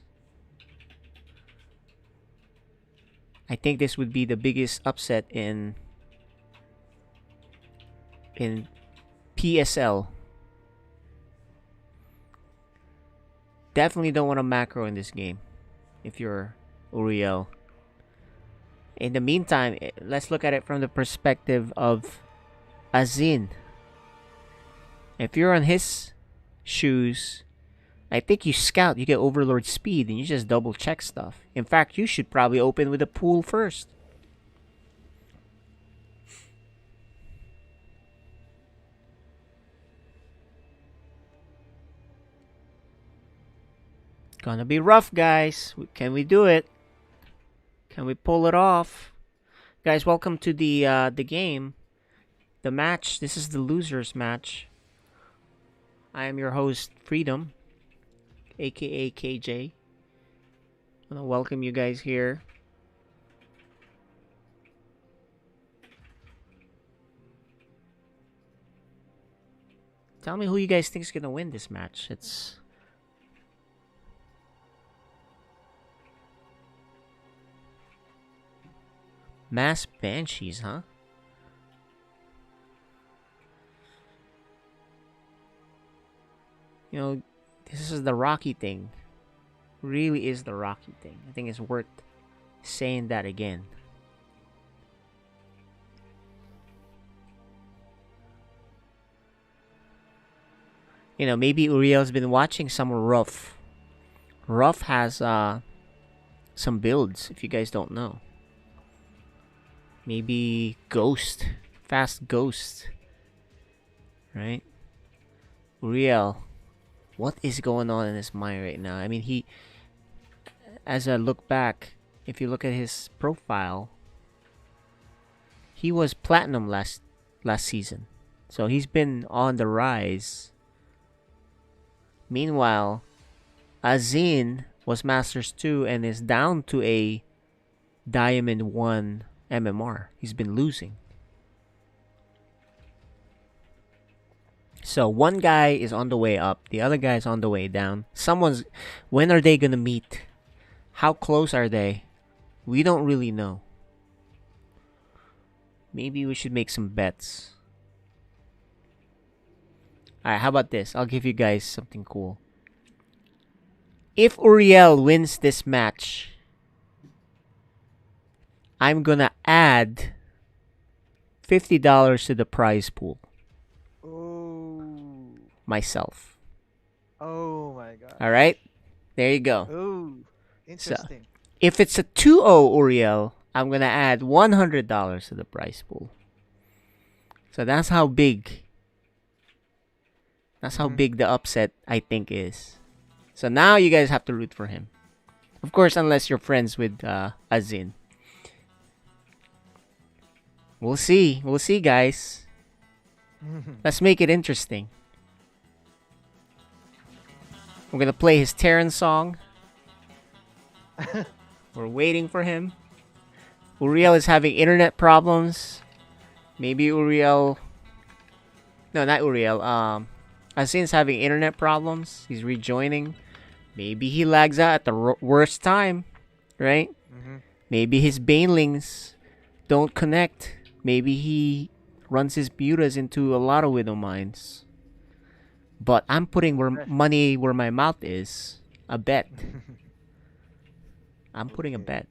I think this would be the biggest upset in PSL. Definitely don't want a macro in this game if you're Uriel. In the meantime, let's look at it from the perspective of Azin. If you're on his shoes, I think you scout, you get Overlord speed, and you just double check stuff. In fact, you should probably open with a pool first. Gonna be rough, guys. Can we do it? Can we pull it off? Guys, welcome to the game. The match. This is the losers match. I am your host, Freedom, aka KJ. I wanna welcome you guys here. Tell me who you guys think is gonna win this match. It's Mass Banshees, huh? You know, this is the Rocky thing. Really is the Rocky thing. I think it's worth saying that again. You know, maybe Uriel's been watching some Ruff. Ruff has some builds, if you guys don't know. Maybe Ghost. Fast Ghost. Right? Uriel. What is going on in his mind right now? I mean, he... As I look back, if you look at his profile, he was Platinum last season. So he's been on the rise. Meanwhile, Azin was Masters 2 and is down to a Diamond 1 MMR. He's been losing. So one guy is on the way up, the other guy is on the way down. When are they gonna meet? How close are they? We don't really know. Maybe we should make some bets. Alright, how about this? I'll give you guys something cool. If Uriel wins this match, I'm gonna add $50 to the prize pool Oh. myself. Oh my gosh. All right, there you go. Oh. So Interesting. if it's a 2-0 Uriel, I'm gonna add $100 to the prize pool. So that's how big. That's how big the upset I think is. So now you guys have to root for him. Of course, unless you're friends with Azin. We'll see. We'll see, guys. Let's make it interesting. We're gonna play his Terran song. We're waiting for him. Uriel is having internet problems. Maybe Uriel... No, not Uriel. Asin's having internet problems. He's rejoining. Maybe he lags out at the worst time. Right? Maybe his banelings don't connect. Maybe he runs his mutas into a lot of Widow Mines. But I'm putting money where my mouth is. A bet. I'm putting a bet.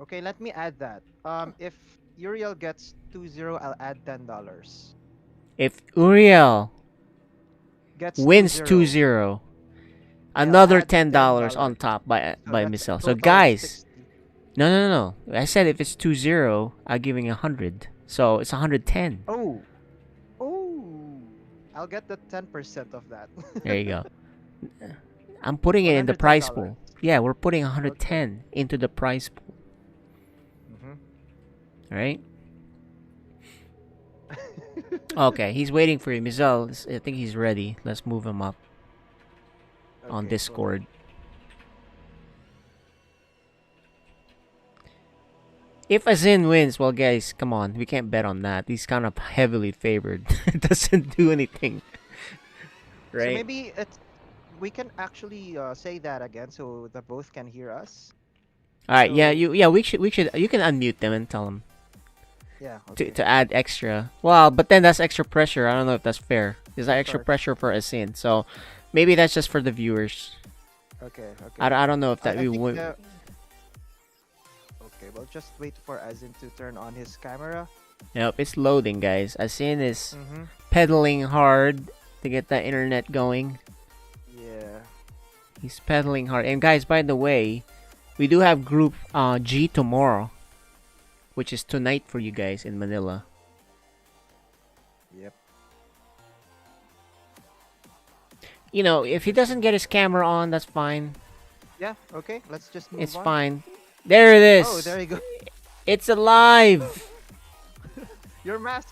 Okay, let me add that. If Uriel gets 2-0, I'll add $10. If Uriel Gets wins 2-0, 2-0, another add $10 on $10. top by that's Missile. a So total of guys, 60. no. I said if it's 2-0, I'm giving 100. So it's 110. Oh. Oh. I'll get the 10% of that. There you go. I'm putting it in the prize pool. $110. Yeah, we're putting 110 into the prize pool. All right? Okay, he's waiting for you. Mizal, I think he's ready. Let's move him up on Okay, Discord. If Azin wins, well, guys, come on. We can't bet on that. He's kind of heavily favored. It doesn't do anything. Right? So maybe we can actually say that again so the both can hear us. All right, yeah, So- we should you can unmute them and tell them Yeah. Okay. to add extra. Well, but then that's extra pressure. I don't know if that's fair. Is that extra Sorry. pressure for Azin? So maybe that's just for the viewers. Okay. Okay. I don't know if that I we think, would. Okay, well, just wait for Azin to turn on his camera. Nope, it's loading, guys. Azin is Mm-hmm. pedaling hard to get that internet going. Yeah. He's pedaling hard. And guys, by the way, we do have Group G tomorrow, which is tonight for you guys in Manila. Yep. You know, if he doesn't get his camera on, that's fine. Yeah. Okay. Let's just move It's on. fine. There it is. Oh, there you go. It's alive. Your mask.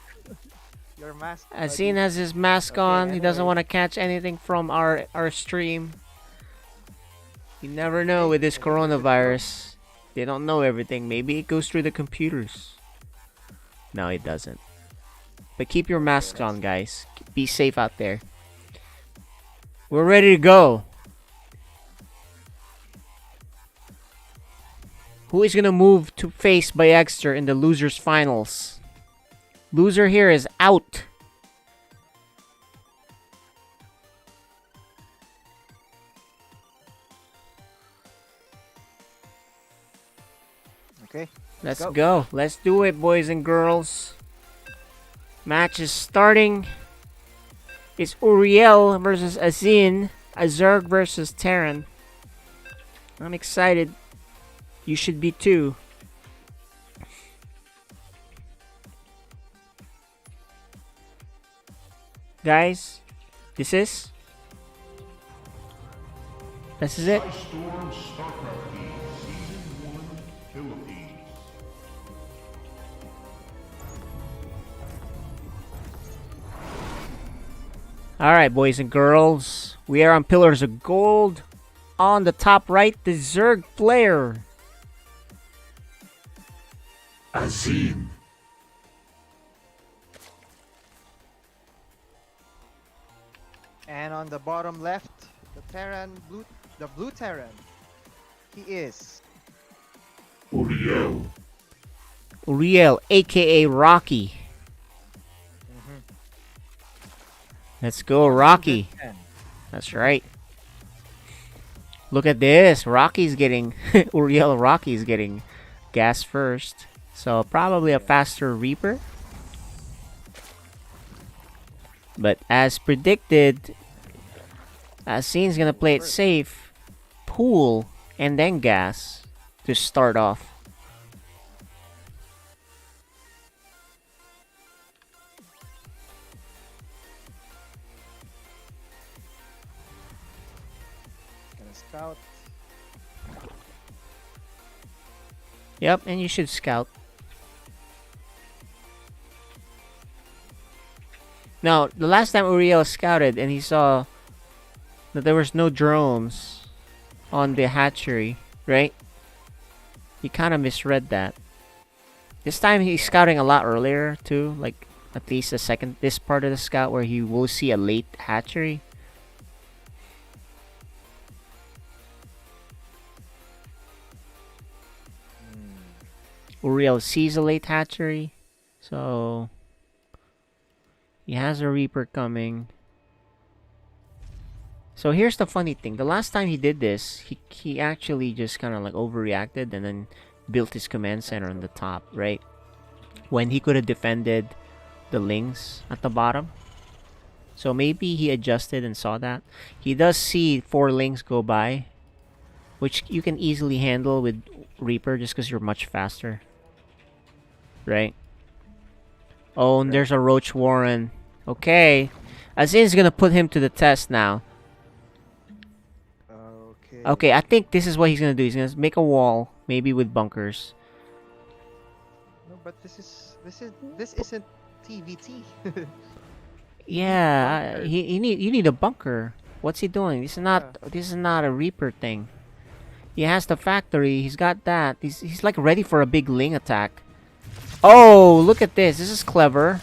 Your mask. Azin has his mask on. He doesn't anyway. want to catch anything from our stream. You never know with this coronavirus. They don't know everything. Maybe it goes through the computers. No, it doesn't. But keep your masks on, guys. Be safe out there. We're ready to go. Who is gonna move to face Bayexter in the losers finals? Loser here is out. Okay. Let's go. go. Let's do it, boys and girls. Match is starting. It's Uriel versus Azin. Azurg versus Terran. I'm excited. You should be too. Guys, this is it. Storm StarCraft League Season 1 Philippines. Alright, boys and girls. We are on Pillars of Gold. On the top right, the Zerg player. Azim. And on the bottom left, the blue Terran. He is Uriel. Uriel, aka Rocky. Let's go, Rocky. 10. That's right. Look at this. Rocky's getting Uriel Rocky's getting gas first. So probably a faster Reaper. But as predicted, Asin's gonna play it safe, pool, and then gas to start off. Gonna scout. Yep, and you should scout. Now, the last time Uriel scouted and he saw that there was no drones on the hatchery, right? He kind of misread that. This time he's scouting a lot earlier too, like at least this part of the scout where he will see a late hatchery. Uriel sees a late hatchery, so he has a Reaper coming. So here's the funny thing. The last time he did this, he actually just kind of like overreacted and then built his command center on the top, right? When he could have defended the lings at the bottom. So maybe he adjusted and saw that. He does see 4 lings go by, which you can easily handle with Reaper just because you're much faster. Right? Oh, and there's a Roach Warren. Okay. Azin's gonna put him to the test now. Okay. Okay, I think this is what he's gonna do. He's gonna make a wall, maybe with bunkers. No, but this isn't TVT. Yeah, you need a bunker. What's he doing? This is not a Reaper thing. He has the factory. He's got that. He's like ready for a big ling attack. Oh, look at this. This is clever.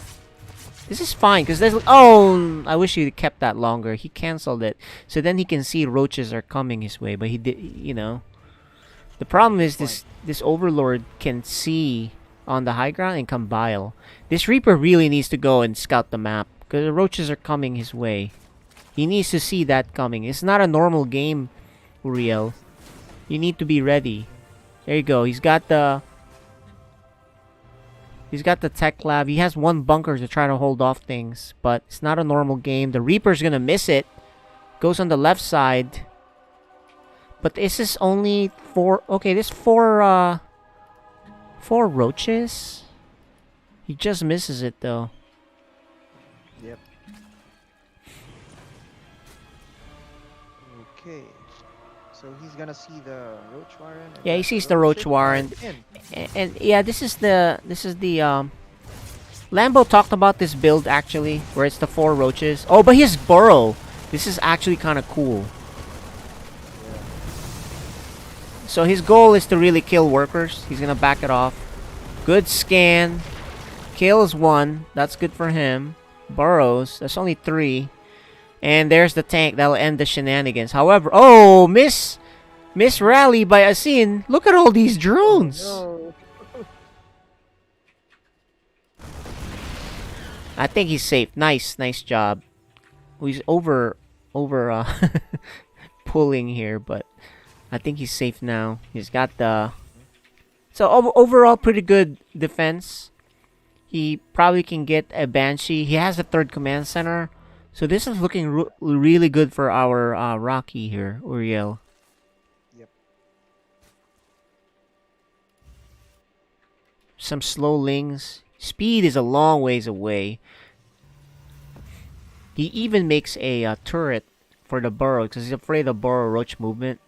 This is fine because there's. Oh, I wish he kept that longer. He canceled it, so then he can see roaches are coming his way. But he did, you know. The problem is this Overlord can see on the high ground and come bile. This Reaper really needs to go and scout the map because the roaches are coming his way. He needs to see that coming. It's not a normal game, Uriel. You need to be ready. There you go. He's got the tech lab. He has 1 bunker to try to hold off things, but it's not a normal game. The Reaper's gonna miss it. Goes on the left side. But this is only 4. Okay, this 4 roaches. He just misses it though. Yep. Okay. So he's gonna see the Roach Warren. Yeah, he sees the Roach Warren. And yeah, this is the Lambo talked about this build actually, where it's the 4 roaches. Oh, but he has burrow. This is actually kind of cool. So his goal is to really kill workers. He's gonna back it off. Good scan. Kills 1. That's good for him. Burrows. That's only 3. And there's the tank. That'll end the shenanigans. However, oh, miss rally by Asin. Look at all these drones. Oh, no. I think he's safe. Nice job. He's over pulling here, but I think he's safe now. He's got the. So overall, pretty good defense. He probably can get a Banshee. He has a 3rd command center. So this is looking really good for our Rocky here, Uriel. Yep. Some slow lings. Speed is a long ways away. He even makes a turret for the burrow because he's afraid of burrow roach movement.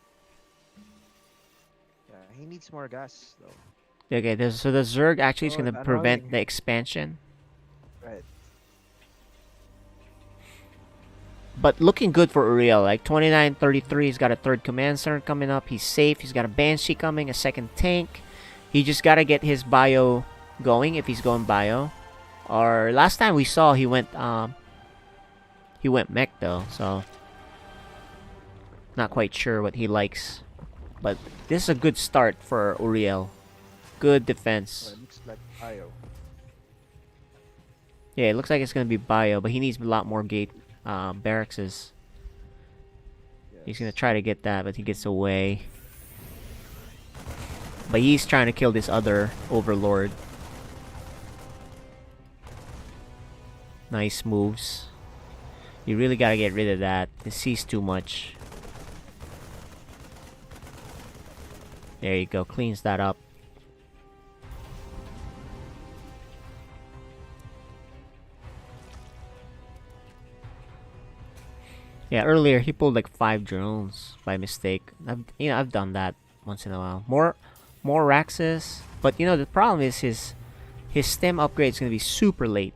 Yeah, he needs more gas though. Okay, so the Zerg actually is Oh, going to annoying. prevent the expansion. Right. But looking good for Uriel. Like 29-33, he's got a 3rd command center coming up. He's safe. He's got a Banshee coming, a 2nd tank. He just got to get his bio going if he's going bio. Or last time we saw he went mech though, so not quite sure what he likes. But this is a good start for Uriel. Good defense. Oh, it looks like Io. Yeah, it looks like it's gonna be bio, but he needs a lot more gate barracks. He's gonna try to get that, but he gets away. But he's trying to kill this other overlord. Nice moves. You really gotta get rid of that. It sees too much. There you go. Cleans that up. Yeah, earlier he pulled like 5 drones by mistake. I've done that once in a while. More Raxus, but the problem is his stem upgrade is gonna be super late.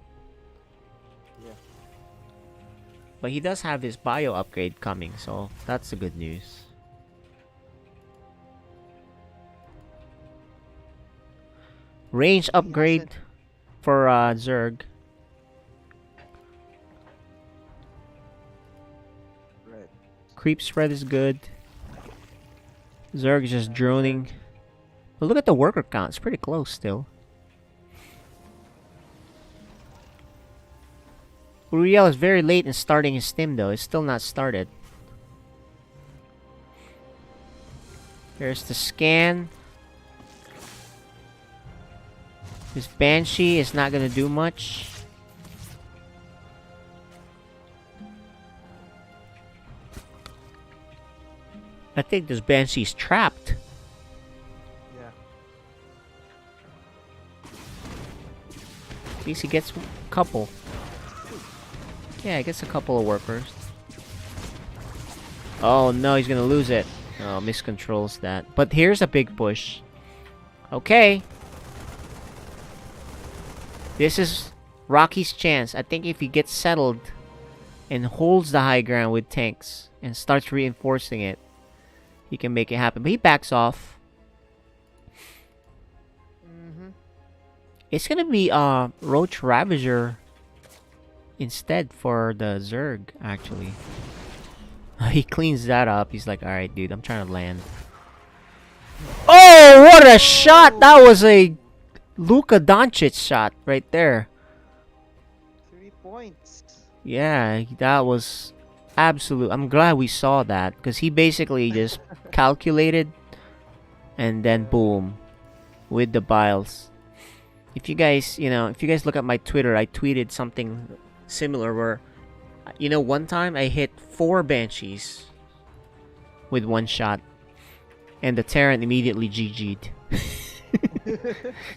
Yeah. But he does have his bio upgrade coming, so that's the good news. Range upgrade for Zerg. Right. Creep spread is good. Zerg is just droning. But look at the worker count. It's pretty close still. Uriel is very late in starting his stim though. It's still not started. There's the scan. This Banshee is not gonna do much. I think this Banshee's trapped. Yeah. At least he gets a couple. Yeah, he gets a couple of workers. Oh no, he's gonna lose it. Oh, miscontrols that. But here's a big push. Okay. This is Rocky's chance. I think if he gets settled and holds the high ground with tanks and starts reinforcing it, he can make it happen. But he backs off. It's gonna be Roach Ravager instead for the Zerg, actually. He cleans that up. He's like, alright, dude, I'm trying to land. Oh, what a shot! That was a Luka Doncic shot right there. 3 points. Yeah, that was absolute. I'm glad we saw that because he basically just calculated and then boom with the biles. If you guys look at my Twitter, I tweeted something similar where one time I hit 4 Banshees with 1 shot and the Terran immediately GG'd.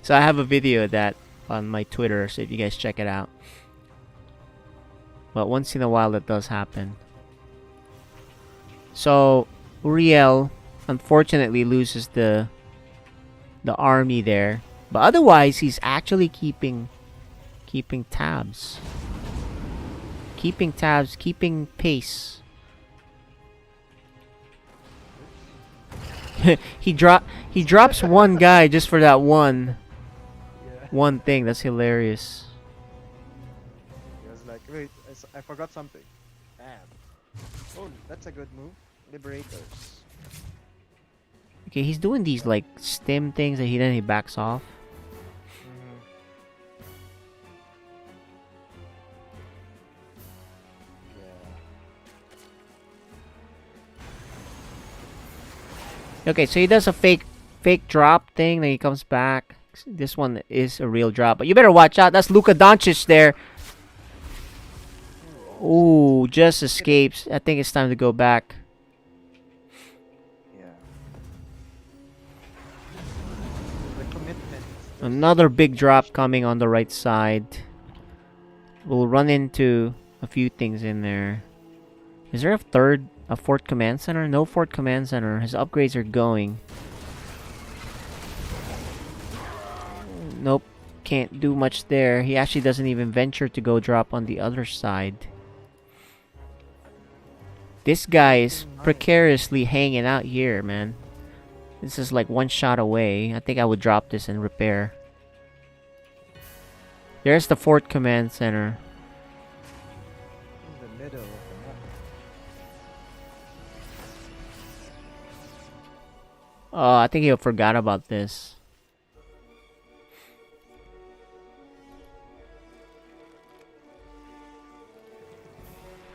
So I have a video of that on my Twitter, so if you guys check it out. But once in a while that does happen. So Uriel unfortunately loses the army there. But otherwise he's actually keeping tabs. Keeping tabs, keeping pace. he drops one guy just for that one thing. That's hilarious. He was like, wait, I forgot something. Bam. Oh, that's a good move. Liberators. Okay, he's doing these like stim things and then he backs off. Okay, so he does a fake drop thing, then he comes back. This one is a real drop, but you better watch out. That's Luka Doncic there. Ooh, just escapes. I think it's time to go back. Yeah. The commitment. Another big drop coming on the right side. We'll run into a few things in there. Is there a fourth command center? No fourth command center. His upgrades are going. Nope. Can't do much there. He actually doesn't even venture to go drop on the other side. This guy is precariously hanging out here, man. This is like 1 shot away. I think I would drop this and repair. There's the fourth command center. In the middle of the map. Oh, I think he forgot about this.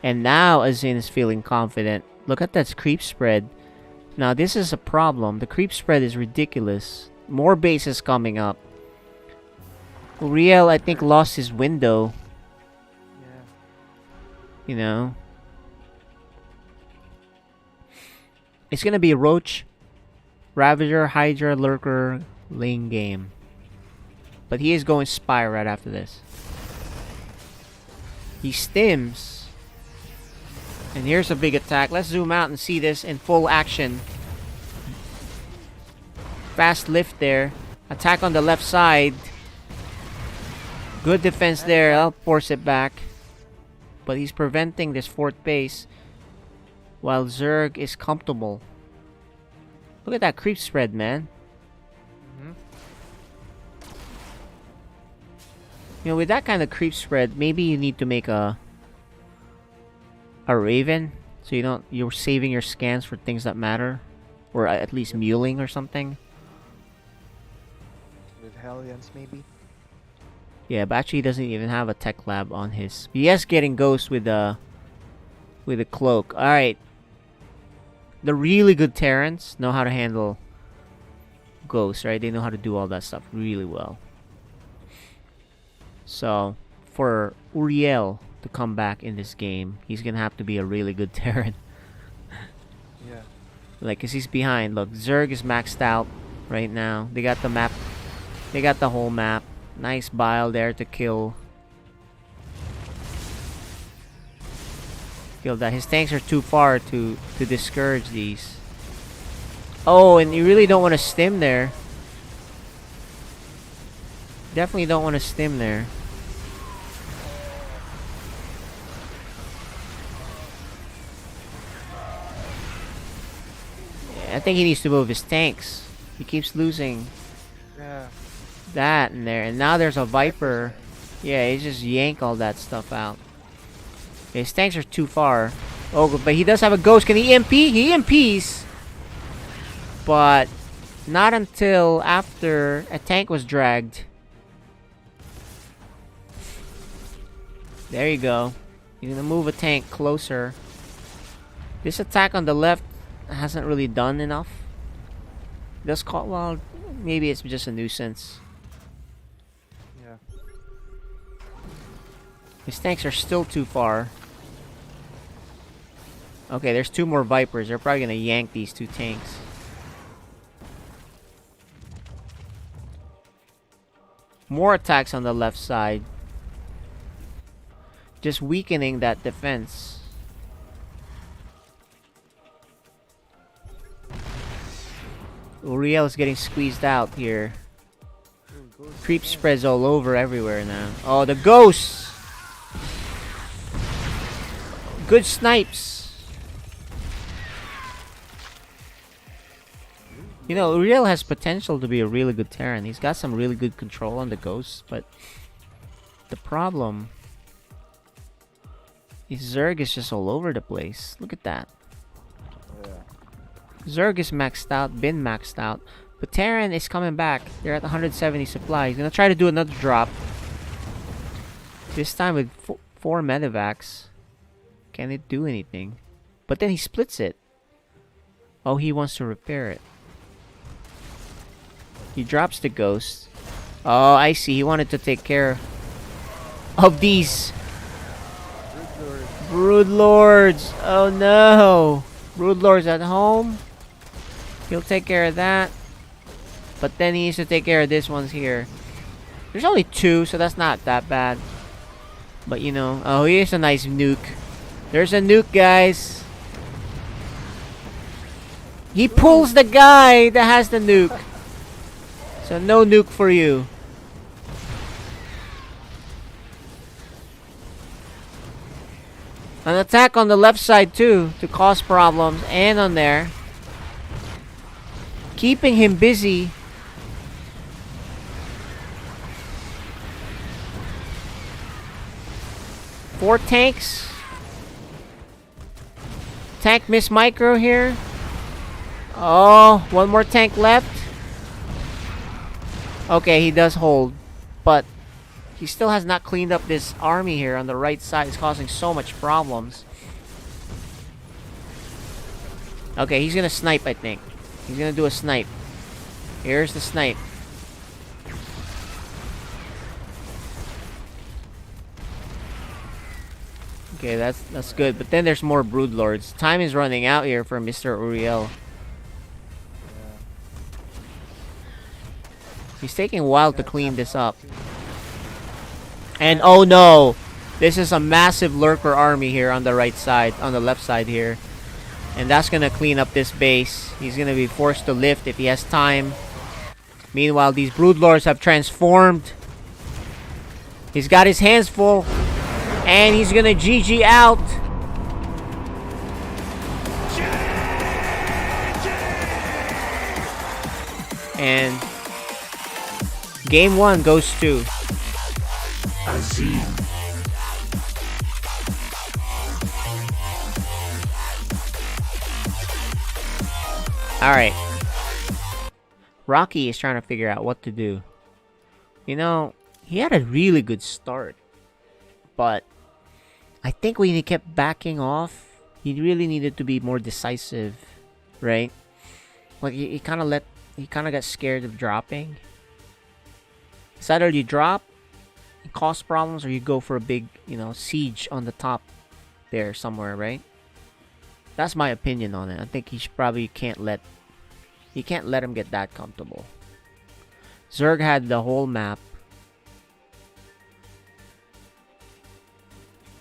And now Azin is feeling confident. Look at that creep spread. Now this is a problem. The creep spread is ridiculous. More bases coming up. Uriel, I think, lost his window. Yeah. You know? It's gonna be Roach, Ravager, Hydra, Lurker, lane game. But he is going Spy right after this. He stims. And here's a big attack. Let's zoom out and see this in full action. Fast lift there. Attack on the left side. Good defense there. I'll force it back. But he's preventing this fourth base. While Zerg is comfortable. Look at that creep spread, man. Mhm. You know, with that kind of creep spread, maybe you need to make a Raven. So you're saving your scans for things that matter. Or at least muling or something. With Hellions, maybe. Yeah, but actually he doesn't even have a tech lab on his. Yes, getting Ghost with a cloak. Alright. The really good Terrans know how to handle Ghosts, right? They know how to do all that stuff really well. So, for Uriel to come back in this game, he's gonna have to be a really good Terran. Yeah. Like, cause he's behind. Look, Zerg is maxed out right now. They got the map. They got the whole map. Nice bile there to kill. Kill that. His tanks are too far to discourage these. Oh, and you really don't want to stim there. Definitely don't want to stim there. Yeah, I think he needs to move his tanks. He keeps losing Yeah. that in there. And now there's a Viper. Yeah, he just yank all that stuff out. His tanks are too far. Oh, but he does have a Ghost. Can he EMP? He EMPs. But not until after a tank was dragged. There you go. He's gonna move a tank closer. This attack on the left hasn't really done enough. Does call, well, maybe it's just a nuisance. Yeah. His tanks are still too far. Okay, there's two more Vipers. They're probably gonna yank these two tanks. More attacks on the left side. Just weakening that defense. Uriel is getting squeezed out here. Creep spreads all over everywhere now. Oh, the ghosts! Good snipes. You know, Uriel has potential to be a really good Terran. He's got some really good control on the ghosts, but the problem is Zerg is just all over the place. Look at that. Yeah. Zerg is maxed out, been maxed out. But Terran is coming back. They're at 170 supply. He's gonna try to do another drop. This time with 4 medevacs. Can it do anything? But then he splits it. Oh, he wants to repair it. He drops the ghost. Oh, I see. He wanted to take care of these Broodlords. Oh no. Broodlords at home. He'll take care of that. But then he needs to take care of this ones here. There's only 2, so that's not that bad. But you know, oh, here's a nice nuke. There's a nuke, guys. He pulls the guy that has the nuke. So no nuke for you. An attack on the left side too to cause problems, and on there. Keeping him busy. Four tanks. Tank miss micro here. Oh, one more tank left. Okay, he does hold, but he still has not cleaned up this army here on the right side. It's causing so much problems. Okay, he's gonna snipe, I think. He's gonna do a snipe. Here's the snipe. Okay, that's good. But then there's more Broodlords. Time is running out here for Mr. Uriel. He's taking a while to clean this up. And oh no! This is a massive lurker army here on the right side, on the left side here. And that's gonna clean up this base. He's gonna be forced to lift if he has time. Meanwhile, these Broodlords have transformed. He's got his hands full. And he's gonna GG out. And game 1 goes to Azim. Alright. Rocky is trying to figure out what to do. You know, he had a really good start. But I think when he kept backing off, he really needed to be more decisive, right? Like he kind of got scared of dropping. It's either you drop, cause problems, or you go for a big, siege on the top there somewhere, right? That's my opinion on it. I think you can't let him get that comfortable. Zerg had the whole map.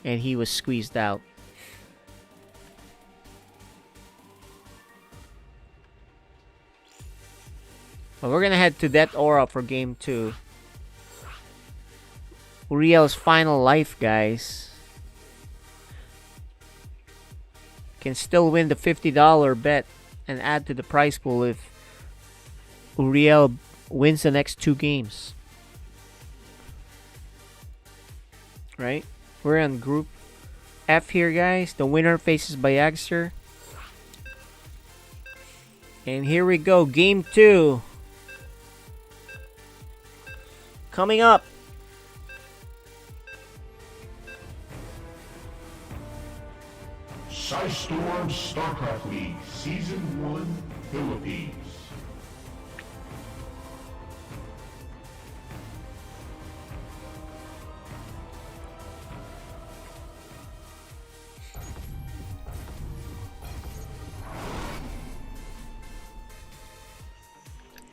And he was squeezed out. But we're gonna head to that aura for game 2. Uriel's final life, guys. Can still win the $50 bet and add to the prize pool if Uriel wins the next 2 games. Right? We're on Group F here, guys. The winner faces Bayagster. And here we go. Game 2. Coming up. Storm StarCraft League Season 1 Philippines.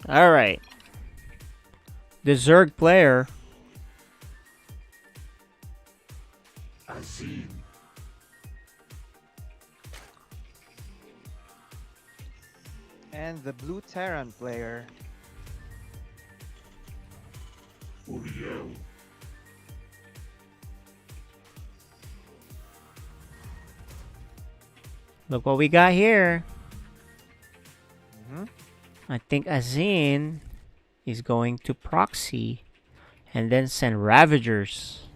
Alright. The Zerg player. Azim. And the blue Terran player. Uriel. Look what we got here. Mm-hmm. I think Azin is going to proxy and then send Ravagers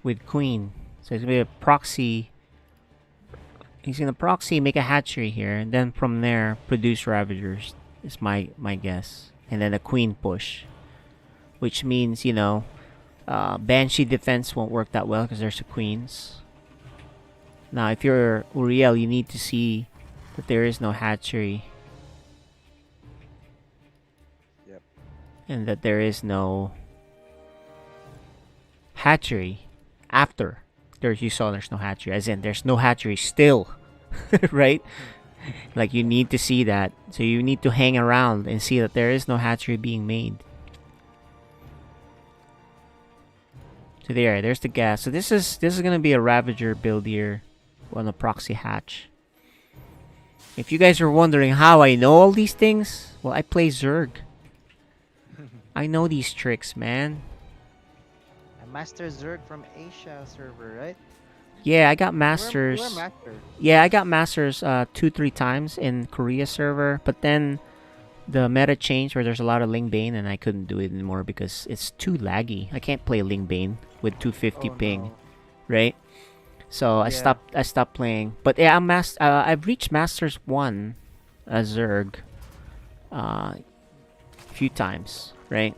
with Queen. So it's going to be a proxy. He's going to proxy, make a hatchery here, and then from there produce Ravagers is my guess. And then a Queen push. Which means, Banshee defense won't work that well because there's the Queens. Now, if you're Uriel, you need to see that there is no hatchery. Yep. And that there is no hatchery after. You saw there's no hatchery. As in, there's no hatchery still. Right? Like, you need to see that. So you need to hang around and see that there is no hatchery being made. So there's the gas. So this is gonna be a Ravager build here on a proxy hatch. If you guys are wondering how I know all these things, well, I play Zerg. I know these tricks, man. A Master Zerg from Asia server, right? Yeah, I got Masters. You were Master. Yeah, I got Masters 2-3 times in Korea server, but then the meta changed where there's a lot of Ling Bane and I couldn't do it anymore because it's too laggy. I can't play Ling Bane with 250 ping, No. right? So I stopped playing. But yeah, I've reached Masters 1 as Zerg a few times, right?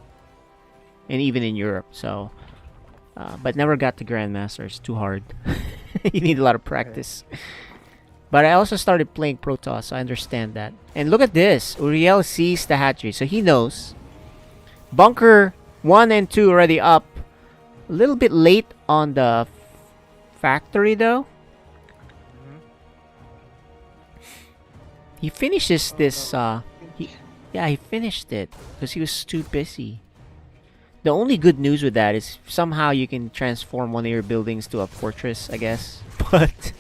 And even in Europe, so but never got to Grandmaster. It's too hard. You need a lot of practice. But I also started playing Protoss, so I understand that. And look at this. Uriel sees the hatchery, so he knows. Bunker 1 and 2 already up. A little bit late on the factory, though. He finishes this, he finished it. Because he was too busy. The only good news with that is somehow you can transform one of your buildings to a fortress, I guess. But...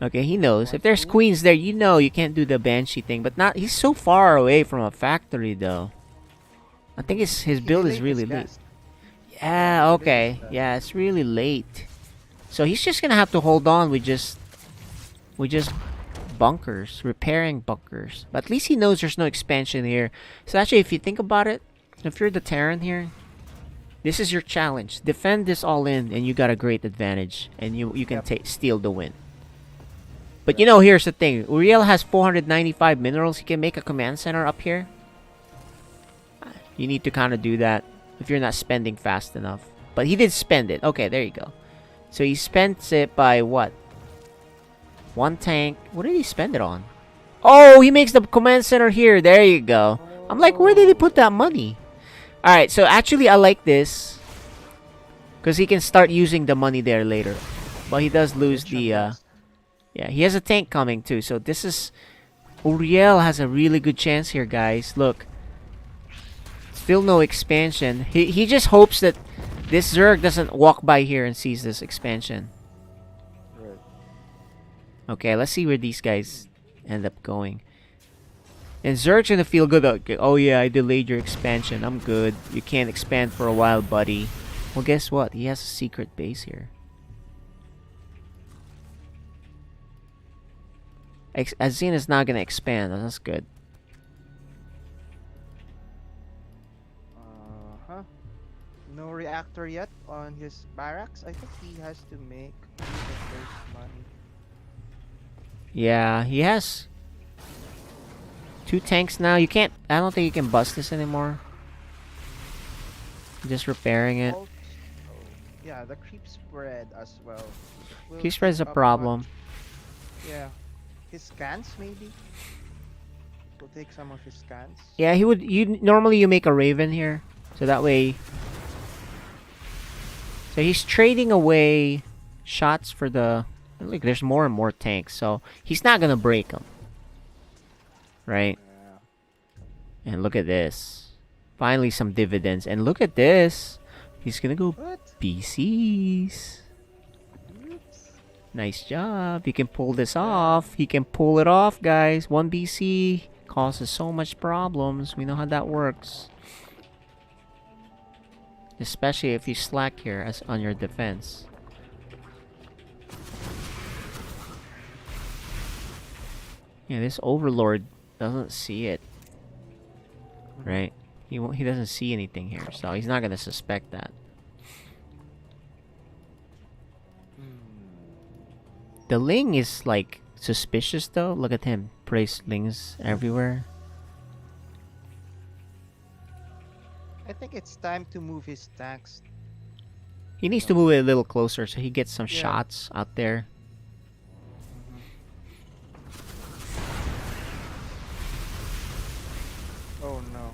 okay, he knows. If there's queens there, you know you can't do the Banshee thing. But not... he's so far away from a factory, though. I think his build is really late. Yeah, okay. Yeah, it's really late. So he's just gonna have to hold on with just bunkers, repairing bunkers. But at least he knows there's no expansion here. So actually, if you think about it, if you're the Terran here, this is your challenge. Defend this all in, and you got a great advantage, and you can steal the win. But you know, here's the thing: Uriel has 495 minerals. He can make a command center up here. You need to kind of do that if you're not spending fast enough. But he did spend it. Okay, there you go. So he spent it by what? One tank. What did he spend it on? Oh, he makes the command center here. There you go. I'm like, where did he put that money? Alright, so actually I like this. Because he can start using the money there later. But he does lose the... yeah, he has a tank coming too. So this is... Uriel has a really good chance here, guys. Look. Still no expansion. He just hopes that this Zerg doesn't walk by here and sees this expansion. Right. Okay, let's see where these guys end up going. And Zerg's gonna feel good. Oh yeah, I delayed your expansion. I'm good. You can't expand for a while, buddy. Well, guess what? He has a secret base here. Azina's not gonna expand. That's good. No reactor yet on his barracks. I think he has to make the first money. Yeah, he has 2 tanks now. You can't... I don't think you can bust this anymore. Just repairing it. Also, yeah, the creep spread as well. Creep spread is a problem. Yeah. His scans, maybe? We'll take some of his scans. Yeah, he would... Normally you make a Raven here. So that way... So he's trading away shots for the... Look, there's more and more tanks, so he's not gonna break them. Right? Yeah. And look at this. Finally some dividends. And look at this. He's gonna go BCs. Oops. Nice job. He can pull this off. He can pull it off, guys. 1 BC causes so much problems. We know how that works. Especially if you slack here as on your defense. Yeah, this Overlord doesn't see it. Right? He doesn't see anything here, so he's not gonna suspect that. The Ling is like suspicious though. Look at him. Praise Lings everywhere. I think it's time to move his tanks. He needs to move it a little closer so he gets some Yeah. shots out there. Oh no.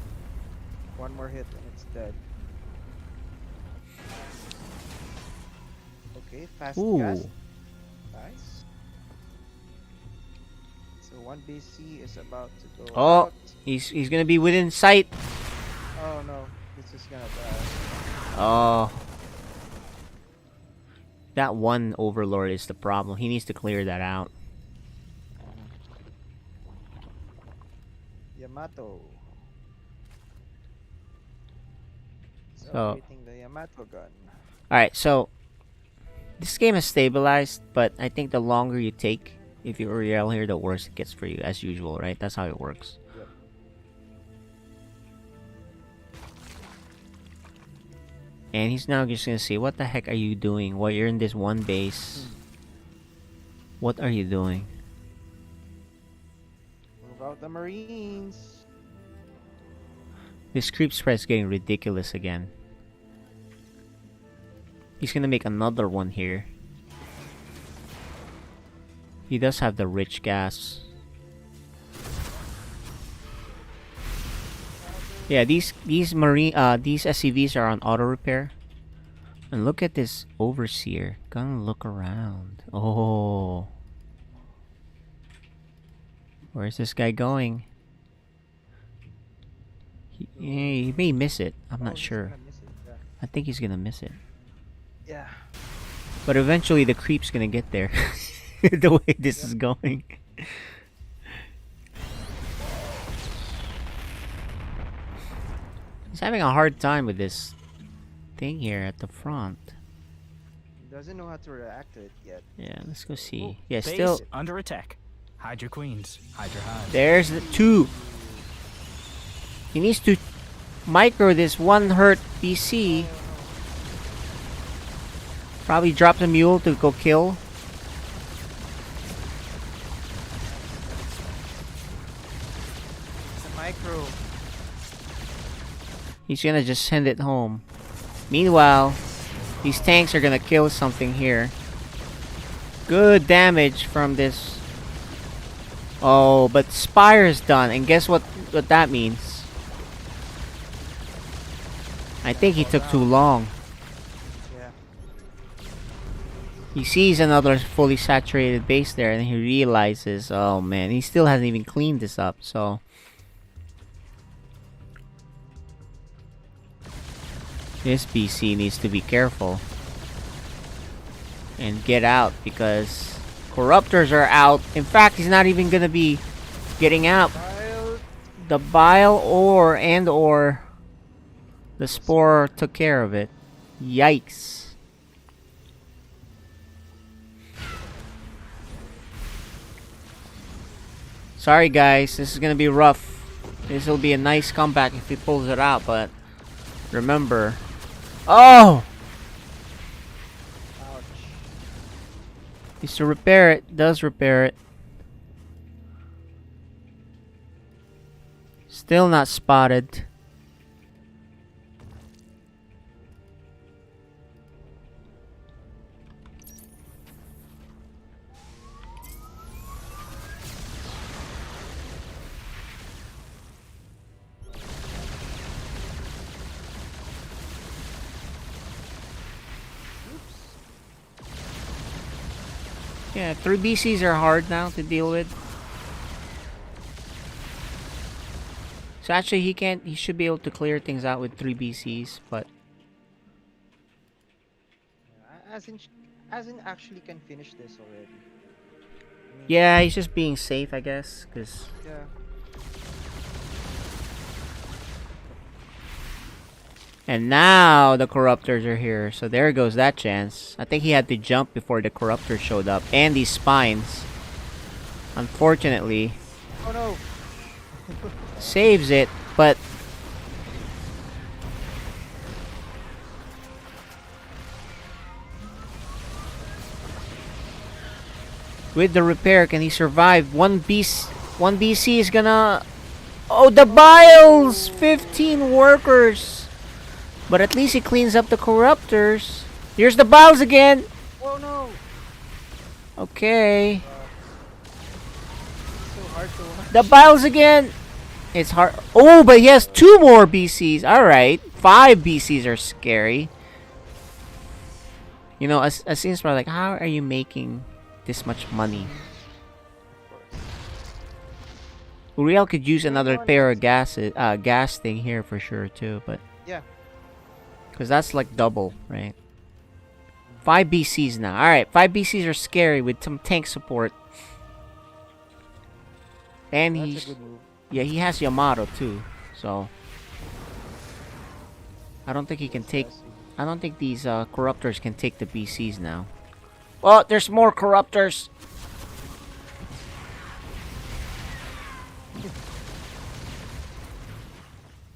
One more hit and it's dead. Okay, fast Ooh. gas. Nice. So 1 BC is about to go Oh, out. he's gonna be within sight. Oh no, this is gonna die. Oh. That one Overlord is the problem. He needs to clear that out. Yamato. So, So- waiting the Yamato gun. Alright, so this game has stabilized, but I think the longer you take, if you're Uriel here, the worse it gets for you, as usual, right? That's how it works. Yep. And he's now just gonna say, what the heck are you doing? Well, you're in this one base. What are you doing? Move out the Marines. This creep spread's getting ridiculous again. He's gonna make another one here. He does have the rich gas. Yeah, these SCVs are on auto repair. And look at this overseer. Gonna look around. Oh. Where's this guy going? He may miss it. I'm not he's sure. gonna miss it. Yeah. I think he's gonna miss it. Yeah. But eventually the creep's gonna get there. The way this is going. He's having a hard time with this thing here at the front. He doesn't know how to react to it yet. Yeah, let's go see. Yeah, Base still. under attack. Hide your queens. Hide your hives. There's the 2. He needs to micro this 1 hurt BC. Probably drop the mule to go kill. It's a micro. He's gonna just send it home. Meanwhile, these tanks are gonna kill something here. Good damage from this. Oh, but Spire is done, and guess what that means? I think he took too long. Yeah. He sees another fully saturated base there, and he realizes, oh man, he still hasn't even cleaned this up, so... This BC needs to be careful. And get out, because corruptors are out. In fact, he's not even gonna be getting out. The bile or the spore took care of it. Yikes. Sorry guys, this is gonna be rough. This will be a nice comeback if he pulls it out, but remember. Oh! Ouch. Needs to repair it. Does repair it. Still not spotted. Yeah, 3 BCs are hard now to deal with. So actually he should be able to clear things out with 3 BCs, but As in actually can finish this already. yeah, he's just being safe, I guess, cuz Yeah. and now the corruptors are here. So there goes that chance. I think he had to jump before the corruptors showed up and these spines. Unfortunately, Oh no. saves it, but with the repair, can he survive? One BC is gonna... Oh, the biles! 15 workers! But at least he cleans up the corruptors. Here's the biles again! Oh no. Okay. It's so hard to watch. The biles again! It's hard. Oh, but he has 2 more BCs. Alright. 5 BCs are scary. You know, as seems like, how are you making this much money? Uriel could use another pair of gas thing here for sure too, but Yeah. because that's like double, right? 5 BCs now. Alright, 5 BCs are scary with some tank support. And That's he's... a good move. Yeah, he has Yamato too, so... I don't think he can take... I don't think these corruptors can take the BCs now. Oh, there's more corruptors!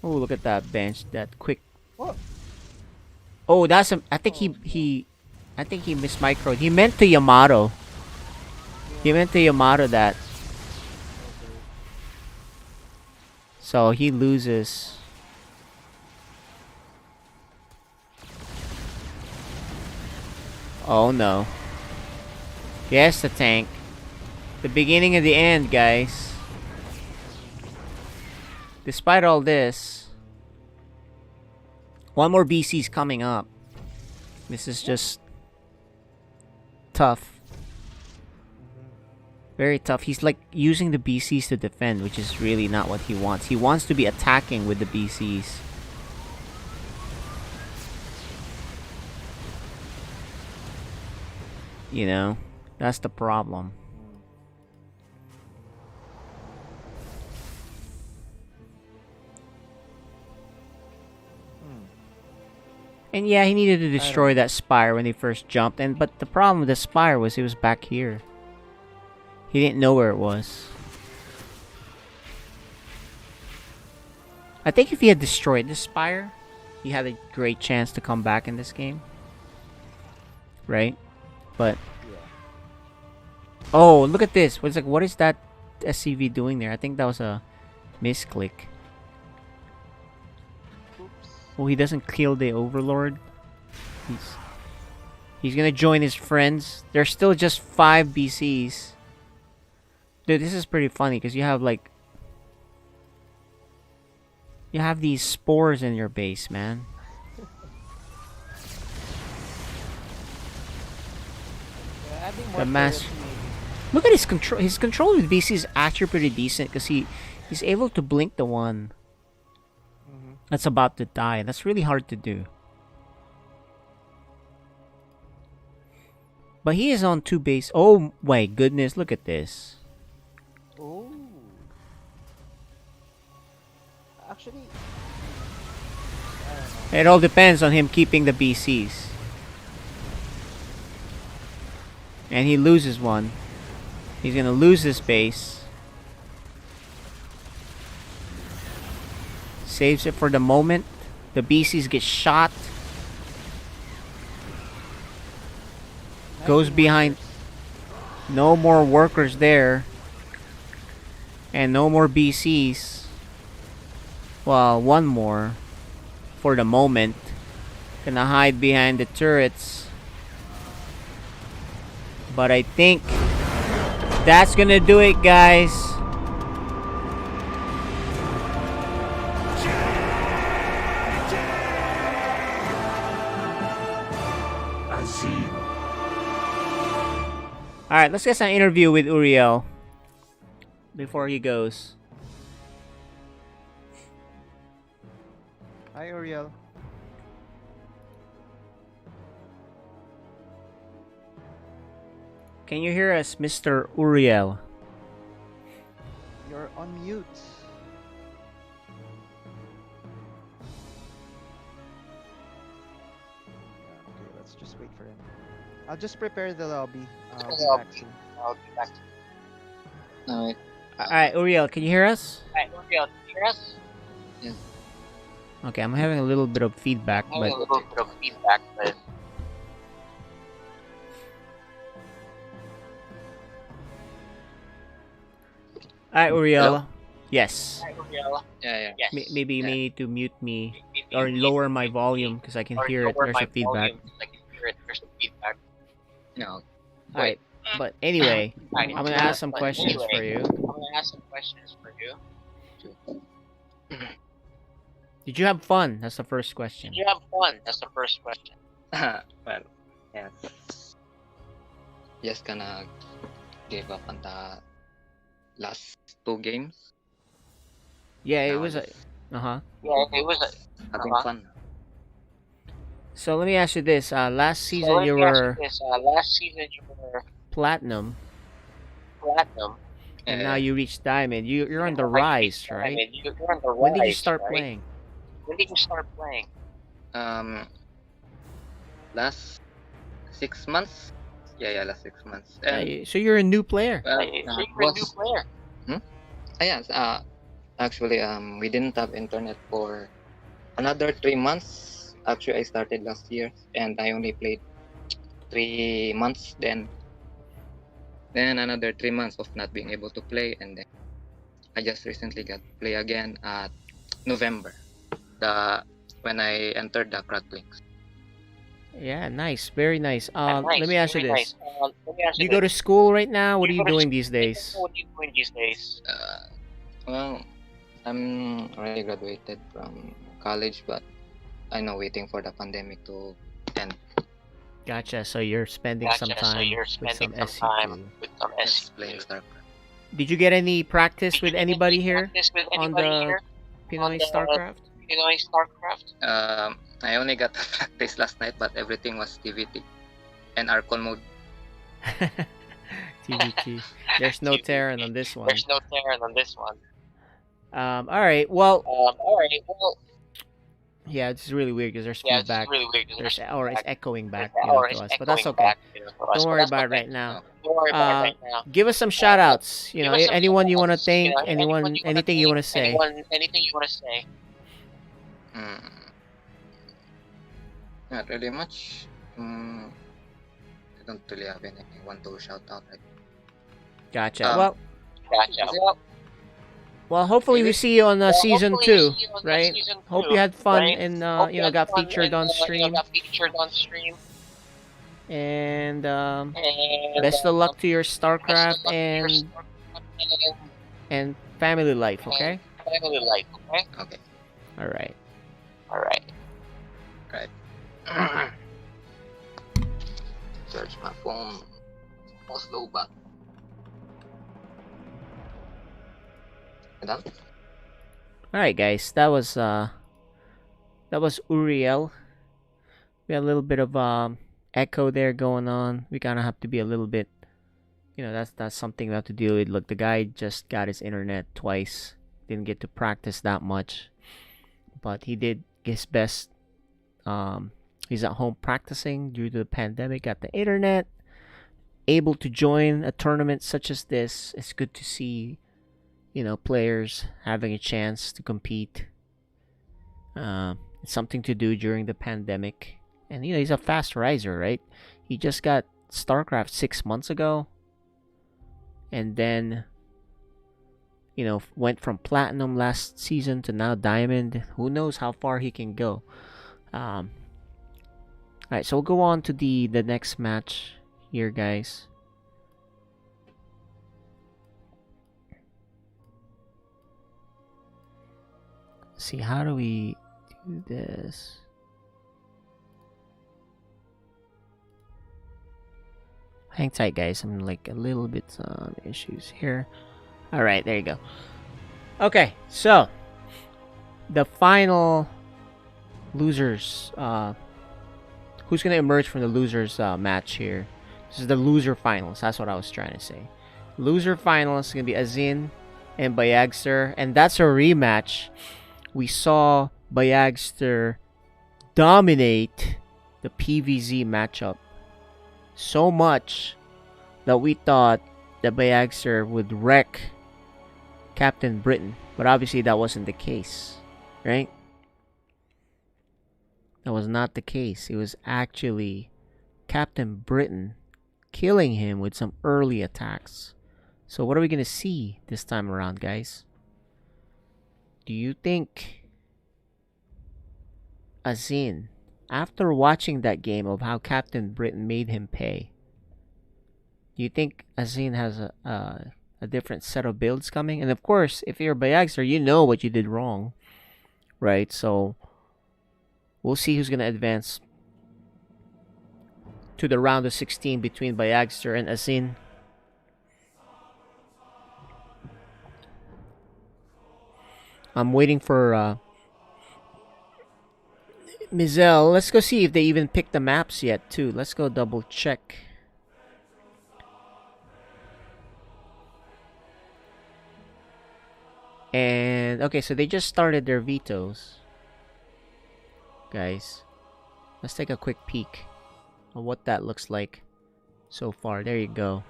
Oh, look at that bench, that quick... What? Oh, that's a... I think he missed micro. He meant to Yamato. He meant to Yamato that. So he loses. Oh no. Yes, the tank. The beginning of the end, guys. Despite all this, one more BC's coming up. This is just tough. Very tough. He's like using the BCs to defend, which is really not what he wants. He wants to be attacking with the BCs. You know, that's the problem. And yeah, he needed to destroy that spire when he first jumped. But the problem with the spire was it was back here. He didn't know where it was. I think if he had destroyed the spire, he had a great chance to come back in this game. Right? But... Oh, look at this. What is that SCV doing there? I think that was a misclick. Oh, he doesn't kill the Overlord. He's gonna join his friends. There's still just 5 BCs. Dude, this is pretty funny because you have like... You have these spores in your base, man. The mass... Look at his control. His control with BC is actually pretty decent because he's able to blink the one that's about to die. That's really hard to do. But he is on 2 base. Oh my goodness, look at this. Oh. Actually, It all depends on him keeping the BCs. And he loses one. He's gonna lose this base. Saves it for the moment. The BCs get shot. Goes behind. No more workers there. And no more BCs. Well, one more. For the moment. Gonna hide behind the turrets. But I think that's gonna do it, guys. I see. Alright, let's get some interview with Uriel before he goes. hi Uriel. Can you hear us, Mr. Uriel? You're on mute. Yeah, okay, let's just wait for him. I'll just prepare the lobby. I'll be back soon. Alright. Alright, Uriel, can you hear us? Yes. Okay, I'm having a little bit of feedback, but alright, Uriel. Yes. Yeah. Maybe you may need to mute me or lower my volume because I can hear it. There's a feedback. No. Alright, but anyway, I'm gonna ask some questions for you. Did you have fun? That's the first question. Well, yes. Just gonna give up on the last 2 games. Yeah, it Now was a... just Uh-huh. having fun. So let me ask you this. Last season you were platinum, and now you reached diamond. You're on the rise, right? When did you start playing? Last 6 months. Yeah, last 6 months. So you're a new player. Yes. Actually, we didn't have internet for another 3 months. Actually, I started last year, and I only played 3 months. Then another 3 months of not being able to play, and then I just recently got to play again at November. When I entered the Cracklinks. Yeah, nice. Very nice. Nice. Let me ask you Very nice. this. Let me ask Do you you go to this. school right now? What are You you go to doing school these right now? days? What are you doing these days? Well, I'm already graduated from college, but I know waiting for the pandemic to end. Gotcha. So you're spending some Gotcha. So time you're with spending some some time SC2. with some Just playing SC2. StarCraft. Did you get any practice Did with you get anybody any here practice with on anybody the here on Pinoy the StarCraft? Pinoy StarCraft? I only got to practice last night, but everything was TVT and Archon mode. TVT. There's no Terran on this one. There's no Terran on this one. All right. Well, All right. Well, yeah, it's really weird because there's yeah, it's feedback. really weird. There's or it's echoing back, Or to it's us, but that's echoing okay. back, to us. Don't But worry that's about it okay. right now. Don't worry about it right now. Give us some shout outs. Give us some Anyone you want to shout-outs. thank, Anyone you wanna anything you thank, want to say. anything you want to say. Not really much. I don't really have anyone to shout out. Gotcha. Um, Gotcha. Well, hopefully we see you on season hopefully we 2, see you on right? season Hope 2, you had fun right? and Hope you had got fun featured and, on stream. got featured on stream. And And best of luck to your best of StarCraft luck to your and StarCraft and family life. Okay. and family life. Okay. Okay. All right. All right. Right. Search my phone. Was low back. Done? All right, guys. That was Uriel. We had a little bit of echo there going on. We kind of have to be a little bit, that's something we have to deal with. Look, the guy just got his internet twice. Didn't get to practice that much, but he did his best. He's at home practicing due to the pandemic. Got the internet, able to join a tournament such as this. It's good to see, players having a chance to compete. It's something to do during the pandemic. And, he's a fast riser, right? He just got StarCraft 6 months ago. And then, went from Platinum last season to now Diamond. Who knows how far he can go. Alright, so we'll go on to the next match here, guys. See, how do we do this? Hang tight, guys. I'm like a little bit on issues here. All right, there you go. Okay, so the final losers. Who's gonna emerge from the losers match here? This is the loser finals. That's what I was trying to say. Loser finals is gonna be Azin and Bayagster, and that's a rematch. We saw Bayagster dominate the PVZ matchup so much that we thought that Bayagster would wreck Captain Britain, but obviously that wasn't the case, right? That was not the case. It was actually Captain Britain killing him with some early attacks. So what are we going to see this time around, guys? Do you think Azin, after watching that game of how Captain Britain made him pay, do you think Azin has a different set of builds coming? And of course, if you're Bayagster, you know what you did wrong, right? So we'll see who's going to advance to the round of 16 between Bayagster and Azin. I'm waiting for Mizel. Let's go see if they even picked the maps yet, too. Let's go double check. And, okay, so they just started their vetoes. Guys, let's take a quick peek on what that looks like so far. There you go.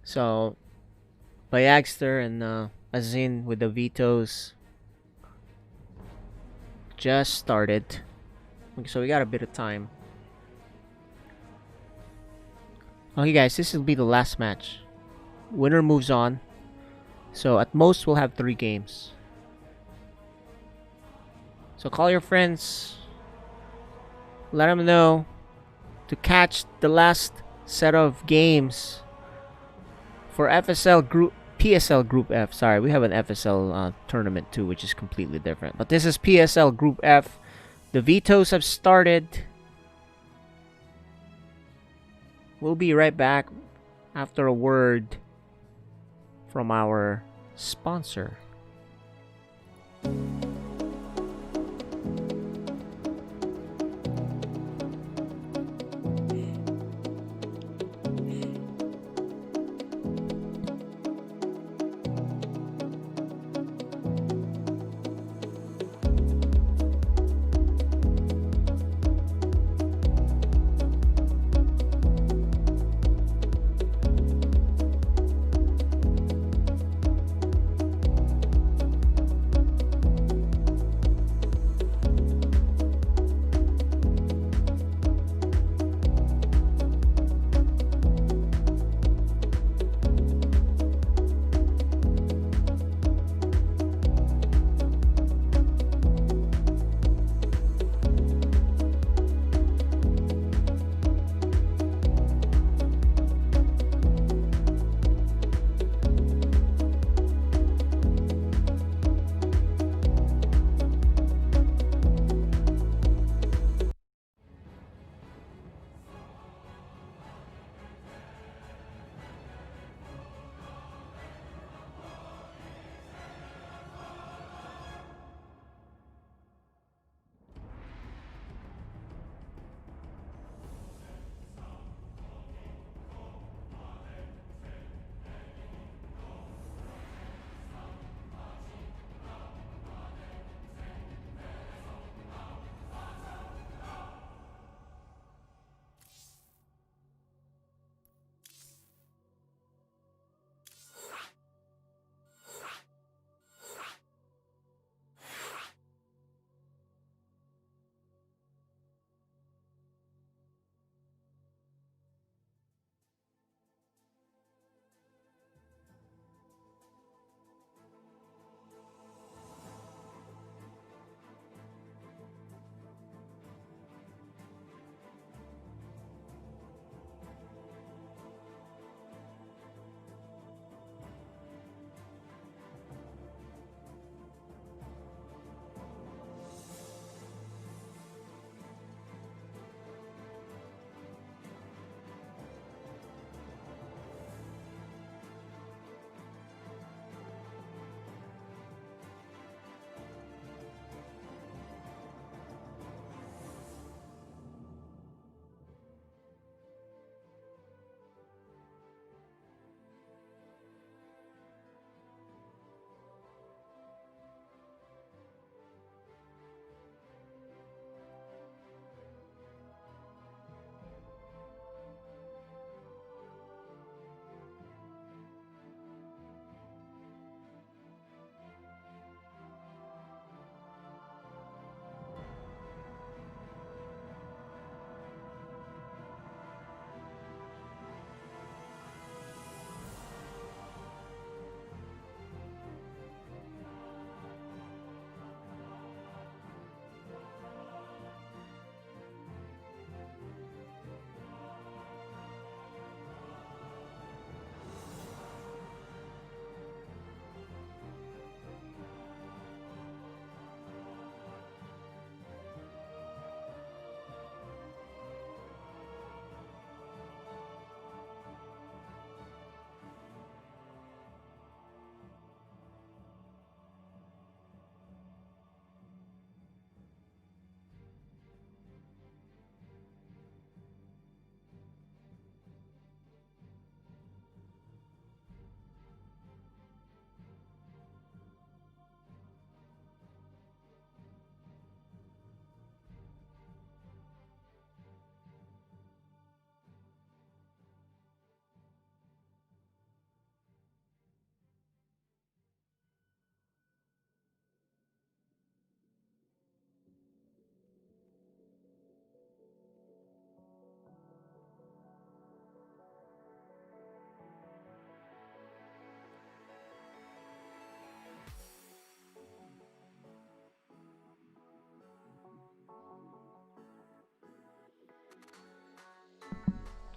So, Bayagster and Azin with the vetoes just started. Okay, so we got a bit of time. Okay, guys, this will be the last match. Winner moves on. So at most we'll have 3 games. So call your friends, let them know to catch the last set of games for FSL Group PSL Group F. Sorry, we have an FSL tournament too, which is completely different. But this is PSL Group F. The vetoes have started. We'll be right back after a word from our sponsor.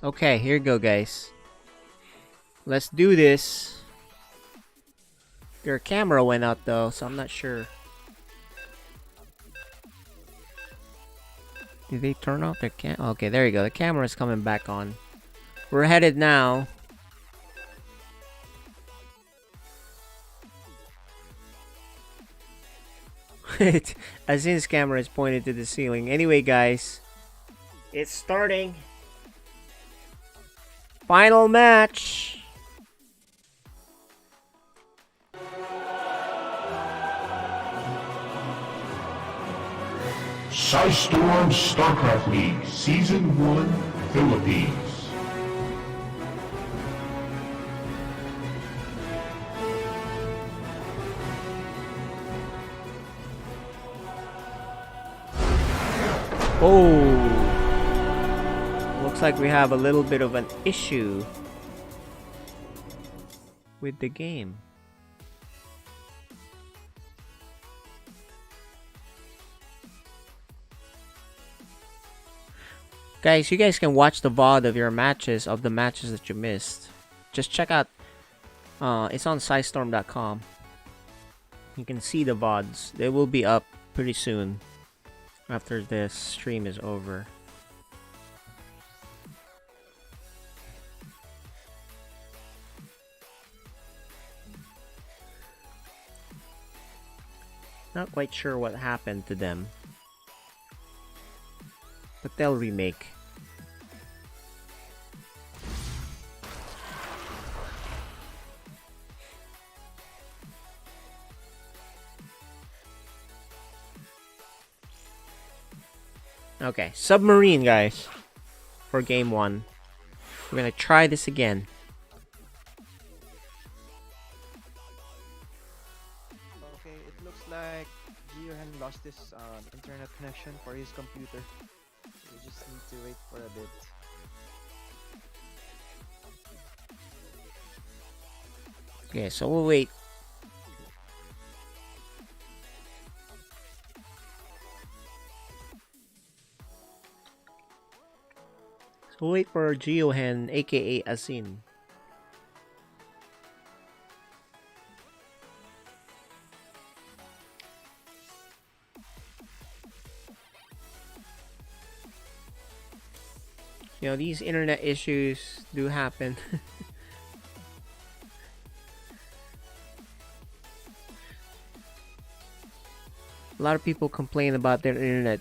Okay, here you go, guys. Let's do this. Their camera went out though, so I'm not sure. Did they turn off their cam? Okay, there you go. The camera's coming back on. We're headed now. Azin's camera is pointed to the ceiling. Anyway, guys, it's starting. Final match. Storm StarCraft League Season 1 Philippines. Oh, looks like we have a little bit of an issue with the game. Guys, you guys can watch the VOD of your matches, of the matches that you missed. Just check out, it's on SciStorm.com. You can see the VODs. They will be up pretty soon after this stream is over. Not quite sure what happened to them, but they'll remake. Okay, submarine, guys, for game 1. We're gonna try this again. Okay, it looks like Giohan lost his internet connection for his computer. We just need to wait for a bit. Okay, so we'll wait. So we'll wait for Giohan, aka Azin. You know, these internet issues do happen. A lot of people complain about their internet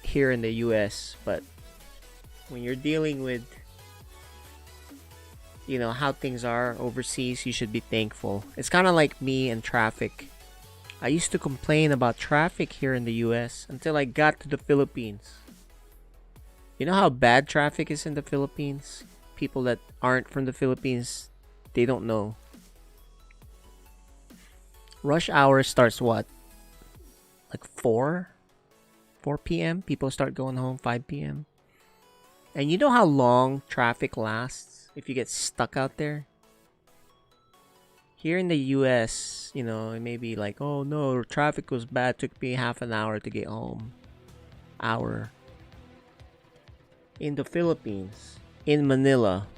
here in the US, but when you're dealing with, you know, how things are overseas, you should be thankful. It's kind of like me and traffic. I used to complain about traffic here in the US until I got to the Philippines. You know how bad traffic is in the Philippines? People that aren't from the Philippines, they don't know. Rush hour starts what? Like 4 p.m. People start going home 5 p.m. And you know how long traffic lasts if you get stuck out there? Here in the US, you know, it may be like, oh no, traffic was bad, took me half an hour to get home. Hour. In the Philippines, in Manila,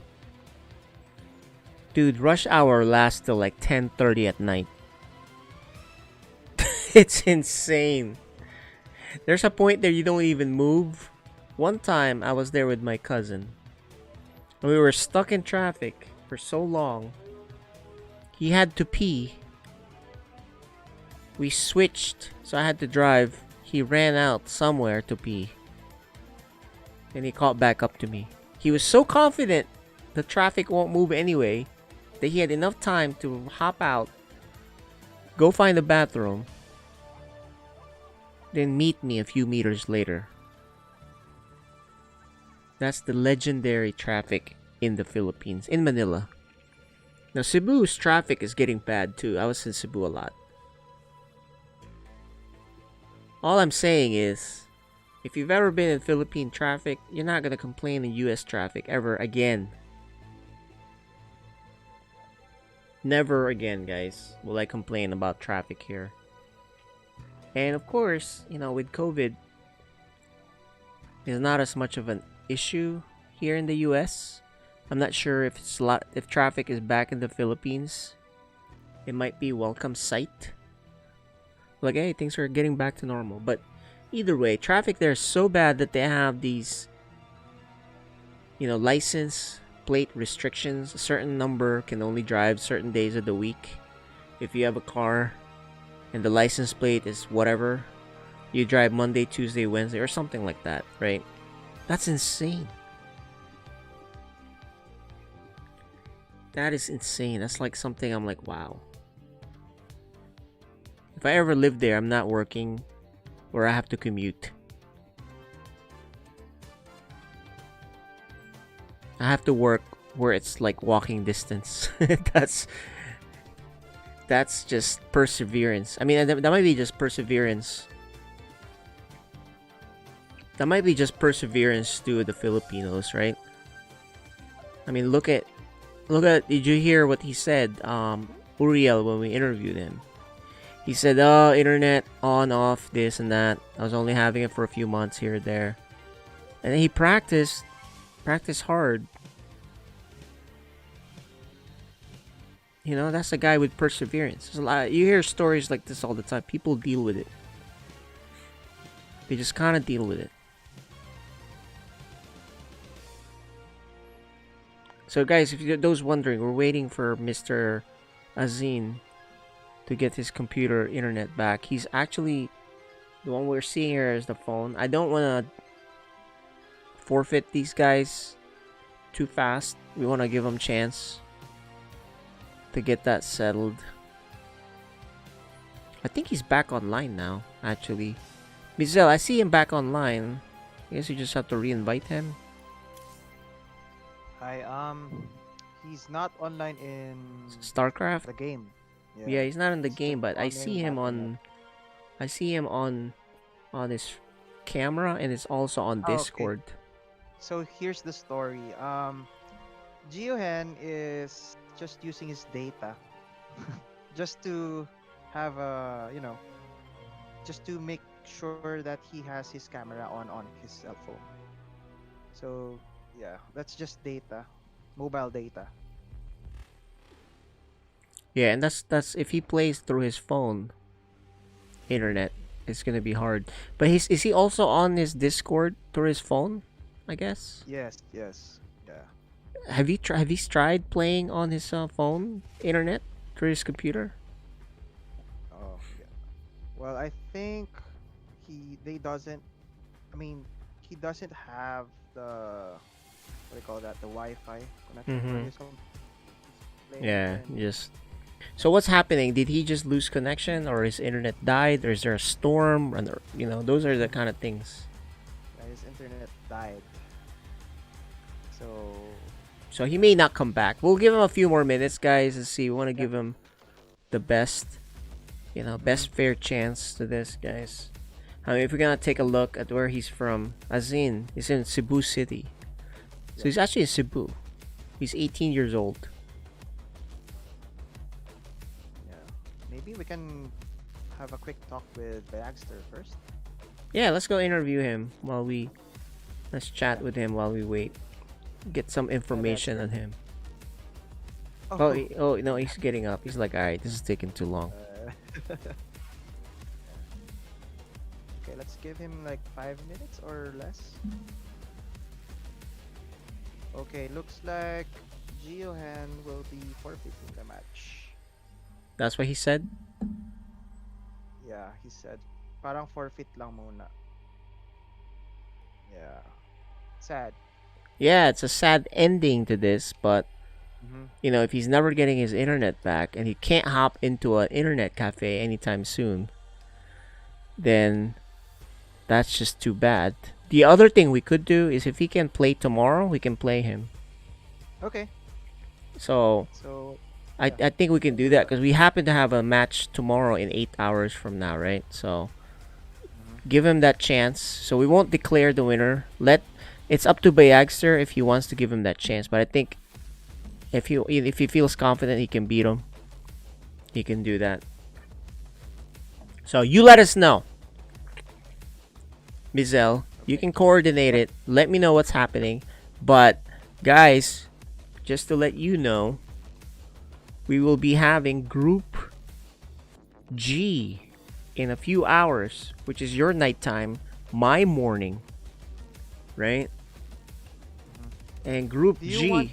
dude, rush hour lasts till like 10:30 at night. It's insane. There's a point there you don't even move. One time I was there with my cousin. We were stuck in traffic for so long. He had to pee. We switched, so I had to drive. He ran out somewhere to pee. Then he caught back up to me. He was so confident the traffic won't move anyway that he had enough time to hop out, go find the bathroom, then meet me a few meters later. That's the legendary traffic in the Philippines, in Manila. Now Cebu's traffic is getting bad too. I was in Cebu a lot. All I'm saying is, if you've ever been in Philippine traffic, you're not gonna complain in US traffic ever again. Never again, guys, will I complain about traffic here. And of course, you know, with COVID, it's not as much of an issue here in the US. I'm not sure if if traffic is back in the Philippines. It might be welcome sight. Like, hey, things are getting back to normal. But either way, traffic there is so bad that they have these, license plate restrictions. A certain number can only drive certain days of the week. If you have a car and the license plate is whatever, you drive Monday, Tuesday, Wednesday, or something like that, right? That's insane. That is insane. That's like something I'm like, wow. If I ever live there, I'm not working or I have to commute. I have to work where it's like walking distance. That's just perseverance. I mean, that might be just perseverance. That might be just perseverance to the Filipinos, right? I mean, look at. Did you hear what he said? Uriel, when we interviewed him, he said, "Oh, internet on, off, this and that. I was only having it for a few months here and there," and then he practiced hard. That's a guy with perseverance. You hear stories like this all the time. People deal with it. They just kind of deal with it. So guys, if you're those wondering, we're waiting for Mr. Azin to get his computer internet back. He's actually, the one we're seeing here is the phone. I don't want to forfeit these guys too fast. We want to give them a chance to get that settled. I think he's back online now, actually. Mizel, I see him back online. I guess you just have to re-invite him. Hi, he's not online in StarCraft? the game. Yeah, he's not in the He's game, just but I on see in him Battle.net. I see him on his camera, and it's also on Okay. Discord. So here's the story. Giohen is just using his data just to have just to make sure that he has his camera on his cell phone. So yeah, that's just data, mobile data. Yeah, and that's if he plays through his phone internet, it's gonna be hard. But is he also on his Discord through his phone? I guess. Yes, yeah. Have you tried playing on his phone internet through his computer? Oh, yeah. Well, I think they doesn't. I mean, he doesn't have the what do you call that? The Wi-Fi connection for Mhm. his home. Yeah, just. So what's happening? Did he just lose connection, or his internet died, or is there a storm? And those are the kind of things. His internet died. So he may not come back. We'll give him a few more minutes, guys, and see. We want to give him the best, best fair chance to this, guys. I mean, if we're gonna take a look at where he's from, Azin is in Cebu City. So he's actually in Cebu. He's 18 years old. Yeah. Maybe we can have a quick talk with Bagster first. Yeah, let's go interview him let's chat with him while we wait. Get some information on him. Oh no, he's getting up. He's like, alright, this is taking too long. Okay, let's give him like 5 minutes or less. Okay, looks like Giohan will be forfeiting the match. That's what he said? Yeah, he said. Parang forfeit lang muna. Yeah. Sad. Yeah, it's a sad ending to this, but if he's never getting his internet back and he can't hop into an internet cafe anytime soon, then that's just too bad. The other thing we could do is if he can play tomorrow, we can play him. Okay. So I think we can do that because we happen to have a match tomorrow in 8 hours from now, right? So give him that chance. So we won't declare the winner. It's up to Bayagster if he wants to give him that chance. But I think if he feels confident he can beat him, he can do that. So you let us know. Mizel, you can coordinate it. Let me know what's happening. But guys, just to let you know, we will be having Group G in a few hours, which is your nighttime, my morning, right? And Group Do you G want-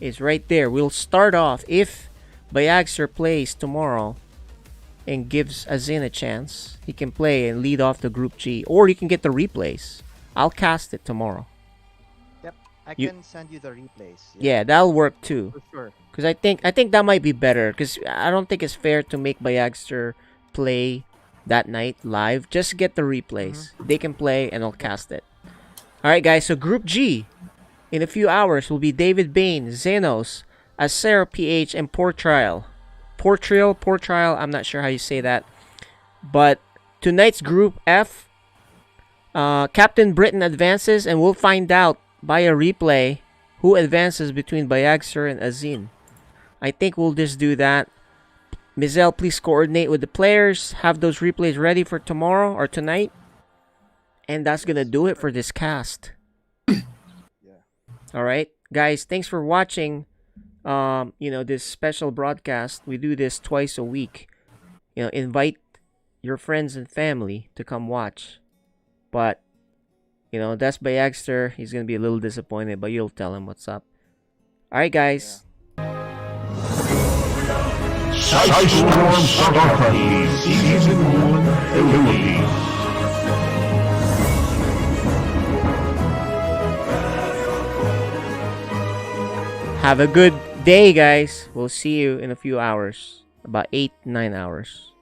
is right there. We'll start off if Bayagser plays tomorrow and gives Azin a chance. He can play and lead off the Group G, or you can get the replays. I'll cast it tomorrow. Yep, I You- can send you the replays. Yeah, that'll work too. For sure. Because I think that might be better. Because I don't think it's fair to make Bayagster play that night live. Just get the replays. They can play and I'll cast it. Alright guys, so Group G in a few hours will be David Bain, Xenos, Acer PH, and Portrial. Portrial, I'm not sure how you say that. But tonight's Group F, Captain Britain advances, and we'll find out by a replay who advances between Bayagser and Azin. I think we'll just do that. Mizel, please coordinate with the players. Have those replays ready for tomorrow or tonight. And that's going to do it for this cast. Alright, guys, thanks for watching this special broadcast. We do this twice a week. Invite your friends and family to come watch. But, that's Bayagster. He's going to be a little disappointed, but you'll tell him what's up. Alright, guys. Sidestorm Starcraft Season 1 Philippines. Have a good day, guys. We'll see you in a few hours. About 8-9 hours.